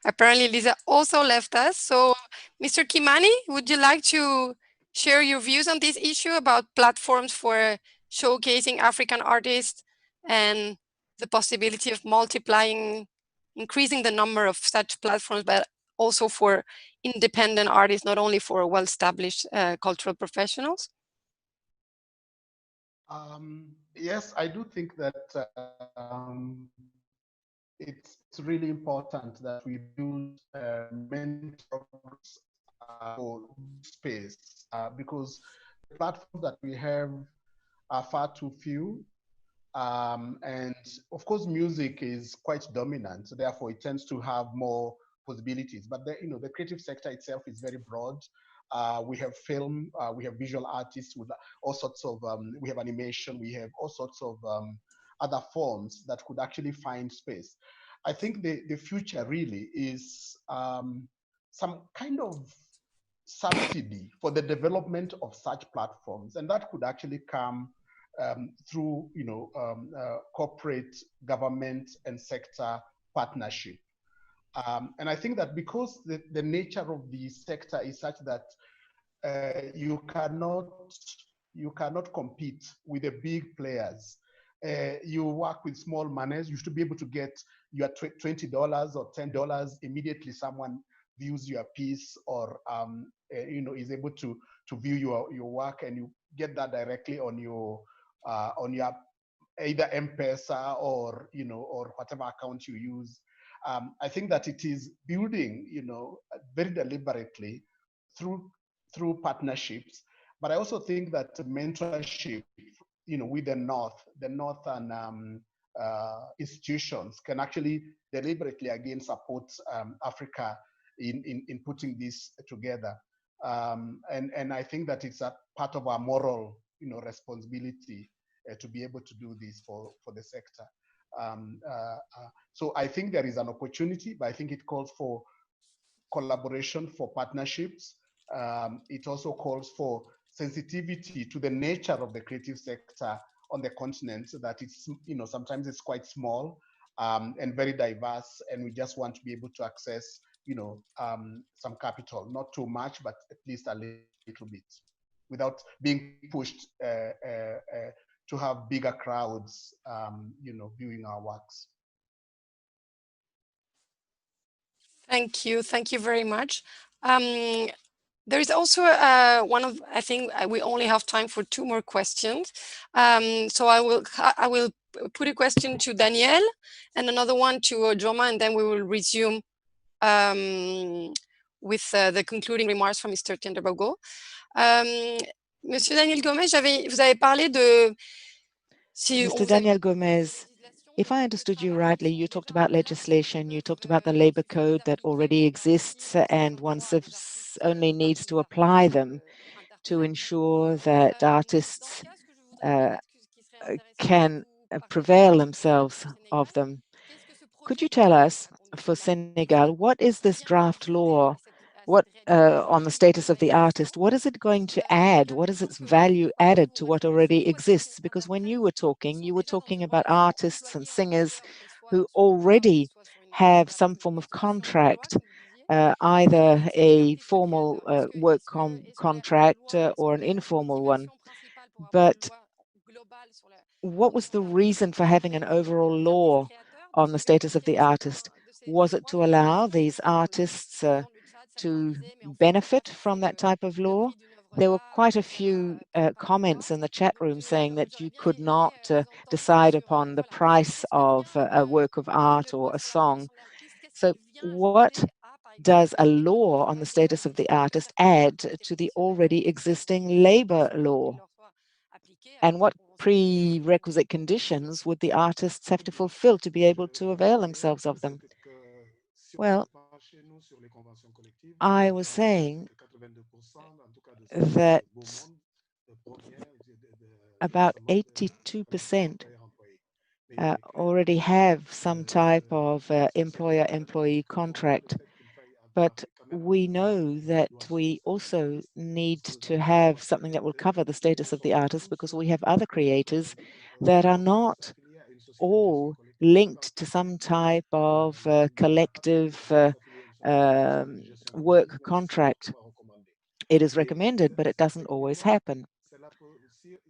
Apparently Lisa also left us. So Mr. Kimani, would you like to share your views on this issue about platforms for showcasing African artists and the possibility of increasing the number of such platforms, but also for independent artists, not only for well-established cultural professionals? Yes, I do think that it's really important that we build mentor for space because the platforms that we have are far too few. And of course, music is quite dominant, so therefore it tends to have more possibilities. But the creative sector itself is very broad. We have film, we have visual artists with all sorts of, we have animation, we have all sorts of other forms that could actually find space. I think the future really is some kind of subsidy for the development of such platforms, and that could actually come through corporate, government, and sector partnership. And I think that because the nature of the sector is such that you cannot compete with the big players. You work with small monies. You should be able to get your $20 or $10 immediately. Someone views your piece or is able to view your work, and you get that directly on your either M-Pesa or or whatever account you use. I think that it is building very deliberately through partnerships, but I also think that mentorship with the North and institutions can actually deliberately again support Africa in putting this together. And I think that it's a part of our moral, responsibility to be able to do this for the sector. So I think there is an opportunity, but I think it calls for collaboration, for partnerships. It also calls for sensitivity to the nature of the creative sector on the continent, that it's, sometimes it's quite small and very diverse, and we just want to be able to access, some capital, not too much, but at least a little bit, without being pushed to have bigger crowds, viewing our works. Thank you very much. There is also I think we only have time for 2 more questions. So I will put a question to Daniel and another one to Joma, and then we will resume with the concluding remarks from Mr. Tenderbogo. Monsieur Daniel Gomez, vous avez parlé de... Mr. Daniel Gomez, if I understood you rightly, you talked about legislation, you talked about the labor code that already exists, and one only needs to apply them to ensure that artists can prevail themselves of them. Could you tell us, for Senegal, what is this draft law? What on the status of the artist? What is it going to add? What is its value added to what already exists? Because when you were talking about artists and singers who already have some form of contract, either a formal work contract or an informal one. But what was the reason for having an overall law on the status of the artist? Was it to allow these artists to benefit from that type of law? There were quite a few comments in the chat room saying that you could not decide upon the price of a work of art or a song. So what does a law on the status of the artist add to the already existing labor law? And what prerequisite conditions would the artists have to fulfill to be able to avail themselves of them? Well, I was saying that about 82% already have some type of employer-employee contract. But we know that we also need to have something that will cover the status of the artist, because we have other creators that are not all linked to some type of collective work contract. It is recommended, but it doesn't always happen.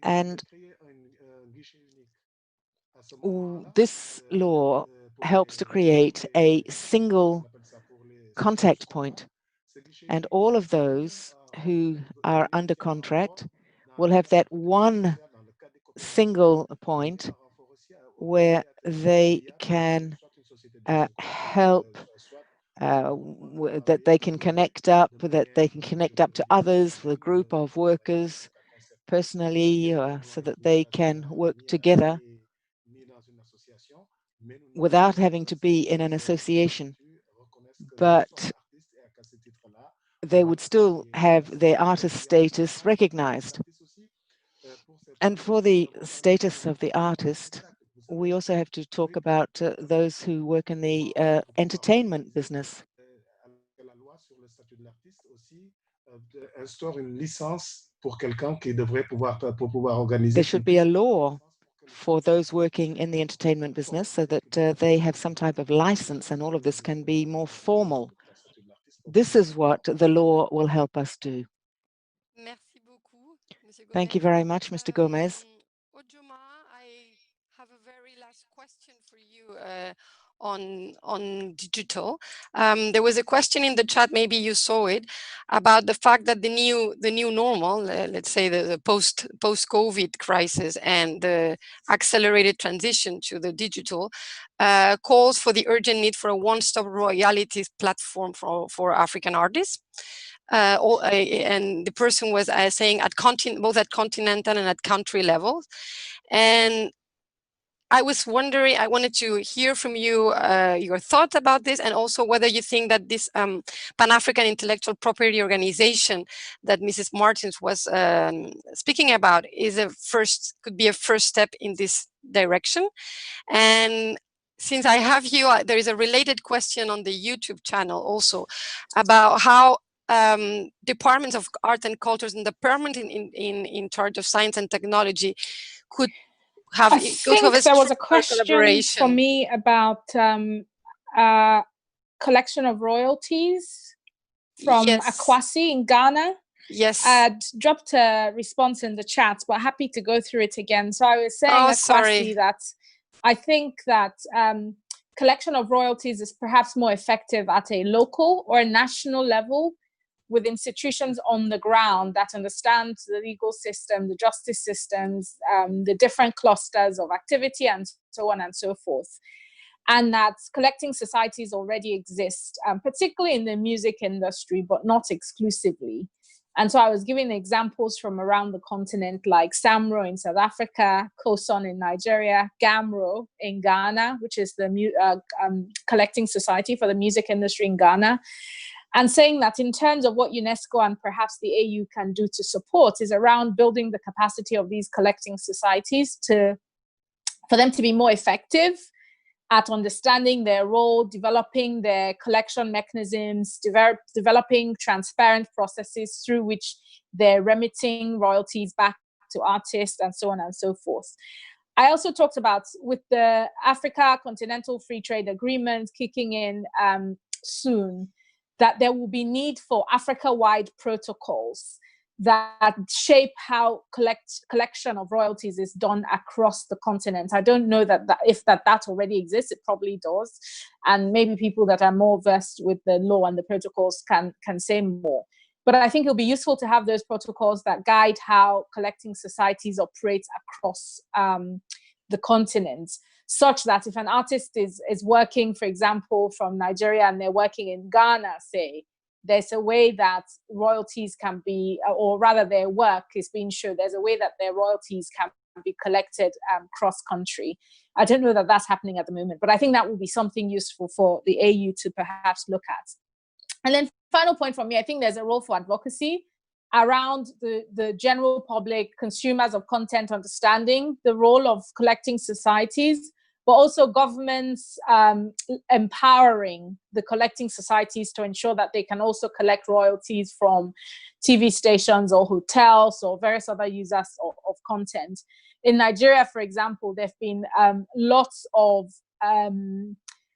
And this law helps to create a single contact point, and all of those who are under contract will have that one single point where they can help, that they can connect up, to others, with a group of workers personally, so that they can work together without having to be in an association. But they would still have their artist status recognized. And for the status of the artist, we also have to talk about those who work in the entertainment business. There should be a law for those working in the entertainment business, so that they have some type of license, and all of this can be more formal. This is what the law will help us do. Thank you very much, Mr. Gomez. Ojoma, I have a very last question for you on digital. There was a question in the chat, maybe you saw it, about the fact that the new normal, let's say the post-COVID crisis and the accelerated transition to the digital, calls for the urgent need for a one-stop royalties platform for African artists. And the person was saying both at continental and at country levels. And I was wondering, I wanted to hear from you your thoughts about this, and also whether you think that this Pan-African Intellectual Property Organization that Mrs. Martens was speaking about could be a first step in this direction. And since I have you, there is a related question on the YouTube channel also about how departments of art and cultures and the permanent in charge of science and technology could have I think there was a question for me about collection of royalties from Akwasi in Ghana. Yes. I'd dropped a response in the chat, but happy to go through it again. So I was saying, Akwasi, that I think that collection of royalties is perhaps more effective at a local or a national level, with institutions on the ground that understand the legal system, the justice systems, the different clusters of activity, and so on and so forth. And that collecting societies already exist, particularly in the music industry, but not exclusively. And so I was giving examples from around the continent, like SAMRO in South Africa, COSON in Nigeria, GAMRO in Ghana, which is the collecting society for the music industry in Ghana. And saying that in terms of what UNESCO and perhaps the AU can do to support is around building the capacity of these collecting societies for them to be more effective at understanding their role, developing their collection mechanisms, developing transparent processes through which they're remitting royalties back to artists, and so on and so forth. I also talked about, with the Africa Continental Free Trade Agreement kicking in soon, that there will be need for Africa-wide protocols that shape how collection of royalties is done across the continent. I don't know if that already exists. It probably does, and maybe people that are more versed with the law and the protocols can say more. But I think it'll be useful to have those protocols that guide how collecting societies operate across the continent, such that if an artist is working, for example, from Nigeria, and they're working in Ghana, say, there's a way that royalties can be, or rather their work is being shown, there's a way that their royalties can be collected cross-country. I don't know that that's happening at the moment, but I think that will be something useful for the AU to perhaps look at. And then final point from me, I think there's a role for advocacy around the general public, consumers of content, understanding the role of collecting societies, but also governments empowering the collecting societies to ensure that they can also collect royalties from TV stations or hotels or various other users of content. In Nigeria, for example, there have been lots of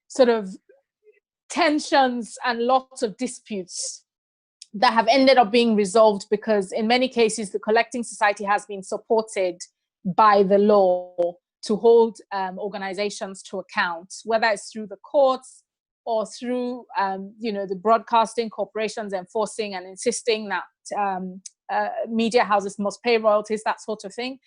sort of tensions and lots of disputes that have ended up being resolved because in many cases, the collecting society has been supported by the law to hold organizations to account, whether it's through the courts or through the broadcasting corporations enforcing and insisting that media houses must pay royalties, that sort of thing.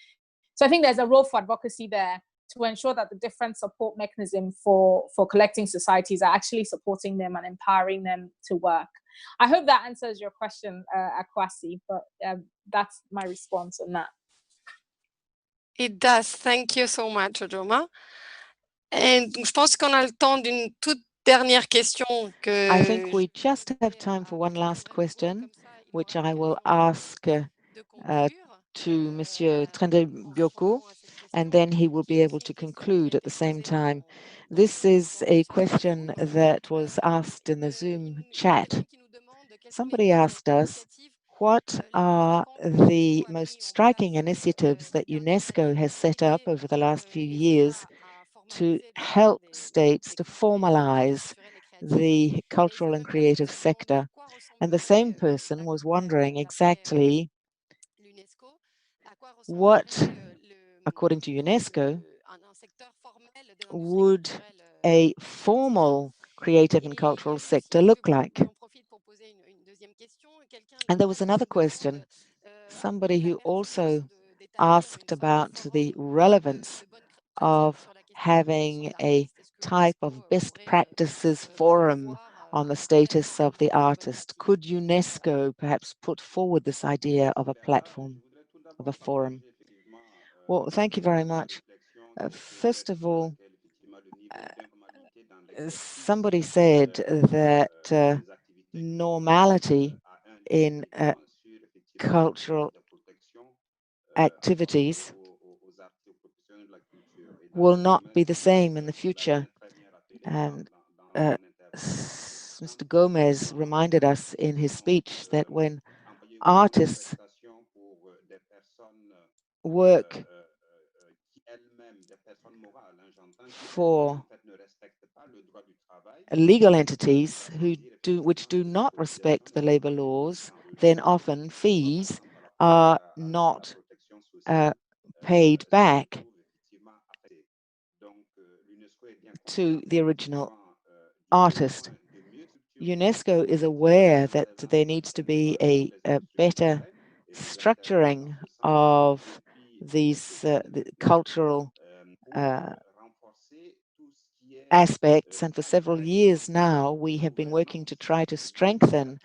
So I think there's a role for advocacy there to ensure that the different support mechanisms for collecting societies are actually supporting them and empowering them to work. I hope that answers your question, Akwasi, but that's my response on that. It does. Thank you so much, Ojoma. Et donc, je pense qu'on a le temps d'une toute dernière question. I think we just have time for one last question, which I will ask to Monsieur Trende-Bioko, and then he will be able to conclude at the same time. This is a question that was asked in the Zoom chat. Somebody asked us, what are the most striking initiatives that UNESCO has set up over the last few years to help states to formalize the cultural and creative sector? And the same person was wondering exactly what, according to UNESCO, would a formal creative and cultural sector look like? And there was another question, somebody who also asked about the relevance of having a type of best practices forum on the status of the artist. Could UNESCO perhaps put forward this idea of a platform, of a forum? Well, thank you very much. First of all, somebody said that normality in cultural activities will not be the same in the future. And Mr. Gomez reminded us in his speech that when artists work for legal entities which do not respect the labor laws, then often fees are not paid back to the original artist. UNESCO is aware that there needs to be a better structuring of these the cultural aspects, and for several years now we have been working to try to strengthen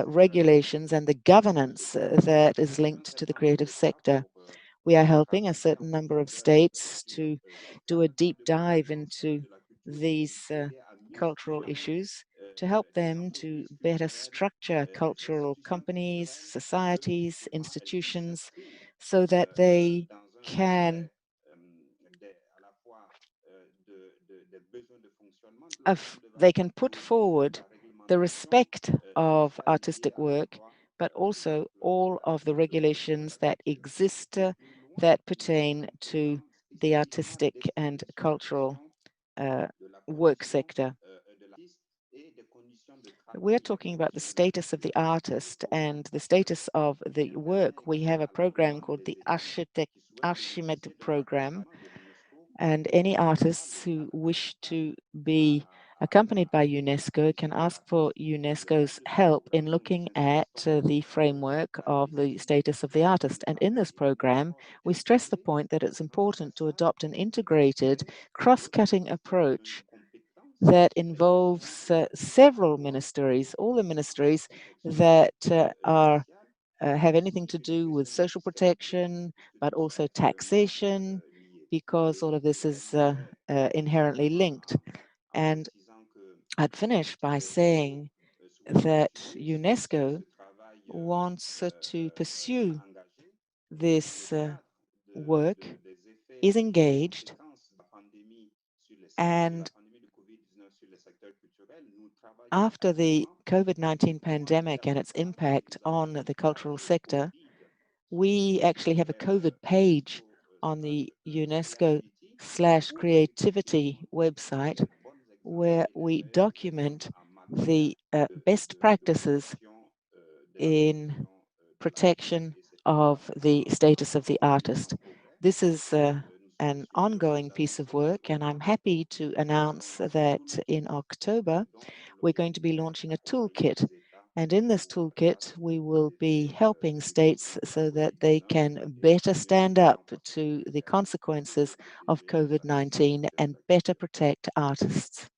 regulations and the governance that is linked to the creative sector. We are helping a certain number of states to do a deep dive into these cultural issues to help them to better structure cultural companies, societies, institutions, so that they can put forward the respect of artistic work, but also all of the regulations that exist that pertain to the artistic and cultural work sector. We're talking about the status of the artist and the status of the work. We have a program called the Archimede program, and any artists who wish to be accompanied by UNESCO can ask for UNESCO's help in looking at the framework of the status of the artist. And in this program, we stress the point that it's important to adopt an integrated, cross-cutting approach that involves several ministries, all the ministries that have anything to do with social protection, but also taxation, because all of this is inherently linked. And I'd finish by saying that UNESCO wants to pursue this work, is engaged, and after the COVID-19 pandemic and its impact on the cultural sector, we actually have a COVID page on the UNESCO/creativity website where we document the best practices in protection of the status of the artist. This is an ongoing piece of work, and I'm happy to announce that in October, we're going to be launching a toolkit. And in this toolkit, we will be helping states so that they can better stand up to the consequences of COVID-19 and better protect artists.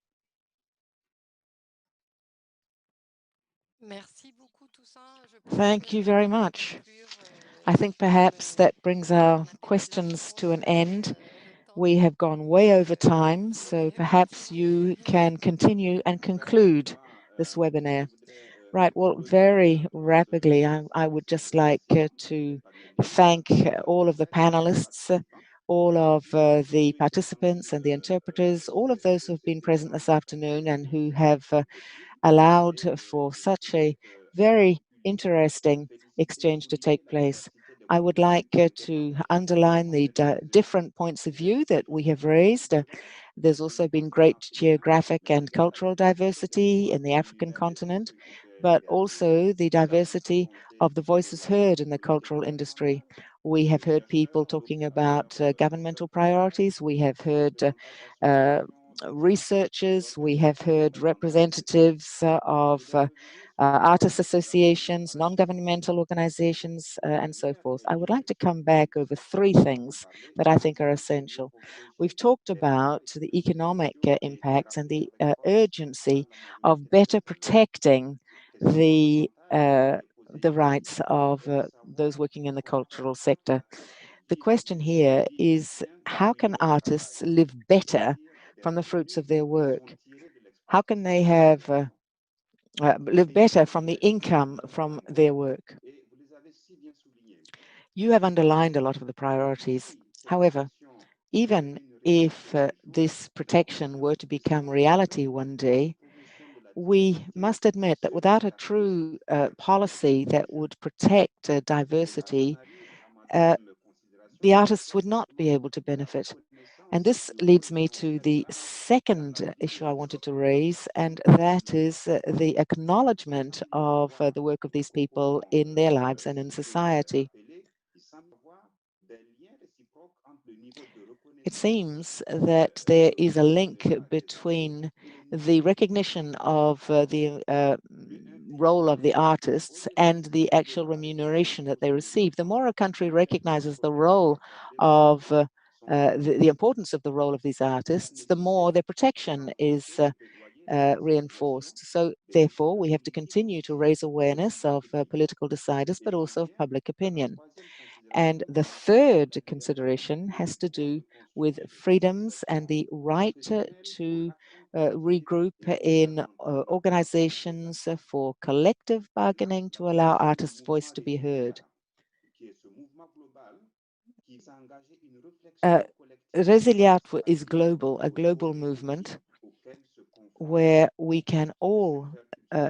Thank you very much. I think perhaps that brings our questions to an end. We have gone way over time, so perhaps you can continue and conclude this webinar. Right, well, very rapidly, I would just like to thank all of the panelists, all of the participants and the interpreters, all of those who have been present this afternoon and who have allowed for such a very interesting exchange to take place. I would like to underline the different points of view that we have raised. There's also been great geographic and cultural diversity in the African continent, but also the diversity of the voices heard in the cultural industry. We have heard people talking about governmental priorities. We have heard researchers. We have heard representatives of artist associations, non-governmental organizations, and so forth. I would like to come back over three things that I think are essential. We've talked about the economic impacts and the urgency of better protecting the rights of those working in the cultural sector. The question here is, how can artists live better from the fruits of their work? How can they have live better from the income from their work? You have underlined a lot of the priorities. However, even if this protection were to become reality one day, we must admit that without a true policy that would protect diversity, the artists would not be able to benefit. And this leads me to the second issue I wanted to raise, and that is the acknowledgement of the work of these people in their lives and in society. It seems that there is a link between the recognition of the role of the artists and the actual remuneration that they receive. The more a country recognizes the role of the importance of the role of these artists, the more their protection is reinforced. So therefore, we have to continue to raise awareness of political deciders, but also of public opinion. And the third consideration has to do with freedoms and the right to regroup in organizations for collective bargaining to allow artists' voice to be heard. ResiliArt is global, a global movement where we can all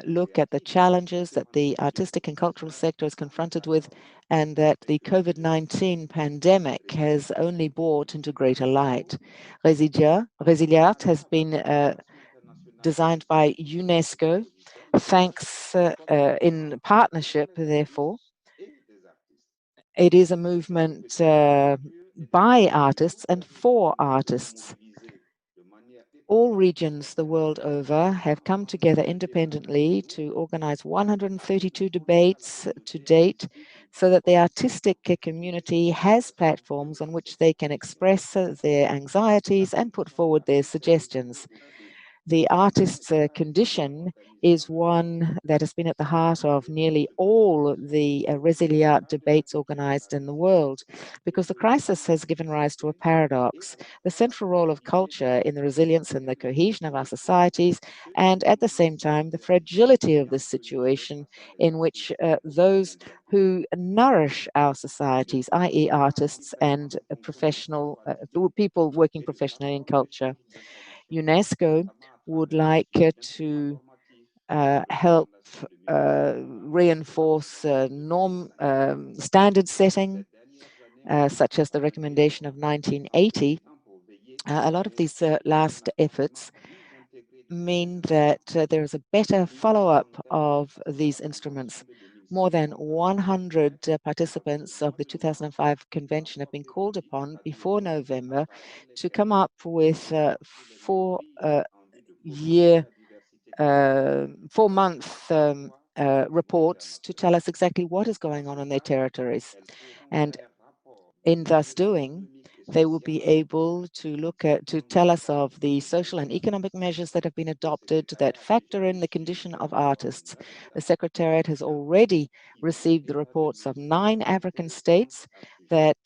look at the challenges that the artistic and cultural sector is confronted with, and that the COVID-19 pandemic has only brought into greater light. ResiliArt has been designed by UNESCO, thanks in partnership, therefore. It is a movement by artists and for artists. All regions the world over have come together independently to organize 132 debates to date, so that the artistic community has platforms on which they can express their anxieties and put forward their suggestions. The artist's condition is one that has been at the heart of nearly all the ResiliArt debates organized in the world, because the crisis has given rise to a paradox: the central role of culture in the resilience and the cohesion of our societies, and at the same time, the fragility of this situation in which those who nourish our societies, i.e. artists and professional people working professionally in culture. UNESCO would like to help reinforce norm standard setting, such as the recommendation of 1980. A lot of these last efforts mean that there is a better follow-up of these instruments. More than 100 participants of the 2005 convention have been called upon before November to come up with 4-month reports to tell us exactly what is going on in their territories. And in thus doing, they will be able to to tell us of the social and economic measures that have been adopted that factor in the condition of artists. The Secretariat has already received the reports of 9 African states that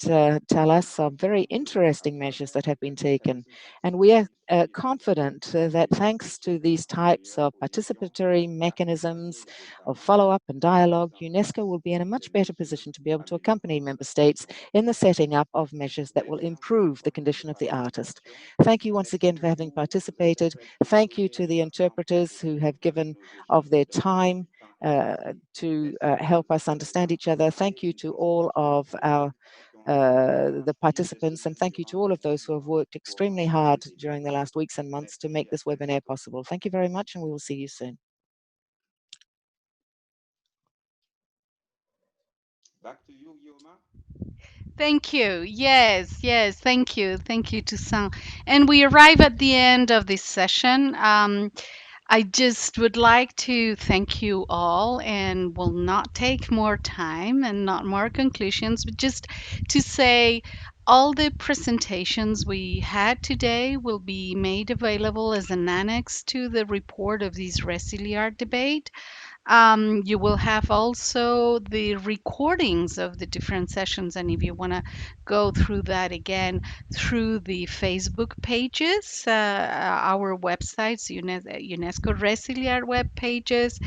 tell us of very interesting measures that have been taken. And we are confident that thanks to these types of participatory mechanisms of follow-up and dialogue, UNESCO will be in a much better position to be able to accompany member states in the setting up of measures that will improve the condition of the artist. Thank you once again for having participated. Thank you to the interpreters who have given of their time to help us understand each other. Thank you to all of our the participants, and thank you to all of those who have worked extremely hard during the last weeks and months to make this webinar possible. Thank you very much, and we will see you soon. Back to you, Guillaume. Thank you. Yes, yes. Thank you. Thank you, Toussaint. And we arrive at the end of this session. I just would like to thank you all and will not take more time and not more conclusions, but just to say all the presentations we had today will be made available as an annex to the report of this ResiliArt debate. You will have also the recordings of the different sessions, and if you want to go through that again through the Facebook pages, our websites, UNESCO ResiliArt web pages,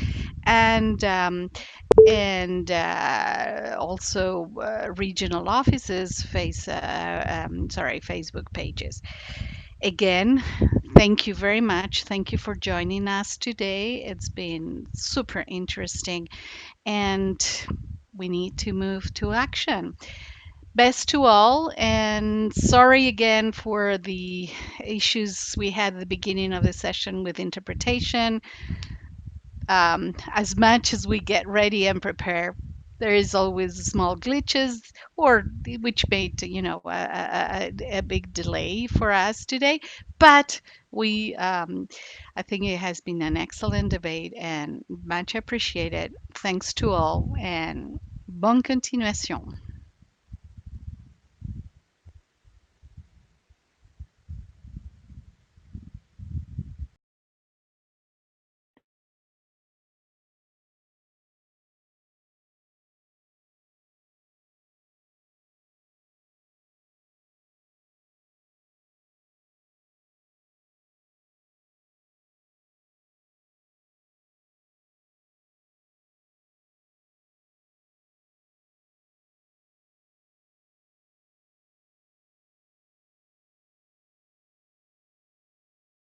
and also regional offices Facebook pages. Again, thank you very much. Thank you for joining us today. It's been super interesting, and we need to move to action. Best to all, and sorry again for the issues we had at the beginning of the session with interpretation. As much as we get ready and prepare, there is always small glitches, or which made a big delay for us today. But I think it has been an excellent debate and much appreciated. Thanks to all, and bonne continuation.